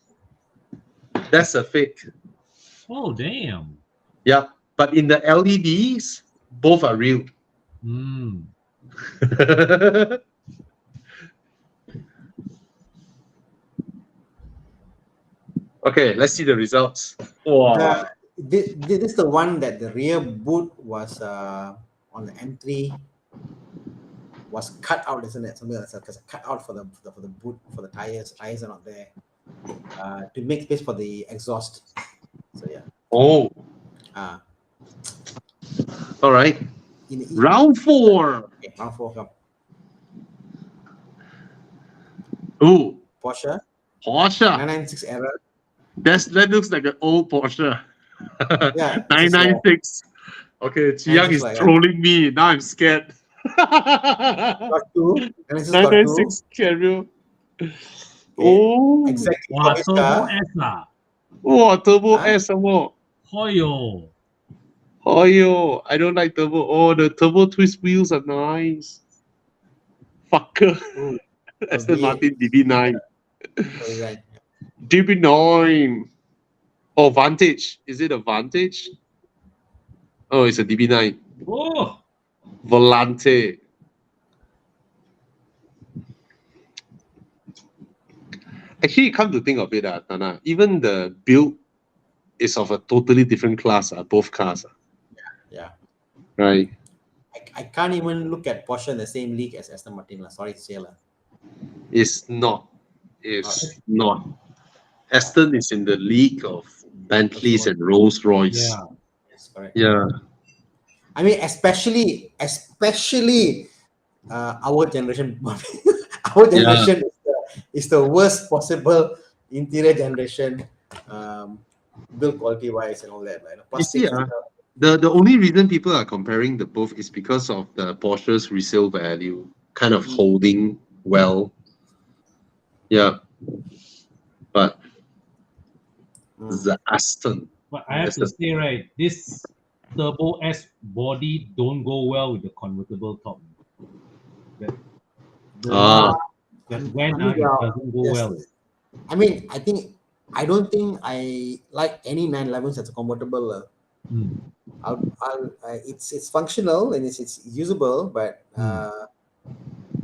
that's a fake. oh, damn. Yeah, but in the LEDs, both are real. Hmm. Okay, let's see the results. Wow. This is the one that the rear boot was on the M3 was cut out, isn't it? Something like that, because cut out for the boot, for the tires. Tires are not there to make space for the exhaust. So yeah. Oh, all right. Round 4. Okay, round 4 come. Oh, Porsche Porsche. 996 era. That looks like an old Porsche. Yeah, 996. Okay, Chiang is like trolling me. Now I'm scared. Got 2. 996 Carrier. Oh, Exactly. Wow, For this Turbo car. S lah. oh, Turbo Huh? S some more. Hoyo. Oh, yo, I don't like turbo. Oh, the turbo twist wheels are nice. Fucker. Ooh, Aston V8. Martin DB9. Right. DB9. Oh, Vantage. Is it a Vantage? Oh, it's a DB9. Oh, Volante. Actually, come to think of it, Tana, even the build is of a totally different class, both cars. Yeah. Right. I can't even look at Porsche in the same league as Aston Martin. Sorry to say. It's not. It's not. Aston is in the league of Bentleys and Rolls Royce. Yeah. Yes, correct. Yeah. I mean, especially our generation. Our generation is the worst possible interior generation, build quality wise and all that. Like, You see, the only reason people are comparing the both is because of the Porsche's resale value kind of holding well. Yeah. But the Aston. But I have to say, right, this Turbo S body don't go well with the convertible top. That when it doesn't go well. I mean, I don't think I like any 911s as a convertible. It's functional and it's usable, but yeah,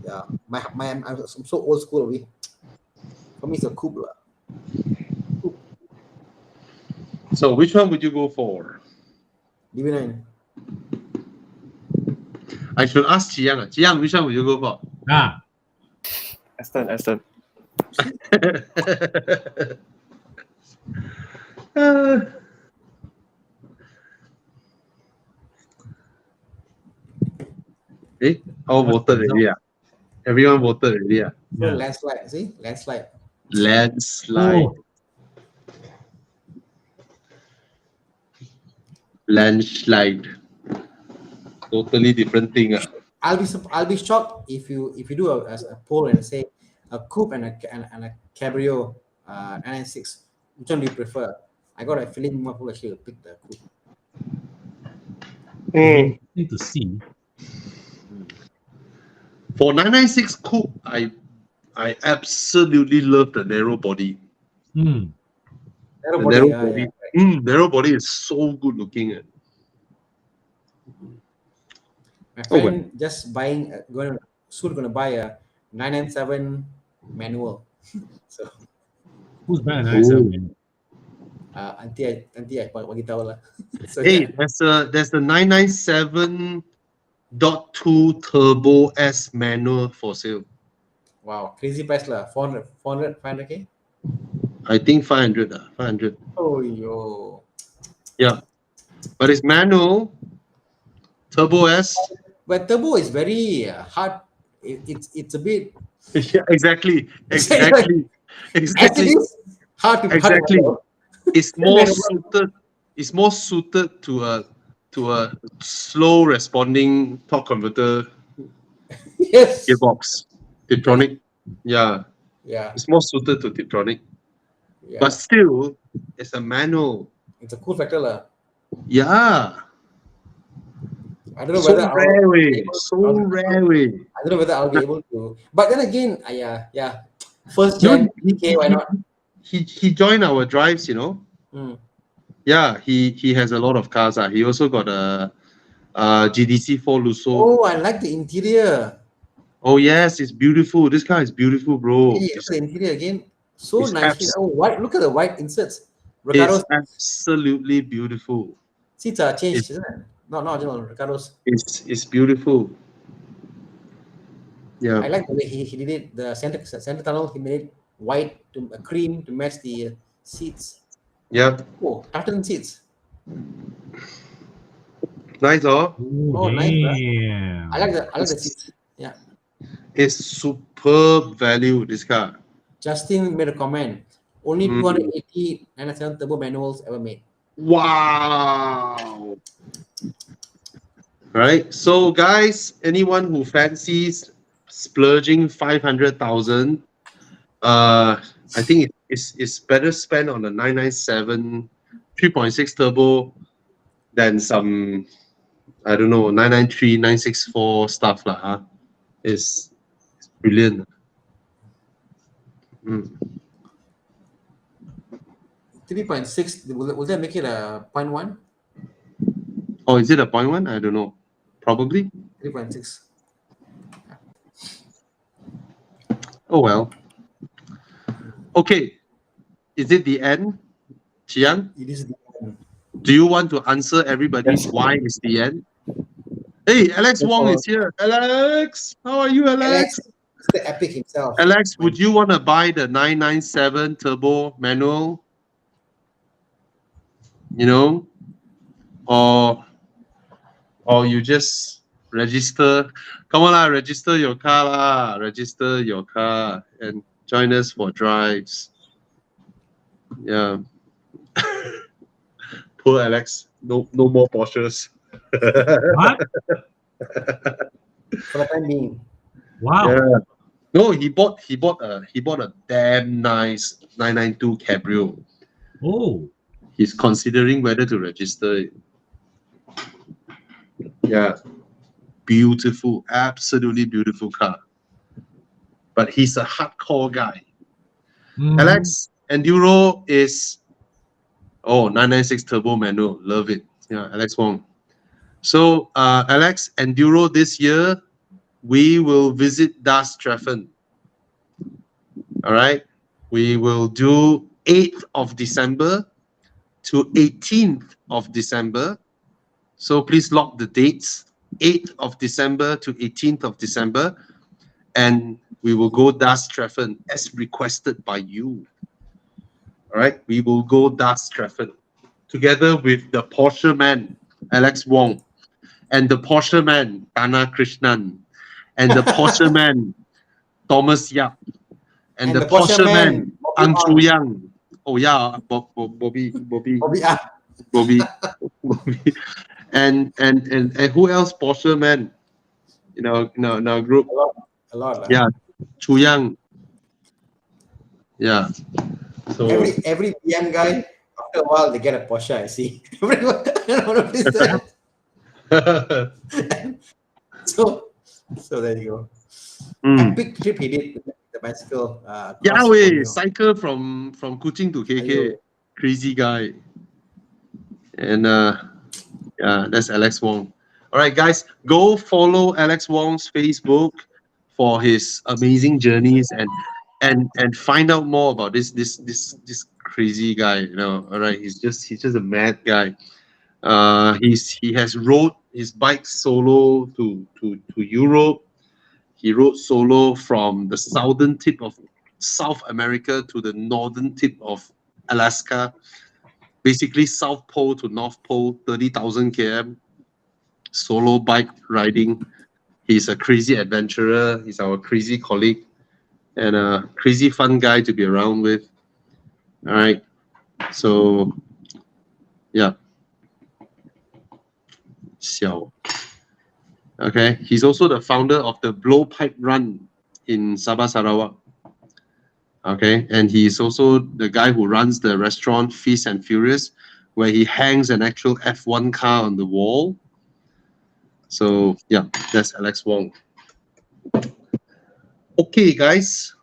I'm so old school. For me, it's a coupe. So which one would you go for? DB9. I should ask Chiang. Chiang, which one would you go for? Aston. All voted already. Everyone voted already. So landslide. See, landslide. Landslide. Landslide. Totally different thing. I'll be shocked if you do a poll and say a coupe and a cabrio 996. Which one do you prefer? I got a feeling more people actually will pick the coupe. Need to see. For 996 coupe, I absolutely love the narrow body. Narrow body is so good looking. My friend just gonna buy a 997 manual. So who's buying a 997? Nanti I bagi tahu lah. So, hey, there's the 997.2 Turbo S manual for sale. Wow, crazy price lah. 500K? I think 500. 500. Oh yo. Yeah, but it's manual. Turbo S. But turbo is very hard. It's a bit. Yeah, exactly. As it is hard to. Exactly. It's more suited to a slow responding torque converter. Yes. Gearbox. Tiptronic. Yeah. Yeah. It's more suited to Tiptronic. Yeah. But still, it's a manual. It's a cool factor lah. Yeah. I don't know So whether rare. I don't know whether I'll be able to. But then again, yeah. First gen DK, why not? He joined our drives, you know. Yeah, he has a lot of cars. He also got a GDC 4 Lusso. Oh, I like the interior. Oh yes, it's beautiful. This car is beautiful, bro. Hey, look at the interior again. So nicely. White. Look at the white inserts. Ricardo's. It's absolutely beautiful. Seats are changed, isn't it? No, Ricardo's. It's beautiful. Yeah. I like the way he did it. The center tunnel, he made it white to a cream to match the seats. Yeah. Oh, tartan seats. Nice, oh nice. I like the seats. Yeah. It's superb value, this car. Justin made a comment. Only 280 997 turbo manuals ever made. Wow. Right. So guys, anyone who fancies splurging 500,000, I think it's better spent on a 997 3.6 turbo than some, I don't know, 993 964 stuff lah. Huh? It's brilliant. 3.6, will that make it a 0.1? Oh, is it a 0.1? I don't know. Probably. 3.6. Oh well. Okay. Is it the end, Chiang? It is the end. Do you want to answer everybody why it's the end? Hey, Alex That's Wong all. is here. Alex, how are you, Alex? Mr. Epic himself. Alex, would you want to buy the 997 turbo manual? You know, or you just register. Come on lah, register your car lah. Register your car and join us for drives. Yeah. Poor Alex. No more Porsches. What? For the time being. Wow. Yeah. No, he bought a damn nice 992 Cabrio. Oh. He's considering whether to register it. Yeah. Beautiful, absolutely beautiful car. But he's a hardcore guy. Mhm. Alex, Enduro is 996 turbo manual. Love it. Yeah, Alex Wong. So Alex, Enduro this year, we will visit Das Treffen. All right. We will do 8th of December to 18th of December. So please lock the dates. 8th of December to 18th of December. And we will go Das Treffen as requested by you. All right. We will go Das Treffen together with the Porsche man, Alex Wong, and the Porsche man, Thana Krishnan, and the Porsche man, Thomas Yap, and the Porsche man, Ang Chu Yang. Oh yeah, Bobby, Bobby, and who else? Porsche man, in our group. a lot. Yeah, Chu Yang. Yeah. So Every PM guy, after a while, they get a Porsche. I see. Everyone, notice that. So there you go. Epic trip he did with the bicycle. Yeah, cross we Borneo. cycle from Kuching to KK. Aiyo. Crazy guy. And yeah, that's Alex Wong. All right, guys, go follow Alex Wong's Facebook for his amazing journeys and find out more about this crazy guy. You know, all right, he's just a mad guy. He has rode his bike solo to Europe. He rode solo from the southern tip of South America to the northern tip of Alaska. Basically, South Pole to North Pole, 30,000 km solo bike riding. He's a crazy adventurer. He's our crazy colleague and a crazy fun guy to be around with. All right. So, yeah. Xiao. Okay. He's also the founder of the Blowpipe Run in Sabah, Sarawak. Okay. And he's also the guy who runs the restaurant Feast and Furious, where he hangs an actual F1 car on the wall. So, yeah, that's Alex Wong. Okay, guys.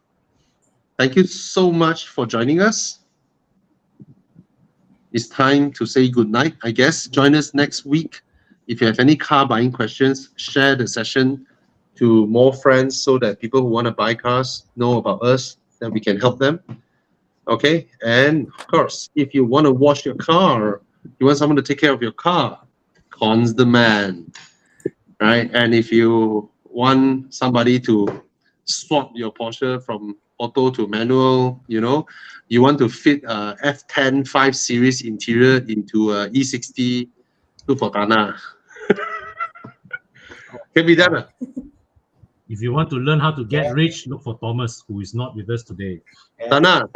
Thank you so much for joining us. It's time to say goodnight, I guess. Join us next week. If you have any car buying questions, share the session to more friends so that people who want to buy cars know about us, that we can help them. Okay? And of course, if you want to wash your car, you want someone to take care of your car, Kon's the man. Right? And if you want somebody to swap your Porsche from auto to manual, you want to fit a F10 5 Series interior into a E60, look for Thana. Can be done. If you want to learn how to get rich, look for Thomas, who is not with us today. Thana.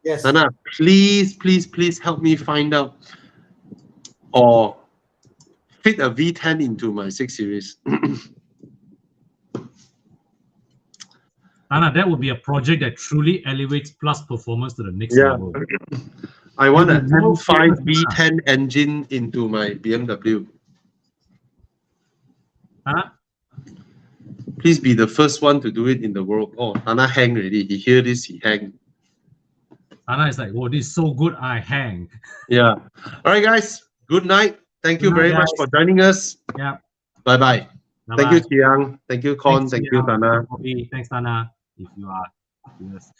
Yes. Thana, please help me find out or fit a V10 into my 6 Series. Anna, that would be a project that truly elevates Plus performance to the next level. I want a You'll be 2.5 V10 engine into my BMW. Anna, Please be the first one to do it in the world. Oh, Anna hang already. He hear this, he hang. Anna is like, oh, this is so good, I hang. Yeah. All right, guys. Good night. Thank you Good night, very much guys. for joining us. Yeah. Bye-bye. Bye-bye. Thank you, Chiang. Thank you, Kon. Thanks, Thank you, Tia. Thana. Thanks, Tana, if you are. Yes.